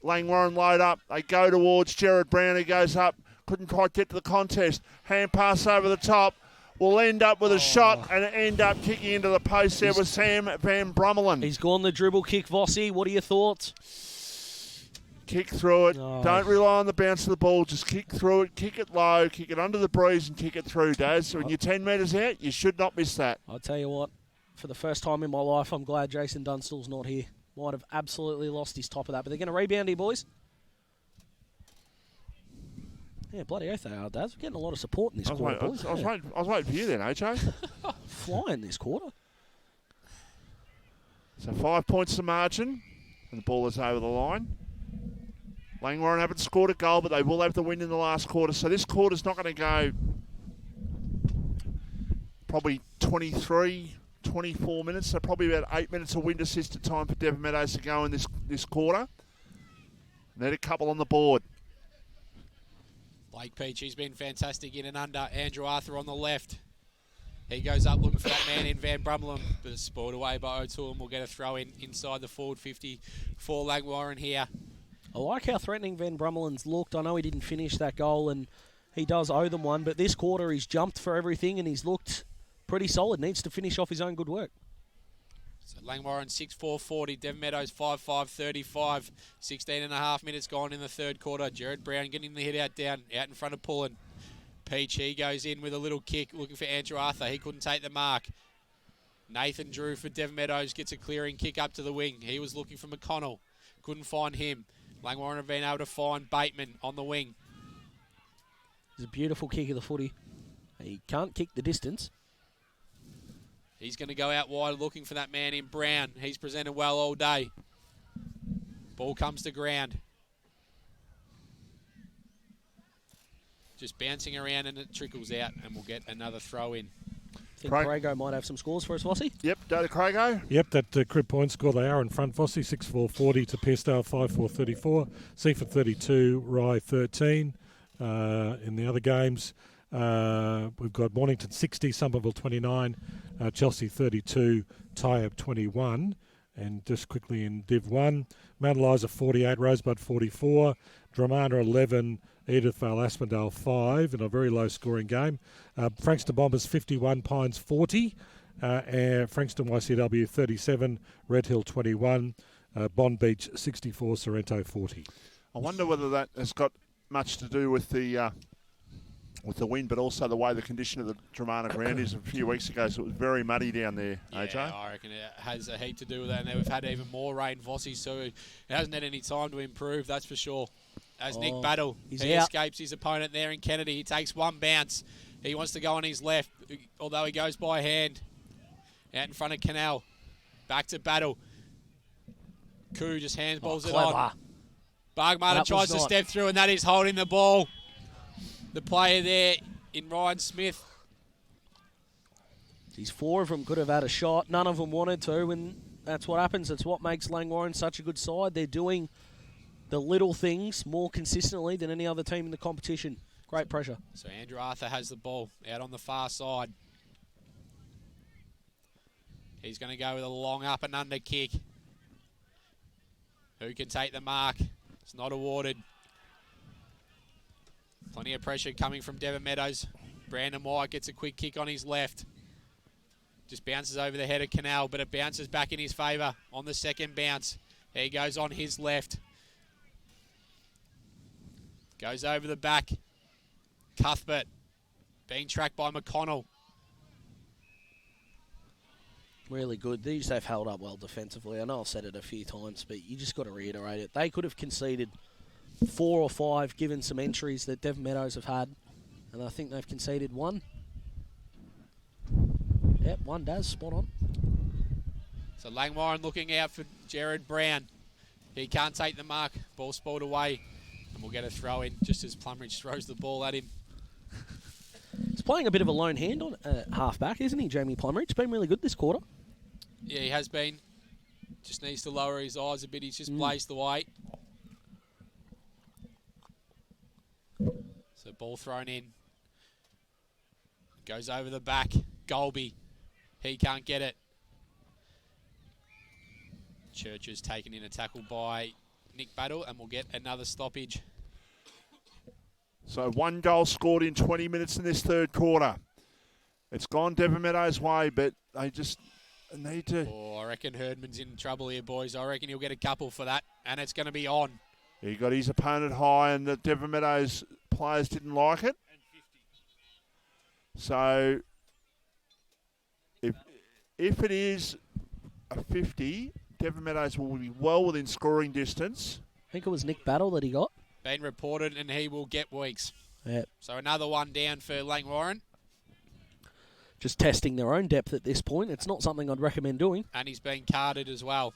Langwarrin load up. They go towards Jared Brown, who goes up. Couldn't quite get to the contest. Hand pass over the top. Will end up with a shot and end up kicking into the post there with Sam Van Brummelen. He's gone the dribble kick, Vossi. What are your thoughts? Kick through it. Oh. Don't rely on the bounce of the ball. Just kick through it. Kick it low. Kick it under the breeze and kick it through, Daz. So when you're 10 metres out, you should not miss that. I'll tell you what. For the first time in my life, I'm glad Jason Dunstall's not here. Might have absolutely lost his top of that. But they're going to rebound here, boys. Yeah, bloody oath they are, Daz. We're getting a lot of support in this quarter, boys. I was waiting for you then, AJ. Flying this quarter. So 5 points to margin, and the ball is over the line. Langwarrin haven't scored a goal, but they will have the win in the last quarter. So this quarter's not going to go probably 23, 24 minutes. So probably about 8 minutes of wind assisted time for Devon Meadows to go in this quarter. Need a couple on the board. Blake Peach, he's been fantastic in and under. Andrew Arthur on the left. He goes up looking for that man in Van Brummelen, but it's spoiled away by O'Toole, and we'll get a throw in inside the forward 50 for Langwarrin here. I like how threatening Van Brummelen's looked. I know he didn't finish that goal, and he does owe them one, but this quarter he's jumped for everything, and he's looked pretty solid. Needs to finish off his own good work. So Langwarrin 6-4-40, Devon Meadows 5-5-35, 16 and a half minutes gone in the third quarter. Jared Brown getting the hit out in front of Pullen. Peach, he goes in with a little kick, looking for Andrew Arthur. He couldn't take the mark. Nathan Drew for Devon Meadows gets a clearing kick up to the wing. He was looking for McConnell. Couldn't find him. Langwarrin have been able to find Bateman on the wing. It's a beautiful kick of the footy. He can't kick the distance. He's going to go out wide looking for that man in Brown. He's presented well all day. Ball comes to ground. Just bouncing around and it trickles out, and we'll get another throw in. I think Crago might have some scores for us, Vossi. Yep, go to Crago. Yep, that Crib Point score, they are in front. Vossi 6-4-40 to Pearstale 5-4-34. Seaford 32, Rye 13 in the other games. We've got Mornington 60, Somerville 29, Chelsea 32, Tyab 21. And just quickly in Div1, Mount Eliza 48, Rosebud 44, Dramana 11, Edithvale Aspendale 5 in a very low scoring game. Frankston Bombers 51, Pines 40, and Frankston YCW 37, Red Hill 21, Bond Beach 64, Sorrento 40. I wonder whether that has got much to do with the wind, but also the way the condition of the Dramana ground is. A few weeks ago, so it was very muddy down there, AJ. Yeah, I reckon it has a heap to do with that. And we've had even more rain, Vossi, so it hasn't had any time to improve, that's for sure. As Nick Battle, he escapes his opponent there in Kennedy. He takes one bounce. He wants to go on his left, although he goes by hand. Out in front of Canal. Back to Battle. Koo just handballs it on. Bargmartin tries to step through, and that is holding the ball. The player there in Ryan Smith. These 4 of them could have had a shot. None of them wanted to, and that's what happens. That's what makes Langwarrin such a good side. They're doing the little things more consistently than any other team in the competition. Great pressure. So Andrew Arthur has the ball out on the far side. He's going to go with a long up and under kick. Who can take the mark? It's not awarded. Plenty of pressure coming from Devon Meadows. Brandon White gets a quick kick on his left. Just bounces over the head of Canal, but it bounces back in his favour on the second bounce. He goes on his left. Goes over the back. Cuthbert being tracked by McConnell. Really good. These have held up well defensively. I know I've said it a few times, but you just got to reiterate it. They could have conceded 4 or 5 given some entries that Devon Meadows have had, and I think they've conceded 1. Yep, 1 does. Spot on. So Langwarrin looking out for Jared Brown. He can't take the mark. Ball spoiled away. And we'll get a throw in just as Plumridge throws the ball at him. He's playing a bit of a lone hand on half-back, isn't he, Jamie Plumridge? He's been really good this quarter. Yeah, he has been. Just needs to lower his eyes a bit. He's just blazed the way. So ball thrown in. Goes over the back. Golby. He can't get it. Church is taken in a tackle by Nick Battle, and we'll get another stoppage. So 1 goal scored in 20 minutes in this third quarter. It's gone Devon Meadows' way, but they just need to... Oh, I reckon Herdman's in trouble here, boys. I reckon he'll get a couple for that, and it's going to be on. He got his opponent high, and the Devon Meadows players didn't like it. So if it is a 50, Devon Meadows will be well within scoring distance. I think it was Nick Battle that he got. Been reported, and he will get weeks. Yep. So another one down for Langwarrin. Just testing their own depth at this point. It's not something I'd recommend doing. And he's been carded as well.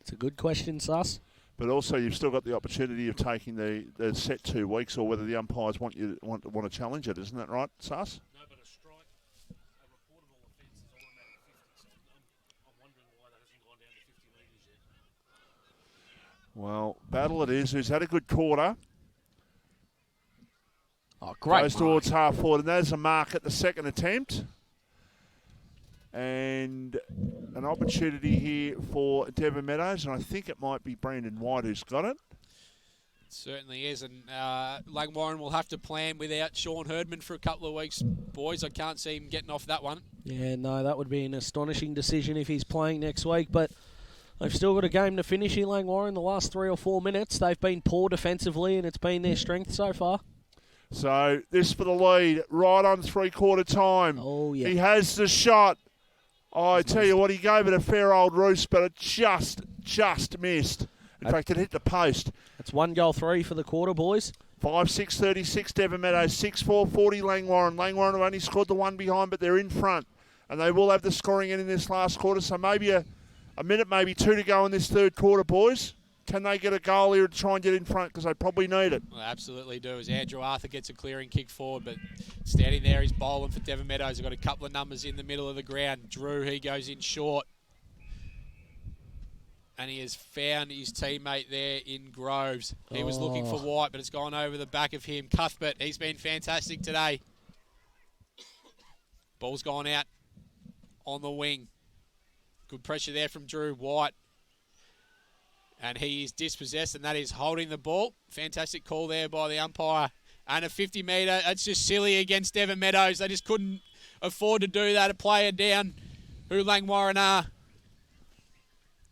It's a good question, Sus. But also, you've still got the opportunity of taking the set 2 weeks, or whether the umpires want to challenge it. Isn't that right, Sus? No, but a strike, a reportable offence is automatic 50. So I'm wondering why that hasn't gone down to 50 metres yet. Well, Battle it is, who's had a good quarter. Oh, great. Goes towards half forward, and there's a mark at the second attempt. And an opportunity here for Devon Meadows, and I think it might be Brandon White who's got it. It certainly is, and Langwarrin will have to plan without Sean Herdman for a couple of weeks. Boys, I can't see him getting off that one. Yeah, no, that would be an astonishing decision if he's playing next week, but they've still got a game to finish in Langwarrin. The last 3 or 4 minutes, they've been poor defensively, and it's been their strength so far. So this for the lead, right on 3/4 time. Oh, yeah. He has the shot. I tell you what, he gave it a fair old roost, but it just missed. In fact, it hit the post. That's 1 goal 3 for the quarter, boys. 5-6-36 Devon Meadows, 6-4-40 Langwarrin. Langwarrin have only scored the one behind, but they're in front. And they will have the scoring in this last quarter, so maybe a minute, maybe 2 to go in this third quarter, boys. Can they get a goal here to try and get in front? Because they probably need it. Well, absolutely do. As Andrew Arthur gets a clearing kick forward, but standing there, he's bowling for Devon Meadows. They've got a couple of numbers in the middle of the ground. Drew, he goes in short. And he has found his teammate there in Groves. He was looking for White, but it's gone over the back of him. Cuthbert, he's been fantastic today. Ball's gone out on the wing. Good pressure there from Drew White. And he is dispossessed, and that is holding the ball. Fantastic call there by the umpire. And a 50-metre, that's just silly against Devon Meadows. They just couldn't afford to do that. A player down who Langwarrin are.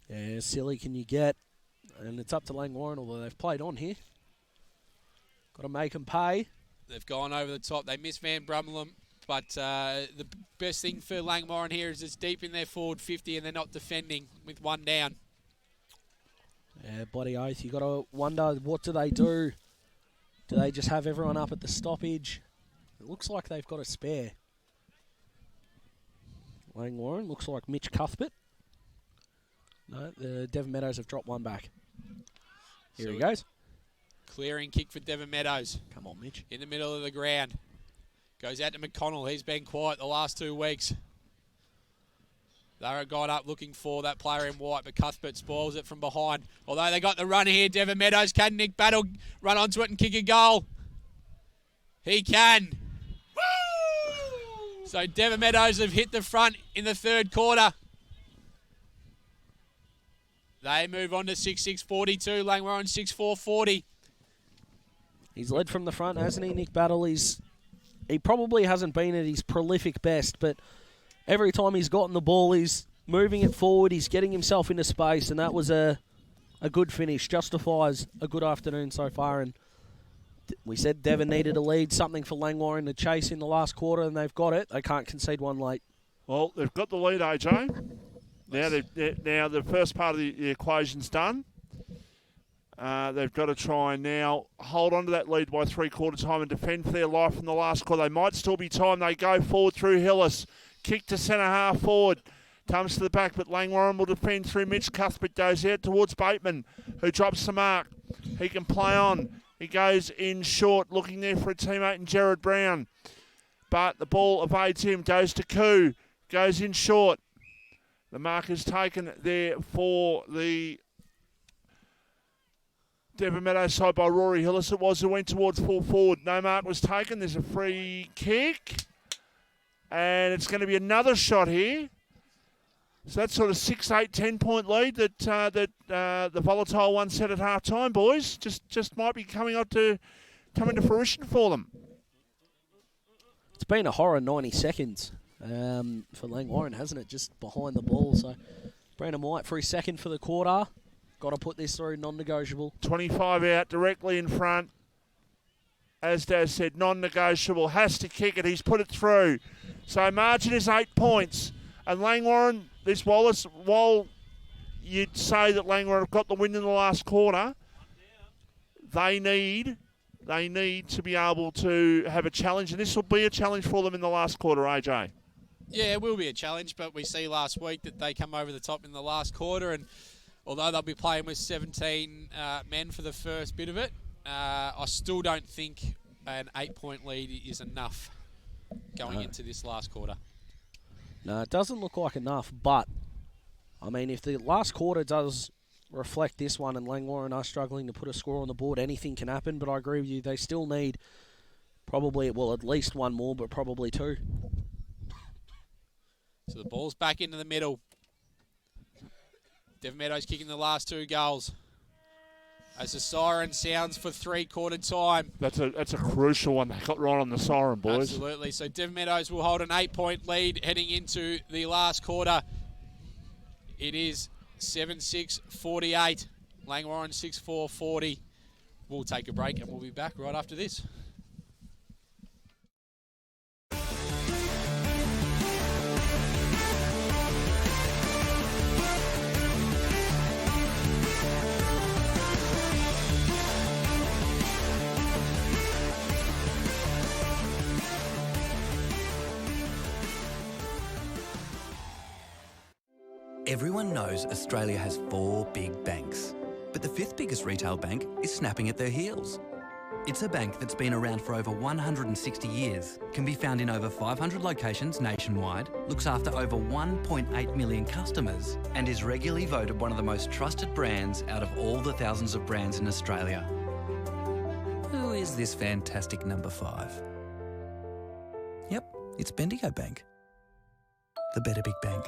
Yeah, silly can you get. And it's up to Langwarrin, although they've played on here. Got to make them pay. They've gone over the top. They miss Van Brummelen. But the best thing for Langwarrin here is it's deep in their forward 50 and they're not defending with one down. Yeah, bloody oath. You got to wonder, what do they do? Do they just have everyone up at the stoppage? It looks like they've got a spare. Langwarrin looks like Mitch Cuthbert. No, the Devon Meadows have dropped one back. Here he goes. Clearing kick for Devon Meadows. Come on, Mitch. In the middle of the ground. Goes out to McConnell. He's been quiet the last 2 weeks. They got up looking for that player in white, but Cuthbert spoils it from behind. Although they got the run here, Devon Meadows. Can Nick Battle run onto it and kick a goal? He can. Woo! So Devon Meadows have hit the front in the third quarter. They move on to 6-6-42. Langwarrin 6-4-40. He's led from the front, hasn't he, Nick Battle? He probably hasn't been at his prolific best, but every time he's gotten the ball, he's moving it forward, he's getting himself into space, and that was a good finish. Justifies a good afternoon so far, and we said Devon needed a lead, something for Langwarrin to chase in the last quarter, and they've got it. They can't concede one late. Well, they've got the lead, AJ. Now the first part of the equation's done. They've got to try and now hold on to that lead by three-quarter time and defend for their life in the last quarter. They might still be time. They go forward through Hillis. Kick to centre half forward. Comes to the back, but Langwarrin will defend through Mitch. Cuthbert goes out towards Bateman, who drops the mark. He can play on. He goes in short, looking there for a teammate in Jared Brown. But the ball evades him, goes to Koo, goes in short. The mark is taken there for the Devon Meadows side by Rory Hillis. It was who went towards full forward. No mark was taken. There's a free kick. And it's going to be another shot here. So that's sort of 6-8, 10-point lead that the volatile one set at half-time, boys. Just might be coming to fruition for them. It's been a horror 90 seconds for Langwarrin, hasn't it? Just behind the ball. So Brandon White for his second for the quarter. Got to put this through, non-negotiable. 25 out, directly in front. As Daz said, non-negotiable. Has to kick it. He's put it through. So margin is 8 points. And Langwarrin, this Wallace, while you'd say that Langwarrin have got the win in the last quarter, they need to be able to have a challenge. And this will be a challenge for them in the last quarter, AJ. Yeah, it will be a challenge, but we see last week that they come over the top in the last quarter. And although they'll be playing with 17 men for the first bit of it, I still don't think an 8-point lead is enough going into this last quarter. No, it doesn't look like enough, but, I mean, if the last quarter does reflect this one and Langwarrin are struggling to put a score on the board, anything can happen, but I agree with you, they still need probably, well, at least one more, but probably two. So the ball's back into the middle. Devon Meadows kicking the last 2 goals. As the siren sounds for three-quarter time. That's a crucial one. They got right on the siren, boys. Absolutely. So Devon Meadows will hold an 8-point lead heading into the last quarter. It is 7-6-48. Langwarrin 6-4-40. We'll take a break and we'll be back right after this. Everyone knows Australia has 4 big banks, but the 5th biggest retail bank is snapping at their heels. It's a bank that's been around for over 160 years, can be found in over 500 locations nationwide, looks after over 1.8 million customers, and is regularly voted one of the most trusted brands out of all the thousands of brands in Australia. Who is this fantastic number 5? Yep, it's Bendigo Bank. The better big bank.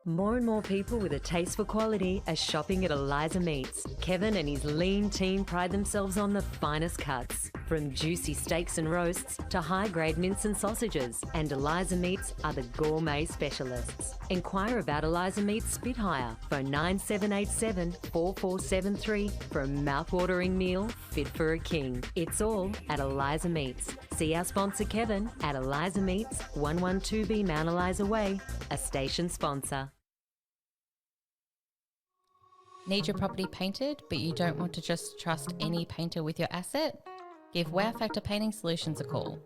More and more people with a taste for quality are shopping at Eliza Meats. Kevin and his lean team pride themselves on the finest cuts, from juicy steaks and roasts to high-grade mince and sausages. And Eliza Meats are the gourmet specialists. Inquire about Eliza Meats Spit Hire. Phone 9787 4473 for a mouth-watering meal fit for a king. It's all at Eliza Meats. See our sponsor Kevin at Eliza Meats, 112B Mount Eliza Way, a station sponsor. Need your property painted, but you don't want to just trust any painter with your asset? Give Wow Factor Painting Solutions a call.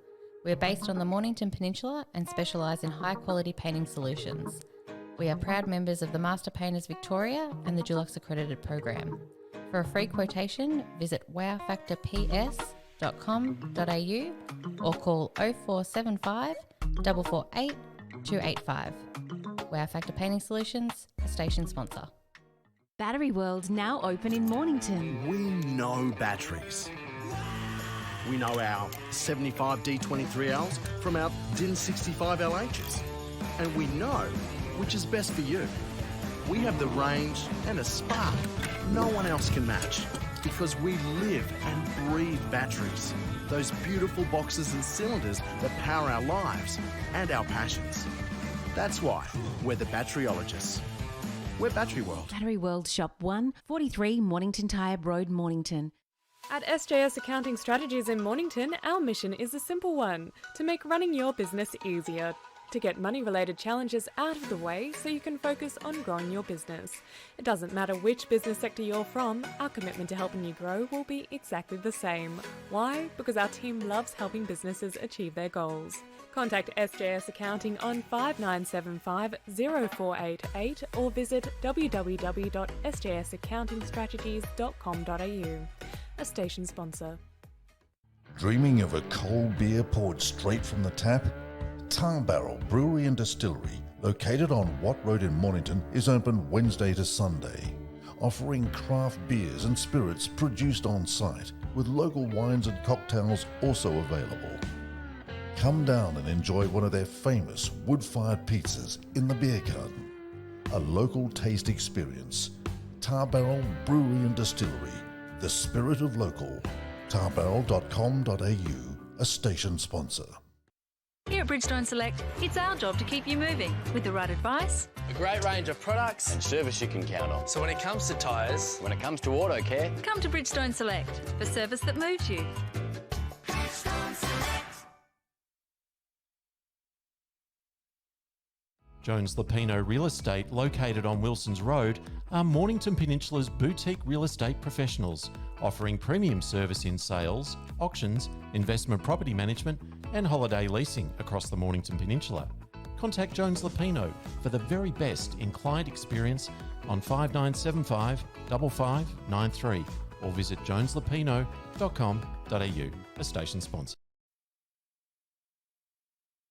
We're based on the Mornington Peninsula and specialise in high-quality painting solutions. We are proud members of the Master Painters Victoria and the Dulux Accredited Program. For a free quotation, visit wowfactorps.com.au or call 0475 448 285. Wow Factor Painting Solutions, a station sponsor. Battery World now open in Mornington. We know batteries. We know our 75 D23Ls from our DIN 65 LHs. And we know which is best for you. We have the range and a spark no one else can match, because we live and breathe batteries. Those beautiful boxes and cylinders that power our lives and our passions. That's why we're the batteryologists. We're Battery World. Battery World Shop 1, 43 Mornington Tyre Road, Mornington. At SJS Accounting Strategies in Mornington, our mission is a simple one: to make running your business easier. To get money-related challenges out of the way so you can focus on growing your business. It doesn't matter which business sector you're from, our commitment to helping you grow will be exactly the same. Why? Because our team loves helping businesses achieve their goals. Contact SJS Accounting on 5975 0488 or visit www.sjsaccountingstrategies.com.au. A station sponsor. Dreaming of a cold beer poured straight from the tap? Tar Barrel Brewery and Distillery, located on Watt Road in Mornington, is open Wednesday to Sunday, offering craft beers and spirits produced on site, with local wines and cocktails also available. Come down and enjoy one of their famous wood-fired pizzas in the beer garden. A local taste experience. Tar Barrel Brewery and Distillery, the spirit of local. tarbarrel.com.au, a station sponsor. Here at Bridgestone Select, it's our job to keep you moving with the right advice, A great range of products and service you can count on. So when it comes to tyres, when it comes to auto care, come to Bridgestone Select for service that moves you. Jones Lapino Real Estate, located on Wilson's Road, are Mornington Peninsula's boutique real estate professionals, offering premium service in sales, auctions, investment property management and holiday leasing across the Mornington Peninsula. Contact Jones Lapino for the very best in client experience on 5975 5593 or visit joneslapino.com.au, a station sponsor.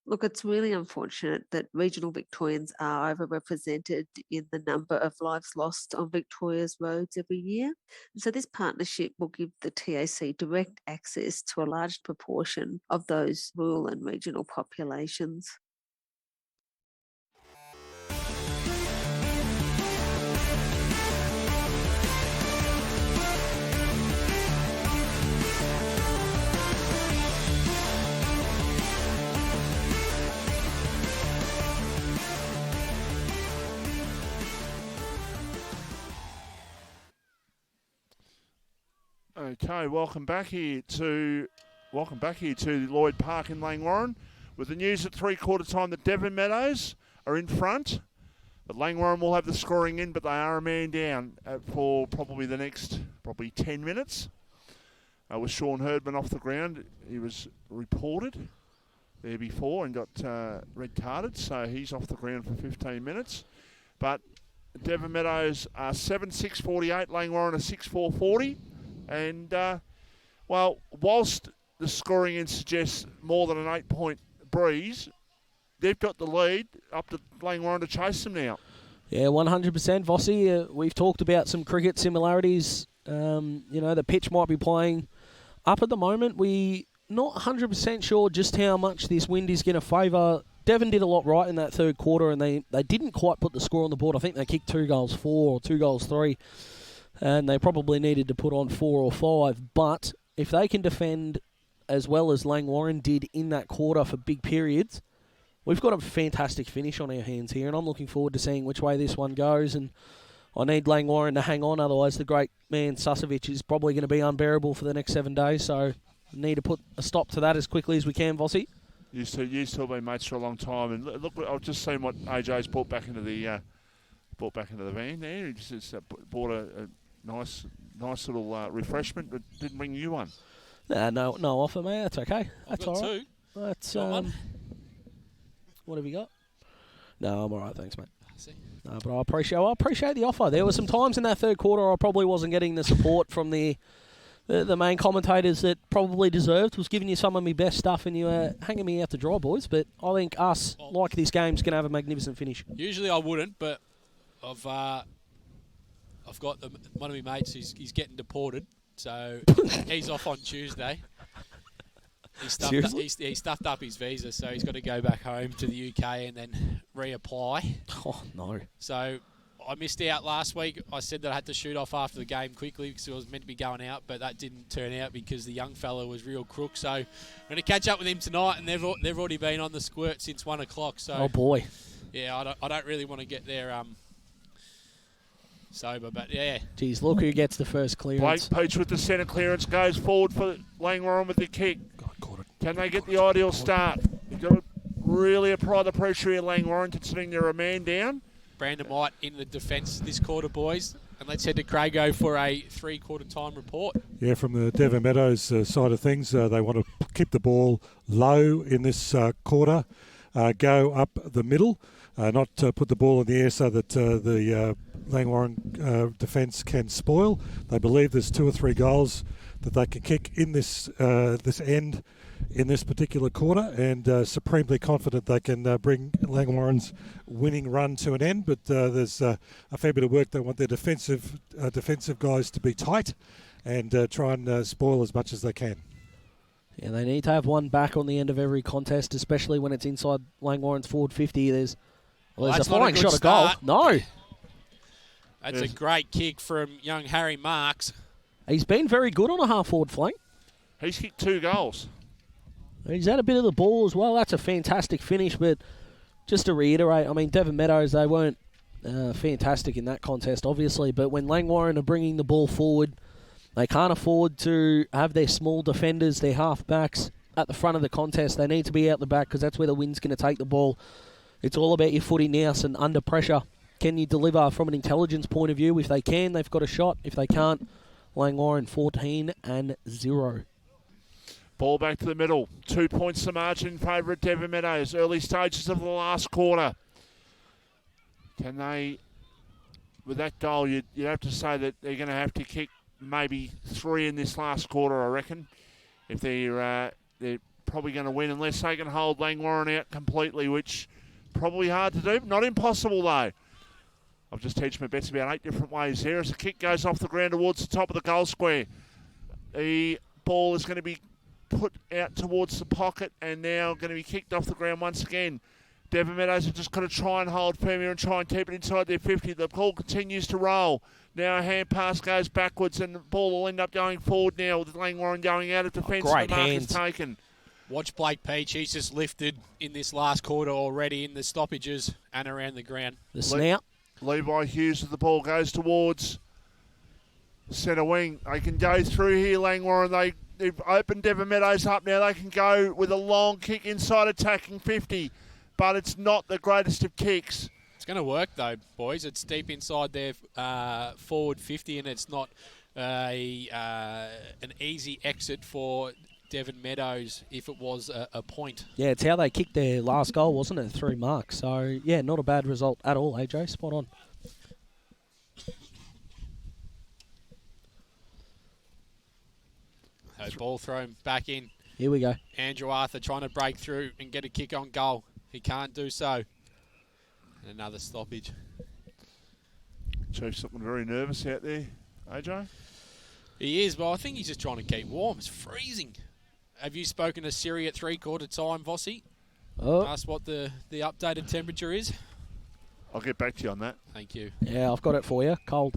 Look, it's really unfortunate that regional Victorians are overrepresented in the number of lives lost on Victoria's roads every year. And so this partnership will give the TAC direct access to a large proportion of those rural and regional populations. Okay, welcome back here to Lloyd Park in Langwarrin, with the news at 3/4 time that Devon Meadows are in front. But Langwarrin will have the scoring in, but they are a man down for probably the next 10 minutes. With Sean Herdman off the ground, he was reported there before and got red carded, so he's off the ground for 15 minutes. But Devon Meadows are 7-6-48, Langwarrin are 6-4-40. And Well, whilst the scoring end suggests more than an 8-point breeze, they've got the lead up to Langwarrin to chase them now. Yeah, 100%. Vossi, we've talked about some cricket similarities. The pitch might be playing up at the moment. We not 100% sure just how much this wind is going to favour. Devon did a lot right in that third quarter, and they didn't quite put the score on the board. I think they kicked 2 goals 4 or 2 goals 3, and they probably needed to put on 4 or 5. But if they can defend as well as Langwarrin did in that quarter for big periods, we've got a fantastic finish on our hands here, and I'm looking forward to seeing which way this one goes. And I need Langwarrin to hang on, otherwise the great man Susovic is probably going to be unbearable for the next 7 days. So we need to put a stop to that as quickly as we can, Vossi. Used to have been mates for a long time, and look, I've just seen what AJ's brought back into the van there. He just bought a nice little refreshment, but didn't bring you one. No offer, mate. That's okay. That's all right. 2. That's what have you got? No, I'm all right, thanks, mate. No, but I appreciate the offer. There were some times in that third quarter I probably wasn't getting the support from the main commentators that probably deserved. Was giving you some of my best stuff, and you were hanging me out to dry, boys. But I think us, like this game's going to have a magnificent finish. Usually I wouldn't, but I've got one of my mates. He's getting deported, so he's off on Tuesday. He stuffed up his visa, so he's got to go back home to the UK and then reapply. Oh, no. So I missed out last week. I said that I had to shoot off after the game quickly because I was meant to be going out, but that didn't turn out because the young fella was real crook. So I'm going to catch up with him tonight, and they've already been on the squirt since 1 o'clock. So oh, boy. Yeah, I don't really want to get there sober, but yeah. Geez, look who gets the first clearance. Blake Peach with the centre clearance goes forward for Langwarrin with the kick. Can they get the ideal start? You've got to really apply the pressure here, Langwarrin, considering they're a man down. Brandon White in the defence this quarter, boys. And let's head to Crago for a 3-quarter time report. Yeah, from the Devon Meadows side of things, they want to keep the ball low in this quarter, go up the middle, not put the ball in the air so that the Langwarrin defence can spoil. They believe there's 2 or 3 goals that they can kick in this end in this particular quarter, and supremely confident they can bring Langwarrin's winning run to an end. But there's a fair bit of work. They want their defensive guys to be tight and try and spoil as much as they can. Yeah, they need to have one back on the end of every contest, especially when it's inside Langwarrin's forward 50. There's a flying shot of goal. No. That's a great kick from young Harry Marks. He's been very good on a half-forward flank. He's kicked 2 goals. He's had a bit of the ball as well. That's a fantastic finish, but just to reiterate, I mean, Devon Meadows, they weren't fantastic in that contest, obviously, but when Langwarrin are bringing the ball forward, they can't afford to have their small defenders, their half-backs, at the front of the contest. They need to be out the back because that's where the wind's going to take the ball. It's all about your footy now and under pressure. Can you deliver from an intelligence point of view? If they can, they've got a shot. If they can't, Langwarrin 14-0. Ball back to the middle. 2 points the margin in favour of Devon Meadows. Early stages of the last quarter. Can they, with that goal, you'd have to say that they're going to have to kick maybe 3 in this last quarter, I reckon. If they're probably going to win, unless they can hold Langwarrin out completely, which probably hard to do. Not impossible, though. I've just hedged my bets about 8 different ways here as the kick goes off the ground towards the top of the goal square. The ball is going to be put out towards the pocket and now going to be kicked off the ground once again. Devon Meadows have just got to try and hold firm here and try and keep it inside their 50. The ball continues to roll. Now a hand pass goes backwards and the ball will end up going forward now with Langwarrin going out of defence. Great and the mark hands. is taken. Watch Blake Peach. He's just lifted in this last quarter already in the stoppages and around the ground. The snout. Levi Hughes with the ball goes towards centre wing. They can go through here, Langwarrin. They've opened Devon Meadows up now. They can go with a long kick inside attacking 50, but it's not the greatest of kicks. It's going to work, though, boys. It's deep inside their forward 50, and it's not an easy exit for Devon Meadows if it was a point. Yeah, it's how they kicked their last goal, wasn't it? 3 marks. So, yeah, not a bad result at all, AJ. Spot on. So ball thrown back in. Here we go. Andrew Arthur trying to break through and get a kick on goal. He can't do so. And another stoppage. Chief's looking very nervous out there, AJ. He is, but I think he's just trying to keep warm. It's freezing. Have you spoken to Siri at 3/4 time, Vossi? Oh. Ask what the updated temperature is. I'll get back to you on that. Thank you. Yeah, I've got it for you. Cold.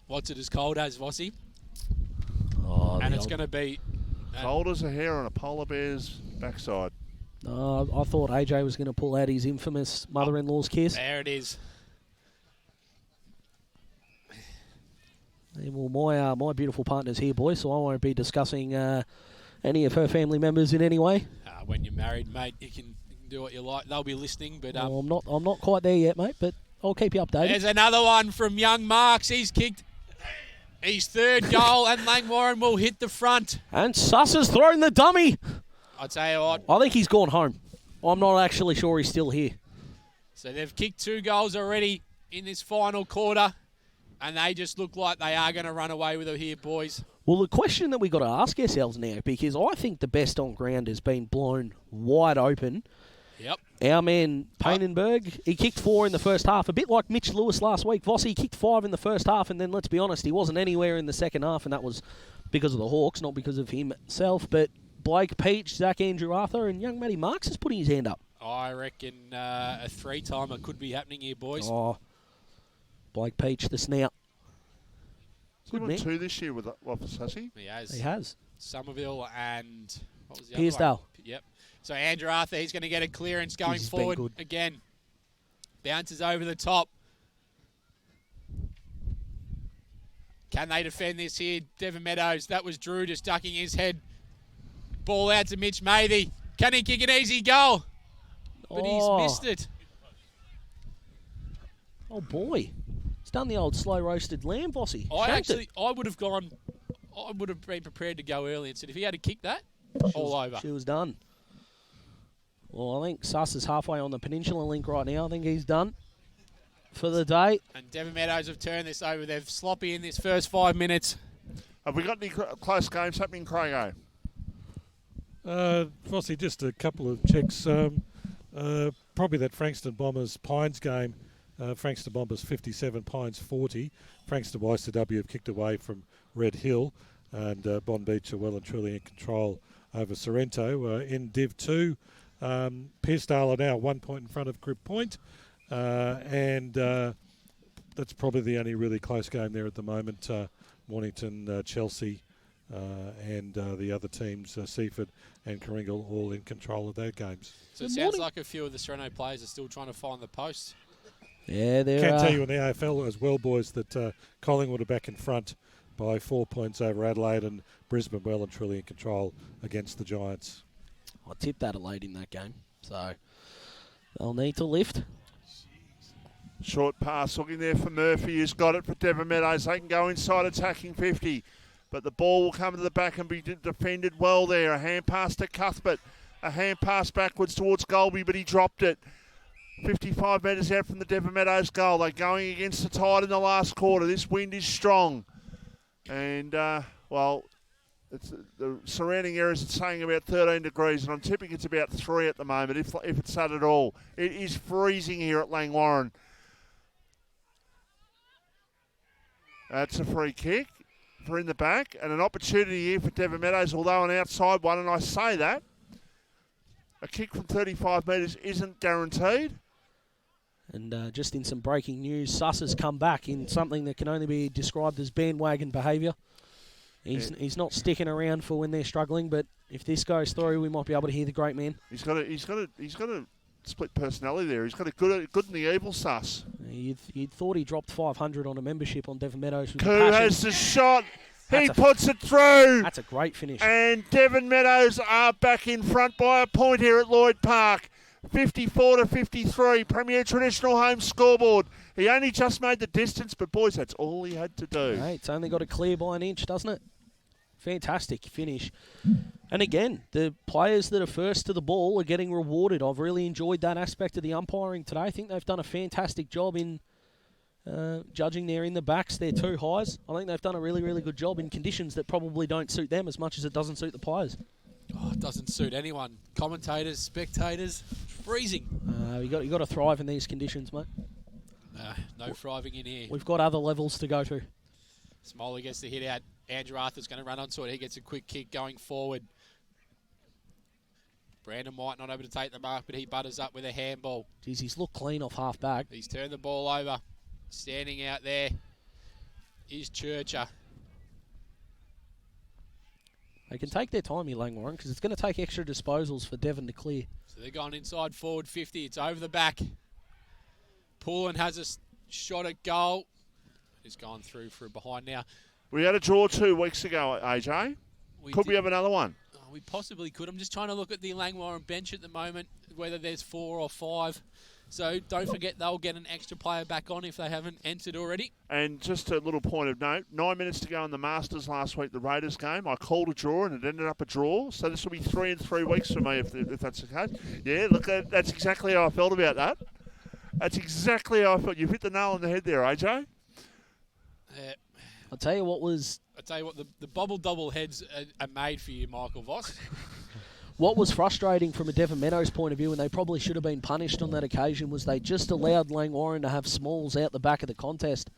What's it as cold as, Vossi? Oh, and it's going to be... cold as a hair on a polar bear's backside. I thought AJ was going to pull out his infamous mother-in-law's kiss. There it is. Yeah, well, my beautiful partner's here, boys, so I won't be discussing any of her family members in any way. When you're married, mate, you can do what you like. They'll be listening, but... I'm not quite there yet, mate, but I'll keep you updated. There's another one from young Marks. He's kicked his third goal, and Langwarrin will hit the front. And Suss has thrown the dummy. I'll tell you what. I think he's gone home. I'm not actually sure he's still here. So they've kicked 2 goals already in this final quarter, and they just look like they are going to run away with it here, boys. Well, the question that we've got to ask ourselves now, because I think the best on ground has been blown wide open. Yep. Our man, Painenberg, he kicked 4 in the first half, a bit like Mitch Lewis last week. Vossi kicked 5 in the first half, and then, let's be honest, he wasn't anywhere in the second half, and that was because of the Hawks, not because of himself. But Blake Peach, Zach Andrew Arthur, and young Matty Marks is putting his hand up. I reckon a 3-timer could be happening here, boys. Oh, Blake Peach, the snout. Good man. 2 this year with Waffles, has he? He has. Somerville and... what was the Piersdale. other one? Yep. So Andrew Arthur, he's going to get a clearance going forward again. Bounces over the top. Can they defend this here? Devon Meadows, that was Drew just ducking his head. Ball out to Mitch Mathy. Can he kick an easy goal? But he's missed it. Oh, boy. He's done the old slow roasted lamb, Vossi. I would have been prepared to go early and said if he had to kick that, all over. She was done. Well, I think Suss is halfway on the Peninsula link right now. I think he's done for the day. And Devon Meadows have turned this over. They've sloppy in this first 5 minutes. Have we got any close games happening, Craig? Vossi, just a couple of checks. Probably that Frankston Bombers Pines game. Frankston Bombers 57, Pines 40. Frankston YCW have kicked away from Red Hill, and Bond Beach are well and truly in control over Sorrento. In DIV2, Piersdale are now 1 point in front of Grip Point, and that's probably the only really close game there at the moment. Mornington, Chelsea, and the other teams, Seaford and Kooringal, all in control of their games. So it sounds like a few of the Sorrento players are still trying to find the post. Yeah, there Can tell you in the AFL as well, boys, that Collingwood are back in front by 4 points over Adelaide, and Brisbane well and truly in control against the Giants. I tipped Adelaide in that game, so they'll need to lift. Short pass looking there for Murphy, who's got it for Devon Meadows. They can go inside attacking 50, but the ball will come to the back and be defended well there. A hand pass to Cuthbert, a hand pass backwards towards Golby, but he dropped it. 55 metres out from the Devon Meadows goal. They're going against the tide in the last quarter. This wind is strong. And, it's the surrounding areas are saying about 13 degrees, and I'm tipping it's about 3 at the moment, if it's that at all. It is freezing here at Langwarrin. That's a free kick for in the back, and an opportunity here for Devon Meadows, although an outside one, and I say that. A kick from 35 metres isn't guaranteed. And just in some breaking news, Suss has come back in something that can only be described as bandwagon behaviour. He's not sticking around for when they're struggling, but if this goes through, we might be able to hear the great man. He's got a split personality there. He's got a good and the evil, Suss. You'd thought he dropped 500 on a membership on Devon Meadows. Who has the shot? He puts it through. That's a great finish. And Devon Meadows are back in front by a point here at Lloyd Park. 54-53, Premier Traditional Home scoreboard. He only just made the distance, but boys, that's all he had to do. Hey, it's only got to clear by an inch, doesn't it? Fantastic finish. And again, the players that are first to the ball are getting rewarded. I've really enjoyed that aspect of the umpiring today. I think they've done a fantastic job in Judging they're in the backs, they're two highs. I think they've done a really, really good job in conditions that probably don't suit them as much as it doesn't suit the players. Oh, it doesn't suit anyone. Commentators, spectators, freezing. You got to thrive in these conditions, mate. No thriving in here. We've got other levels to go to. Smoley gets the hit out. Andrew Arthur's going to run onto it. He gets a quick kick going forward. Brandon White not able to take the mark, but he butters up with a handball. Jeez, he's looked clean off half back. He's turned the ball over. Standing out there is Churcher. They can take their time here, Langwarrin, because it's going to take extra disposals for Devon to clear. So they're going inside forward 50. It's over the back. Poulin has a shot at goal. He's gone through for a behind now. We had a draw 2 weeks ago, AJ. Could we have another one? Oh, we possibly could. I'm just trying to look at the Langwarrin bench at the moment, whether there's 4 or 5. So don't forget they'll get an extra player back on if they haven't entered already. And just a little point of note, 9 minutes to go in the Masters last week, the Raiders game. I called a draw and it ended up a draw. So this will be 3 in 3 weeks for me if that's the case. Yeah, look, that's exactly how I felt about that. That's exactly how I felt. You've hit the nail on the head there, AJ. I'll tell you what, the bobble double heads are made for you, Michael Voss. What was frustrating from a Devon Meadows point of view, and they probably should have been punished on that occasion, was they just allowed Langwarrin to have Smalls out the back of the contest.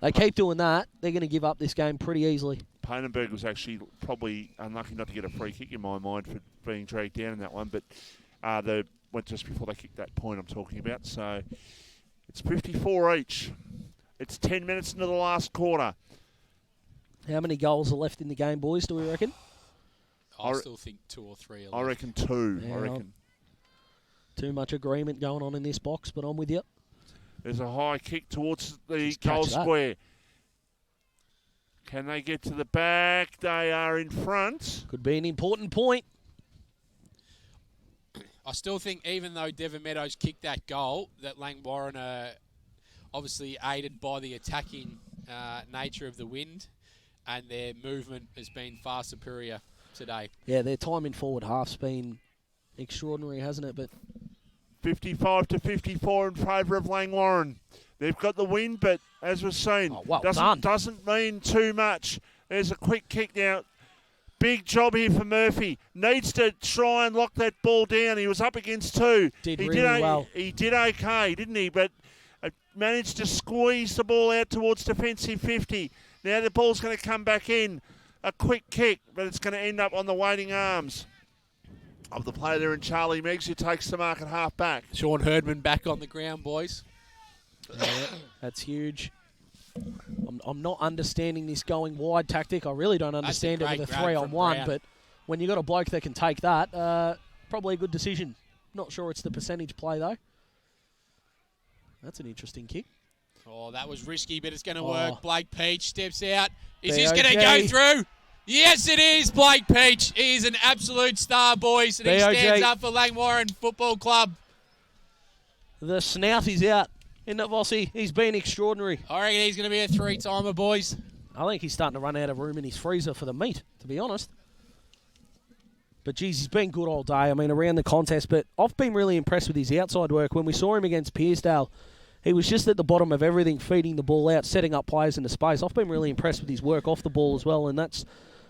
They keep doing that, they're going to give up this game pretty easily. Painenberg was actually probably unlucky not to get a free kick in my mind for being dragged down in that one, but they went just before they kicked that point I'm talking about. So it's 54 each. It's 10 minutes into the last quarter. How many goals are left in the game, boys, do we reckon? I still think 2 or 3 are left. I reckon 2. Yeah, I reckon. Too much agreement going on in this box, but I'm with you. There's a high kick towards the Just goal catch that. square. Can they get to the back? They are in front. Could be an important point. I still think even though Devon Meadows kicked that goal, that Langwarrin are obviously aided by the attacking nature of the wind, and their movement has been far superior today. Yeah, their time in forward half's been extraordinary, hasn't it? But 55 to 54 in favour of Langwarrin. They've got the win, but as we've seen, doesn't mean too much. There's a quick kick now. Big job here for Murphy. Needs to try and lock that ball down. He was up against 2. Did really well. He did okay, didn't he? But managed to squeeze the ball out towards defensive 50. Now the ball's going to come back in. A quick kick, but it's going to end up on the waiting arms of the player there in Charlie Meggs, who takes the mark at half back. Sean Herdman back on the ground, boys. Yeah, that's huge. I'm not understanding this going wide tactic. I really don't understand it with a 3-on-1, but when you've got a bloke that can take that, probably a good decision. Not sure it's the percentage play, though. That's an interesting kick. Oh, that was risky, but it's going to work. Blake Peach steps out. Is this going to go through? Yes, it is, Blake Peach. He is an absolute star, boys, and he stands up for Langwarrin Football Club. The snout is out. Isn't it, Vossi? He's been extraordinary. I reckon he's going to be a 3-timer, boys. I think he's starting to run out of room in his freezer for the meat, to be honest. But, geez, he's been good all day. I mean, around the contest. But I've been really impressed with his outside work. When we saw him against Pearsdale, he was just at the bottom of everything, feeding the ball out, setting up players into space. I've been really impressed with his work off the ball as well, and that's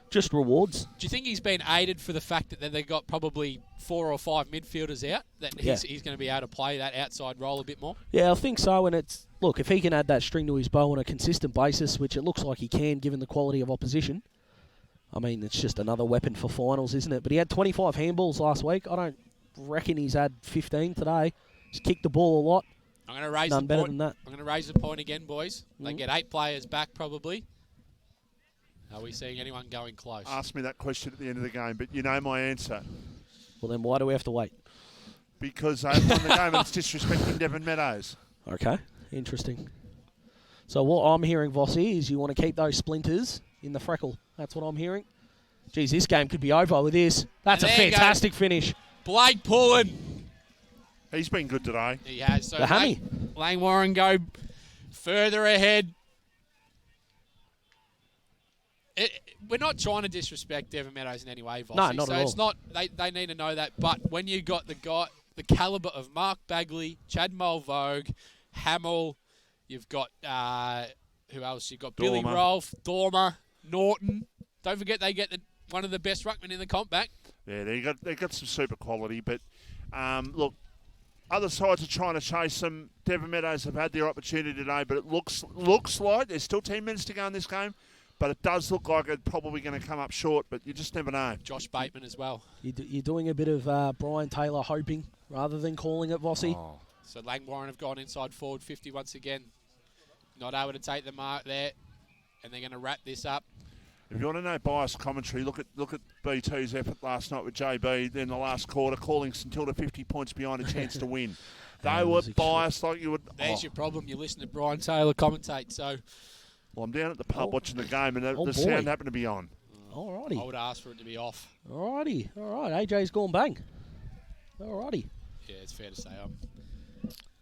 just rewards. Do you think he's been aided for the fact that they've got probably 4 or 5 midfielders out, that he's going to be able to play that outside role a bit more? Yeah, I think so. And it's, look, if he can add that string to his bow on a consistent basis, which it looks like he can given the quality of opposition, I mean, it's just another weapon for finals, isn't it? But he had 25 handballs last week. I don't reckon he's had 15 today. He's kicked the ball a lot. I'm going to raise None the better point. than that. I'm going to raise the point again, boys. They get 8 players back probably. Are we seeing anyone going close? Ask me that question at the end of the game, but you know my answer. Well, then why do we have to wait? Because they've won the game and it's disrespecting Devon Meadows. Okay, interesting. So what I'm hearing, Vossi, is you want to keep those splinters in the freckle. That's what I'm hearing. Geez, this game could be over with this. That's a fantastic finish. Blake Pullen. He's been good today. He has. So the hammy. Langwarrin go further ahead. We're not trying to disrespect Devon Meadows in any way, Vossi. No, not so at all. It's not. They need to know that. But when you got the caliber of Mark Bagley, Chad Mulvogue, Hamill, You've got, who else? You've got Billy Dormer. Rolfe, Dormer, Norton. Don't forget they get one of the best ruckmen in the comp back. Yeah, they got some super quality, but look, other sides are trying to chase them. Devon Meadows have had their opportunity today, but it looks like there's still 10 minutes to go in this game, but it does look like it's probably going to come up short, but you just never know. Josh Bateman as well. You're doing a bit of Brian Taylor hoping rather than calling it, Vossi. Oh. So Langwarrin have gone inside forward 50 once again. Not able to take the mark there, and they're going to wrap this up. If you want to know biased commentary, look at BT's effort last night with JB. Then the last quarter, calling St Kilda 50 points behind a chance to win. They were biased like you would. There's your problem. You listen to Brian Taylor commentate. So, well, I'm down at the pub watching the game, and the sound happened to be on. Alrighty. I would ask for it to be off. Alrighty. All right. AJ's gone bang. Alrighty. Yeah, it's fair to say.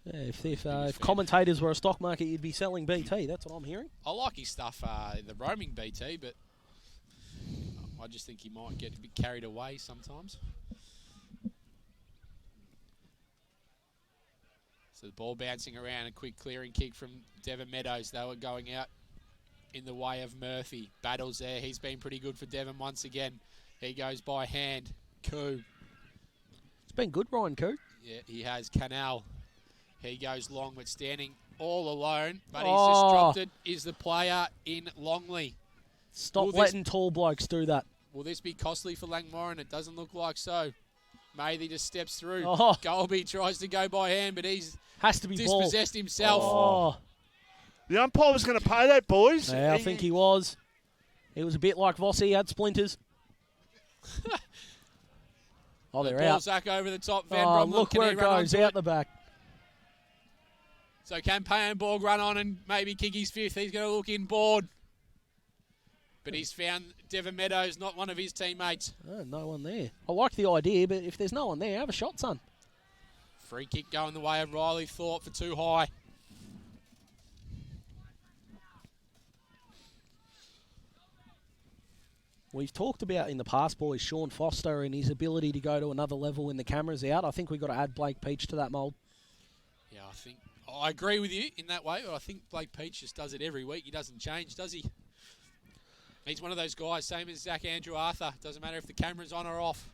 Yeah, if commentators were a stock market, you'd be selling BT. That's what I'm hearing. I like his stuff, the roaming BT, but I just think he might get a bit carried away sometimes. So the ball bouncing around, a quick clearing kick from Devon Meadows. They were going out in the way of Murphy. Battles there. He's been pretty good for Devon once again. He goes by hand. Koo. It's been good, Ryan Koo. Yeah, he has. Canal. He goes long, but standing all alone. But he's just dropped it. Is the player in Longley. Stop letting tall blokes do that. Will this be costly for Langwarrin? It doesn't look like so. Mathy just steps through. Oh. Golby tries to go by hand, but he's has to be dispossessed himself. Oh. The umpire was going to pay that, boys. Yeah, I think he was. It was a bit like Vossi had splinters. They're out. Ball's over the top. Van Bromley. Look where it goes, out the back. So can Payenborg run on and maybe kick his fifth? He's going to look inboard. But he's found Devon Meadows, not one of his teammates. Oh, no one there. I like the idea, but if there's no one there, have a shot, son. Free kick going the way of Riley Thorpe for too high. We've talked about in the past, boys, Sean Foster and his ability to go to another level when the camera's out. I think we've got to add Blake Peach to that mould. Yeah, I agree with you in that way, but I think Blake Peach just does it every week. He doesn't change, does he? He's one of those guys, same as Zach Andrew Arthur. Doesn't matter if the camera's on or off.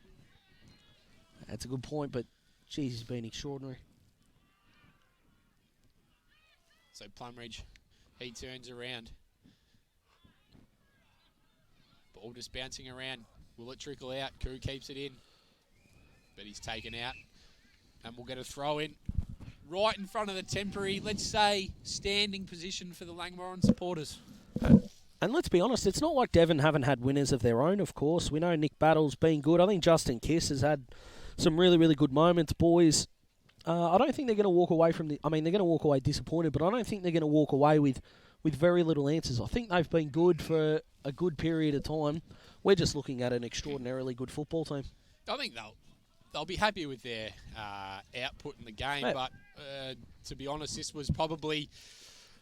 That's a good point, but geez, he's been extraordinary. So Plumridge, he turns around. Ball just bouncing around. Will it trickle out? Koo keeps it in. But he's taken out. And we'll get a throw in right in front of the temporary, let's say, standing position for the Langwarrin supporters. And let's be honest, it's not like Devon haven't had winners of their own, of course. We know Nick Battle's been good. I think Justin Kiss has had some really, really good moments, boys. I don't think they're going to walk away from they're going to walk away disappointed, but I don't think they're going to walk away with very little answers. I think they've been good for a good period of time. We're just looking at an extraordinarily good football team. I think they'll be happy with their output in the game, Mate. but to be honest, this was probably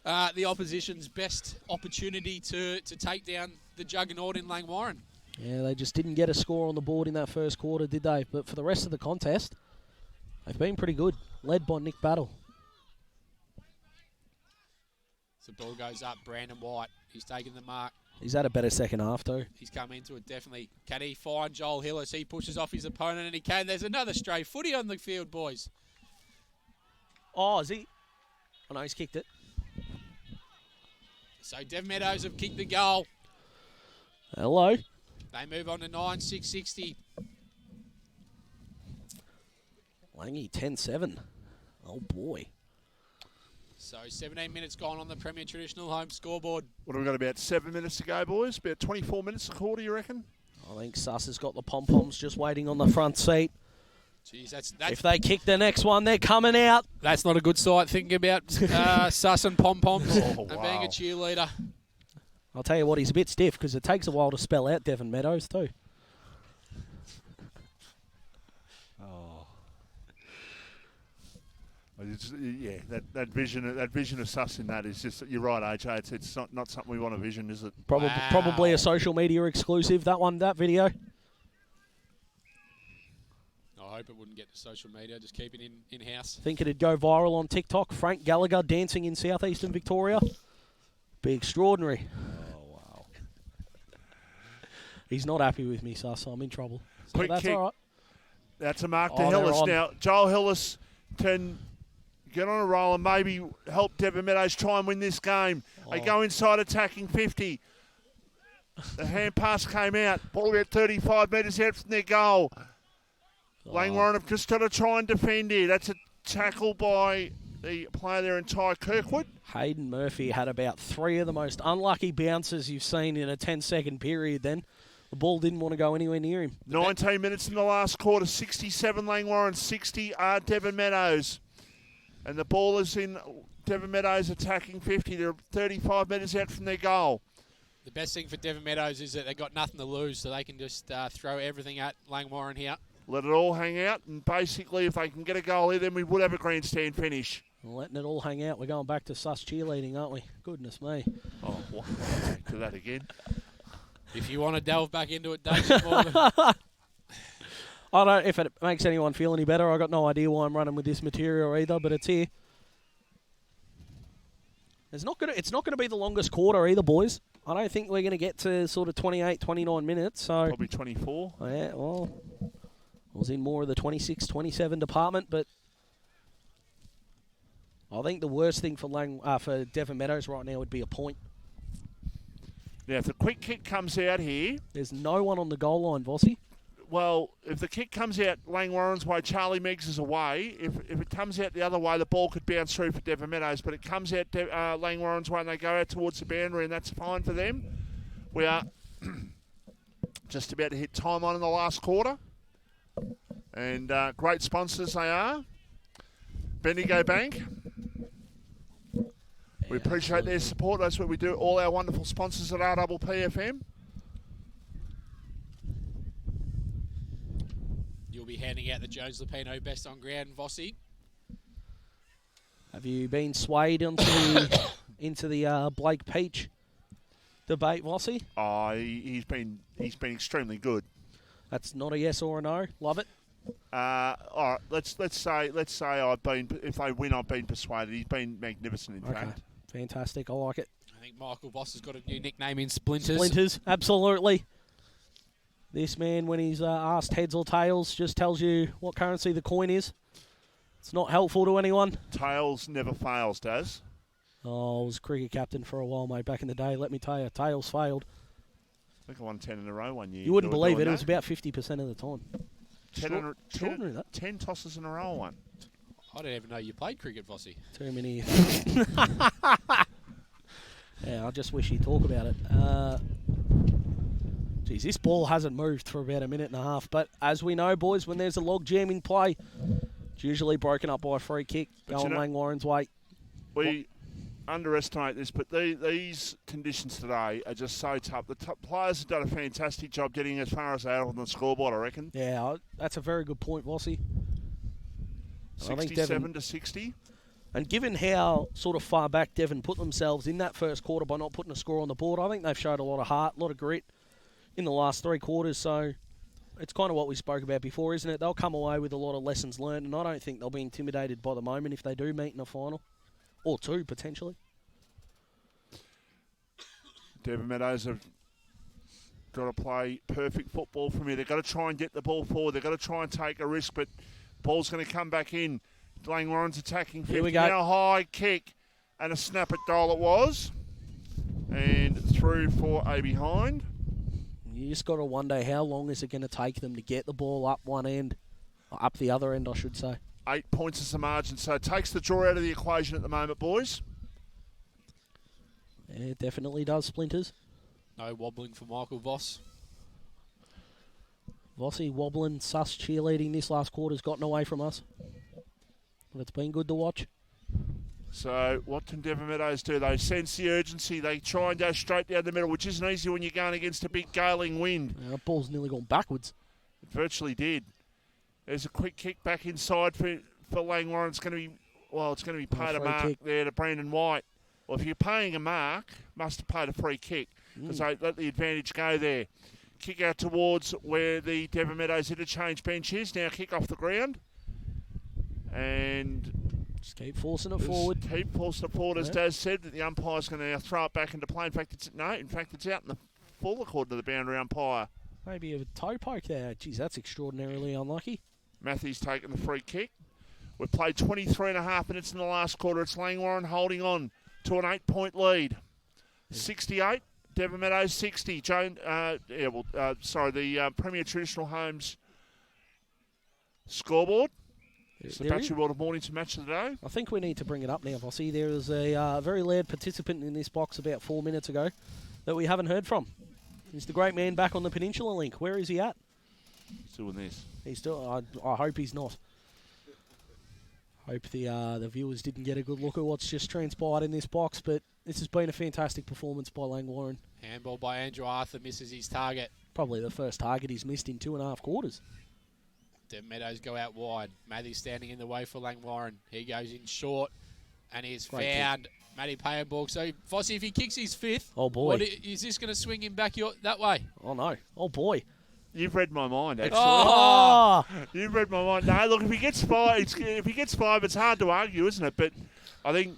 the opposition's best opportunity to take down the juggernaut in Langwarrin. Yeah, they just didn't get a score on the board in that first quarter, did they? But for the rest of the contest, they've been pretty good, led by Nick Battle. So ball goes up, Brandon White. He's taking the mark. He's had a better second half, too. He's come into it, definitely. Can he find Joel Hillis? He pushes off his opponent, and he can. There's another stray footy on the field, boys. Oh, is he? Oh, no, he's kicked it. So Devon Meadows have kicked the goal. Hello. They move on to 9-6-60. Langy, 10-7. Oh, boy. So 17 minutes gone on the Premier Traditional Home scoreboard. What have we got, about 7 minutes to go, boys? About 24 minutes a quarter, you reckon? I think Suss has got the pom-poms just waiting on the front seat. Jeez, that's if they kick the next one, they're coming out. That's not a good sight, thinking about Suss and pom-poms and being a wow. cheerleader. I'll tell you what, he's a bit stiff because it takes a while to spell out Devon Meadows too. Yeah, that vision of Suss in that is just, you're right, AJ. It's not something we want to vision, is it? Probably a social media exclusive. That video. Oh, I hope it wouldn't get to social media. Just keep it in-house. Think it'd go viral on TikTok. Frank Gallagher dancing in southeastern Victoria. Be extraordinary. Oh, wow. He's not happy with me, so I'm in trouble. So Quick that's kick. all right. That's a mark to Oh, they're Hillis on. now. Joel Hillis can get on a roll and maybe help Devon Meadows try and win this game. They go inside attacking 50. The hand pass came out. Ball about 35 metres out from their goal. Langwarrin have just got to try and defend here. That's a tackle by the player there in Ty Kirkwood. Hayden Murphy had about 3 of the most unlucky bounces you've seen in a 10-second period then. The ball didn't want to go anywhere near him. 19 minutes in the last quarter. 67 Langwarrin, 60 are Devon Meadows. And the ball is in Devon Meadows attacking 50. They're 35 metres out from their goal. The best thing for Devon Meadows is that they've got nothing to lose, so they can just throw everything at Langwarrin here. Let it all hang out, and basically if they can get a goal here, then we would have a grandstand finish. Letting it all hang out. We're going back to sus cheerleading, aren't we? Goodness me. Oh, what? Back to that again. If you want to delve back into it, Dave, more than... I don't. If it makes anyone feel any better, I got no idea why I'm running with this material either, but it's here. It's not gonna be the longest quarter either, boys. I don't think we're gonna get to sort of 28, 29 minutes. So probably 24. Yeah, well, I was in more of the 26, 27 department, but I think the worst thing for Devon Meadows right now would be a point. Now, if the quick kick comes out here... There's no one on the goal line, Vossi. Well, if the kick comes out Langwarrin's way, Charlie Meggs is away. If it comes out the other way, the ball could bounce through for Devon Meadows, but it comes out Langwarrin's way and they go out towards the boundary, and that's fine for them. We are just about to hit time on in the last quarter. And great sponsors they are. Bendigo Bank. We appreciate their support. That's what we do. All our wonderful sponsors at RPPFM. You'll be handing out the Jones Lupino Best on Ground, Vossi. Have you been swayed into the Blake Peach debate, Vossi? Oh, he's been extremely good. That's not a yes or a no. Love it. All right, let's say if they win, I've been persuaded. He's been magnificent, in fact. Fantastic. I like it. I think Michael Voss has got a new nickname in Splinters. Splinters, absolutely. This man, when he's asked heads or tails, just tells you what currency the coin is. It's not helpful to anyone. Tails never fails, Daz. Oh, I was cricket captain for a while, mate, back in the day. Let me tell you, tails failed. I think I won 10 in a row one year. You wouldn't believe it. It was about 50% of the time. 10 tosses in a row I won. I didn't even know you played cricket, Vossi. Too many. Yeah, I just wish he'd talk about it. Geez, this ball hasn't moved for about a minute and a half. But as we know, boys, when there's a log jam in play, it's usually broken up by a free kick going Langwarrin's way. We underestimate this, but these conditions today are just so tough. The players have done a fantastic job getting as far as they are on the scoreboard, I reckon. Yeah, that's a very good point, Vossi. 67 to 60. And given how sort of far back Devon put themselves in that first quarter by not putting a score on the board, I think they've showed a lot of heart, a lot of grit in the last 3 quarters. So it's kind of what we spoke about before, isn't it? They'll come away with a lot of lessons learned, and I don't think they'll be intimidated by the moment if they do meet in a final. Or 2, potentially. Devon Meadows have got to play perfect football from here. They've got to try and get the ball forward. They've got to try and take a risk, but ball's going to come back in. Langwarrin's attacking 50. Here we go. Now high kick and a snap at goal it was. And through for a behind. You just got to wonder how long is it going to take them to get the ball up one end, or up the other end, I should say. 8 points is the margin, so it takes the draw out of the equation at the moment, boys. Yeah, it definitely does, Splinters. No wobbling for Michael Voss. Vossi wobbling, sus cheerleading this last quarter's gotten away from us. But it's been good to watch. So what can Devon Meadows do? They sense the urgency. They try and go straight down the middle, which isn't easy when you're going against a big galing wind. Yeah, that ball's nearly gone backwards. It virtually did. There's a quick kick back inside for Langwarrin. It's going to be paid a mark there to Brandon White. Well, if you're paying a mark, must have paid a free kick because they let the advantage go there. Kick out towards where the Devon Meadows interchange bench is. Now kick off the ground. And just keep forcing it forward. Keep forcing it forward, as Daz said. That the umpire's going to now throw it back into play. In fact, it's out in the full according to the boundary umpire. Maybe a toe poke there. Geez, that's extraordinarily unlucky. Matthews taking the free kick. We've played 23 and a half minutes in the last quarter. It's Langwarrin holding on to an 8-point lead. 68, Devon Meadows 60. The Premier Traditional Homes scoreboard. It's the Battery World of Mornington match of the day. I think we need to bring it up now, Vossi. There was a very loud participant in this box about 4 minutes ago that we haven't heard from. He's the great man back on the Peninsula Link. Where is he at? He's doing this. He's still. I hope he's not. Hope the viewers didn't get a good look at what's just transpired in this box, but this has been a fantastic performance by Langwarrin. Handball by Andrew Arthur, misses his target. Probably the first target he's missed in 2.5 quarters. The Meadows go out wide. Matthew standing in the way for Langwarrin. He goes in short, and he's found Matty Payenborg. So, Vossi, if he kicks his fifth, oh boy, is this going to swing him back that way? Oh no! Oh boy! You've read my mind, actually. Oh! You've read my mind. No, look, if he gets five, it's hard to argue, isn't it? But I think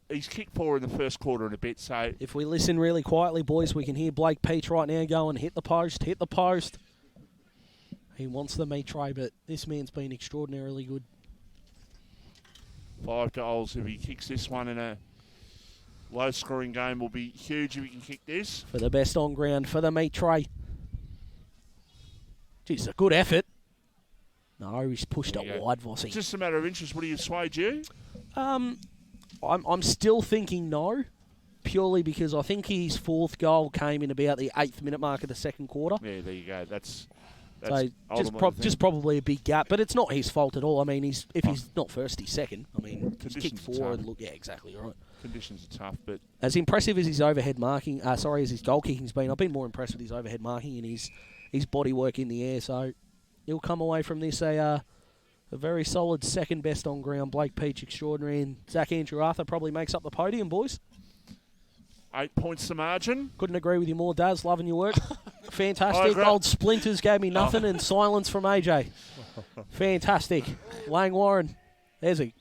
he's kicked 4 in the first quarter and a bit. So if we listen really quietly, boys, we can hear Blake Peach right now going, hit the post, hit the post. He wants the meat tray, but this man's been extraordinarily good. 5 goals. If he kicks this one in a low-scoring game, will be huge if he can kick this. For the best on ground, for the meat tray. Geez, a good effort. No, he's pushed it wide, Vossi. Just a matter of interest. What do you swayed you? I'm still thinking no, purely because I think his 4th goal came in about the 8th minute mark of the second quarter. Yeah, there you go. That's so just probably a big gap, but it's not his fault at all. I mean, if he's not first, he's second. I mean, he's kicked 4 and look, yeah, exactly right. Conditions are tough, but as impressive as his overhead marking, as his goal kicking's been, I've been more impressed with his overhead marking and his body work in the air. So he'll come away from this a very solid second best on ground. Blake Peach extraordinary, and Zach Andrew Arthur probably makes up the podium, boys. 8 points the margin. Couldn't agree with you more, Daz. Loving your work. Fantastic. Gold splinters gave me nothing, and silence from AJ. Fantastic. Langwarrin. There's he.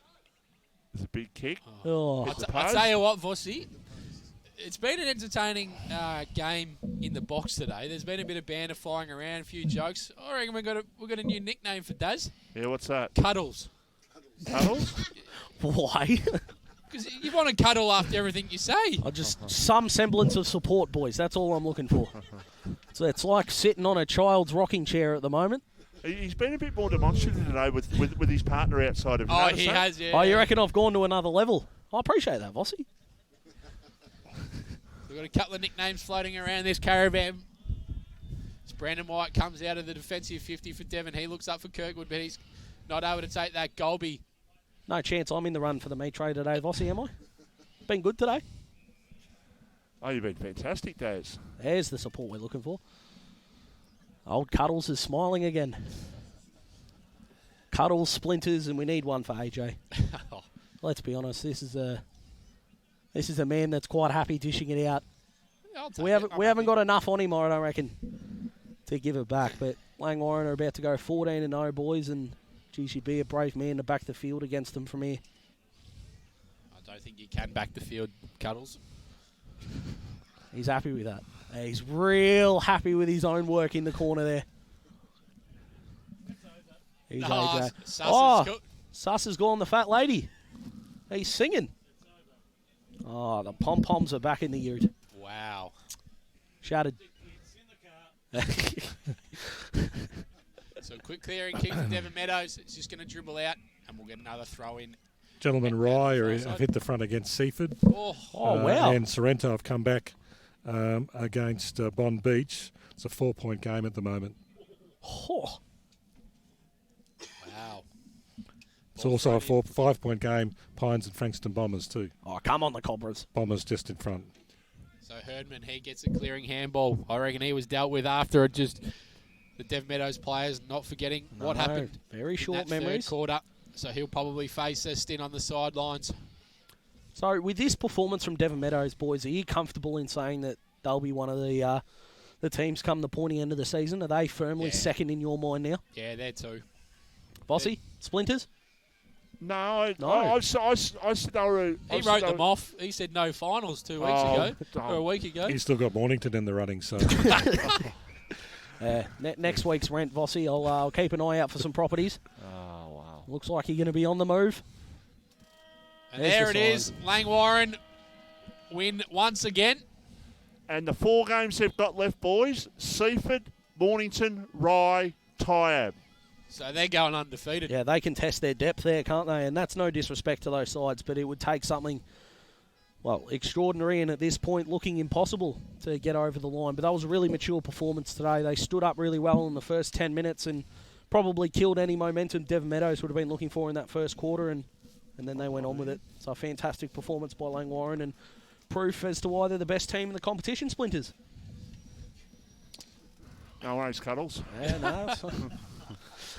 There's a big kick. Oh. I'll tell you what, Vossi. It's been an entertaining game in the box today. There's been a bit of banter flying around, a few jokes. I reckon we've got a new nickname for Daz. Yeah, what's that? Cuddles. Cuddles? Why? Because you want to cuddle after everything you say. Just some semblance of support, boys. That's all I'm looking for. So it's like sitting on a child's rocking chair at the moment. He's been a bit more demonstrative today with his partner outside of him. Oh, he has, yeah. Oh, you reckon I've gone to another level? I appreciate that, Vossi. We've got a couple of nicknames floating around this caravan. As Brandon White comes out of the defensive 50 for Devon. He looks up for Kirkwood, but he's not able to take that Golby. No chance I'm in the run for the meat tray today, Vossi, am I? Been good today. Oh, you've been fantastic, Daz. There's the support we're looking for. Old Cuddles is smiling again. Cuddles, splinters, and we need one for AJ. Let's be honest, this is a man that's quite happy dishing it out. We haven't got enough on him, I don't reckon, to give it back. But Langwarrin are about to go 14-0, boys, and geez, you'd be a brave man to back the field against them from here. I don't think you can back the field, Cuddles. He's happy with that. He's real happy with his own work in the corner there. He's AJ. Sus has gone the fat lady. He's singing. Oh, the pom-poms are back in the ute. Wow. Shattered. So quick clearing kick from Devon Meadows. It's just going to dribble out, and we'll get another throw in. Gentlemen Rye have hit the front against Seaford. Oh, wow. And Sorrento have come back against Bond Beach. It's a 4-point game at the moment. Oh. Wow. It's also a 5-point game, Pines and Frankston Bombers too. Oh, come on, the Cobras. Bombers just in front. So Herdman, he gets a clearing handball. I reckon he was dealt with after it. Just the Dev Meadows players not forgetting what happened. Very short in that memories. Third quarter. So he'll probably face a stint on the sidelines. So with this performance from Devon Meadows, boys, are you comfortable in saying that they'll be one of the the teams come the pointy end of the season? Are they firmly second in your mind now? Yeah, they're two. Bossy? Splinters? No. I said they were... He wrote them off. He said no finals 2 weeks ago, or a week ago. He's still got Mornington in the running, so... Next week's rent, Vossy. I'll keep an eye out for some properties. Oh, wow. Looks like you're going to be on the move. And there it is. Langwarrin win once again. And the 4 games they've got left, boys, Seaford, Mornington, Rye, Tyab. So they're going undefeated. Yeah, they can test their depth there, can't they? And that's no disrespect to those sides, but it would take something, well, extraordinary and at this point looking impossible to get over the line. But that was a really mature performance today. They stood up really well in the first 10 minutes and probably killed any momentum Devon Meadows would have been looking for in that first quarter, and then they went on with it. So a fantastic performance by Langwarrin and proof as to why they're the best team in the competition, Splinters. No worries, Cuddles. Yeah, no.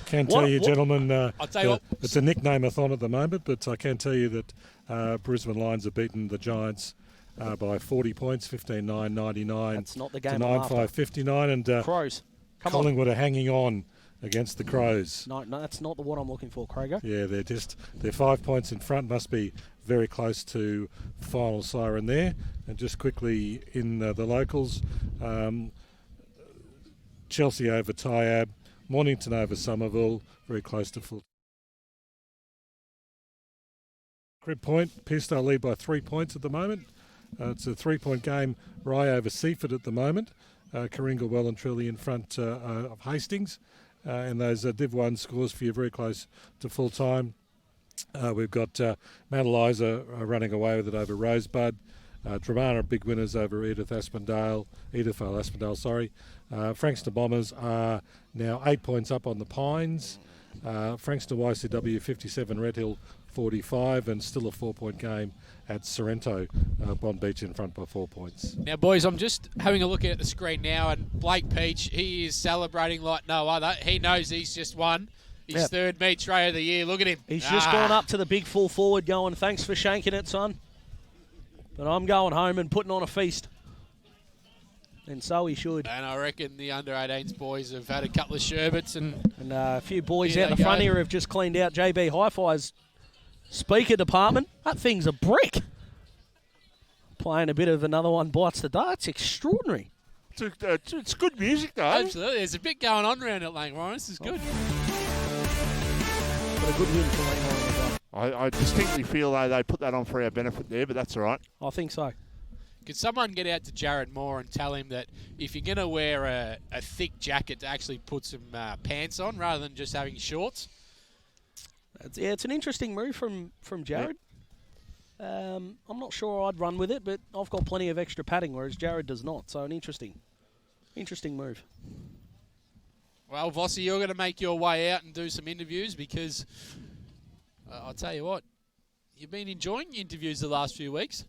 Can tell you, gentlemen, I'll tell you what. It's a nickname-a-thon at the moment, but I can tell you that Brisbane Lions have beaten the Giants by 40 points, 15-9, That's not the to game. 9-5, 59, and Crows. Collingwood are hanging on against the Crows. No, that's not the one I'm looking for, Craig. Yeah, they're 5 points in front. Must be very close to final siren there. And just quickly in the locals, Chelsea over Tyab, Mornington over Somerville, very close to full. Crib Point, Pearsdale lead by 3 points at the moment. It's a 3-point game. Rye over Seaford at the moment. Karinga well and truly in front of Hastings. And those DIV2 scores for you very close to full time. We've got Mount Eliza running away with it over Rosebud. Dramana big winners over Edithvale Aspendale. Frankston Bombers are now 8 points up on the Pines. Frankston YCW 57, Red Hill 45, and still a 4-point game at Sorrento. Bond Beach in front by 4 points. Now, boys, I'm just having a look at the screen now, and Blake Peach, he is celebrating like no other. He knows he's just won his third meet tray of the year. Look at him. He's just gone up to the big full forward going, thanks for shanking it, son. But I'm going home and putting on a feast. And so he should. And I reckon the under-18s boys have had a couple of sherbets. And a few boys here out the front here have just cleaned out JB Hi-Fi's speaker department. That thing's a brick. Playing a bit of Another One Bites the Dust. It's extraordinary. It's good music, though. Absolutely. There's a bit going on around at Langwarrin. This is good. But a good win for Langwarrin as well. I distinctly feel they put that on for our benefit there, but that's all right. I think so. Could someone get out to Jared Moore and tell him that if you're going to wear a thick jacket to actually put some pants on rather than just having shorts? It's an interesting move from Jared. Yeah. I'm not sure I'd run with it, but I've got plenty of extra padding, whereas Jared does not. So an interesting move. Well, Vossi, you're going to make your way out and do some interviews because I'll tell you what, you've been enjoying interviews the last few weeks.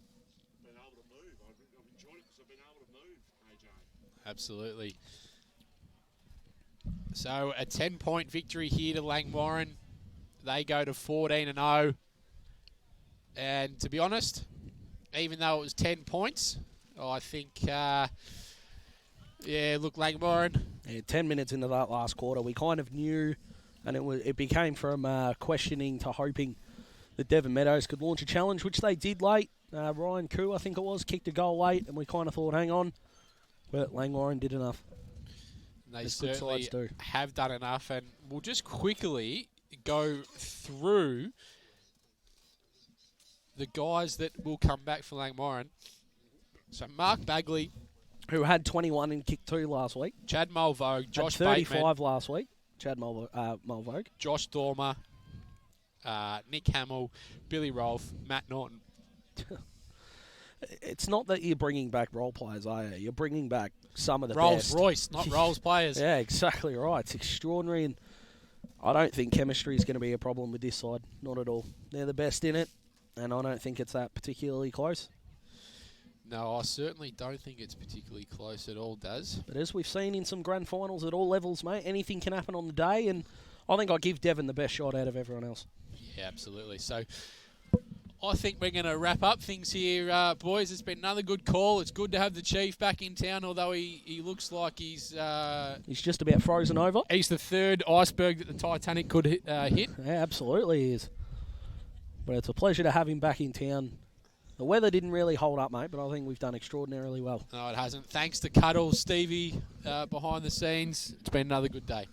Absolutely. So a 10-point victory here to Langwarrin. They go to 14-0. And to be honest, even though it was 10 points, I think, look, Langwarrin. Yeah, 10 minutes into that last quarter, we kind of knew, and it became from questioning to hoping that Devon Meadows could launch a challenge, which they did late. Ryan Koo, I think it was, kicked a goal late, and we kind of thought, hang on. But Langwarrin did enough. They certainly have done enough, and we'll just quickly go through the guys that will come back for Langwarrin. So Mark Bagley, who had 21 in kick 2 last week. Chad Mulvogue, Josh 35 Bateman, last week. Chad Mulvogue. Josh Dormer, Nick Hamill, Billy Rolfe, Matt Norton. It's not that you're bringing back role players, are you? You're bringing back some of the Rolls best. Royce, not Rolls players. Yeah, exactly right. It's extraordinary, and I don't think chemistry is going to be a problem with this side. Not at all. They're the best in it, and I don't think it's that particularly close. No, I certainly don't think it's particularly close at all, Daz. But as we've seen in some grand finals at all levels, mate, anything can happen on the day, and I think I give Devon the best shot out of everyone else. Yeah, absolutely. So I think we're going to wrap up things here, boys. It's been another good call. It's good to have the Chief back in town, although he looks like he's just about frozen over. He's the third iceberg that the Titanic could hit. Yeah, absolutely he is. But it's a pleasure to have him back in town. The weather didn't really hold up, mate, but I think we've done extraordinarily well. No, it hasn't. Thanks to Cuddle, Stevie, behind the scenes. It's been another good day.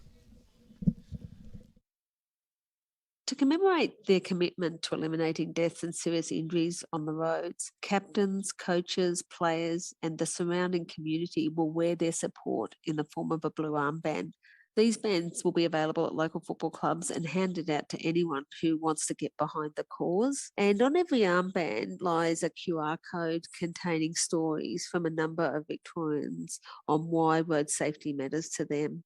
To commemorate their commitment to eliminating deaths and serious injuries on the roads, captains, coaches, players, and the surrounding community will wear their support in the form of a blue armband. These bands will be available at local football clubs and handed out to anyone who wants to get behind the cause. And on every armband lies a QR code containing stories from a number of Victorians on why road safety matters to them.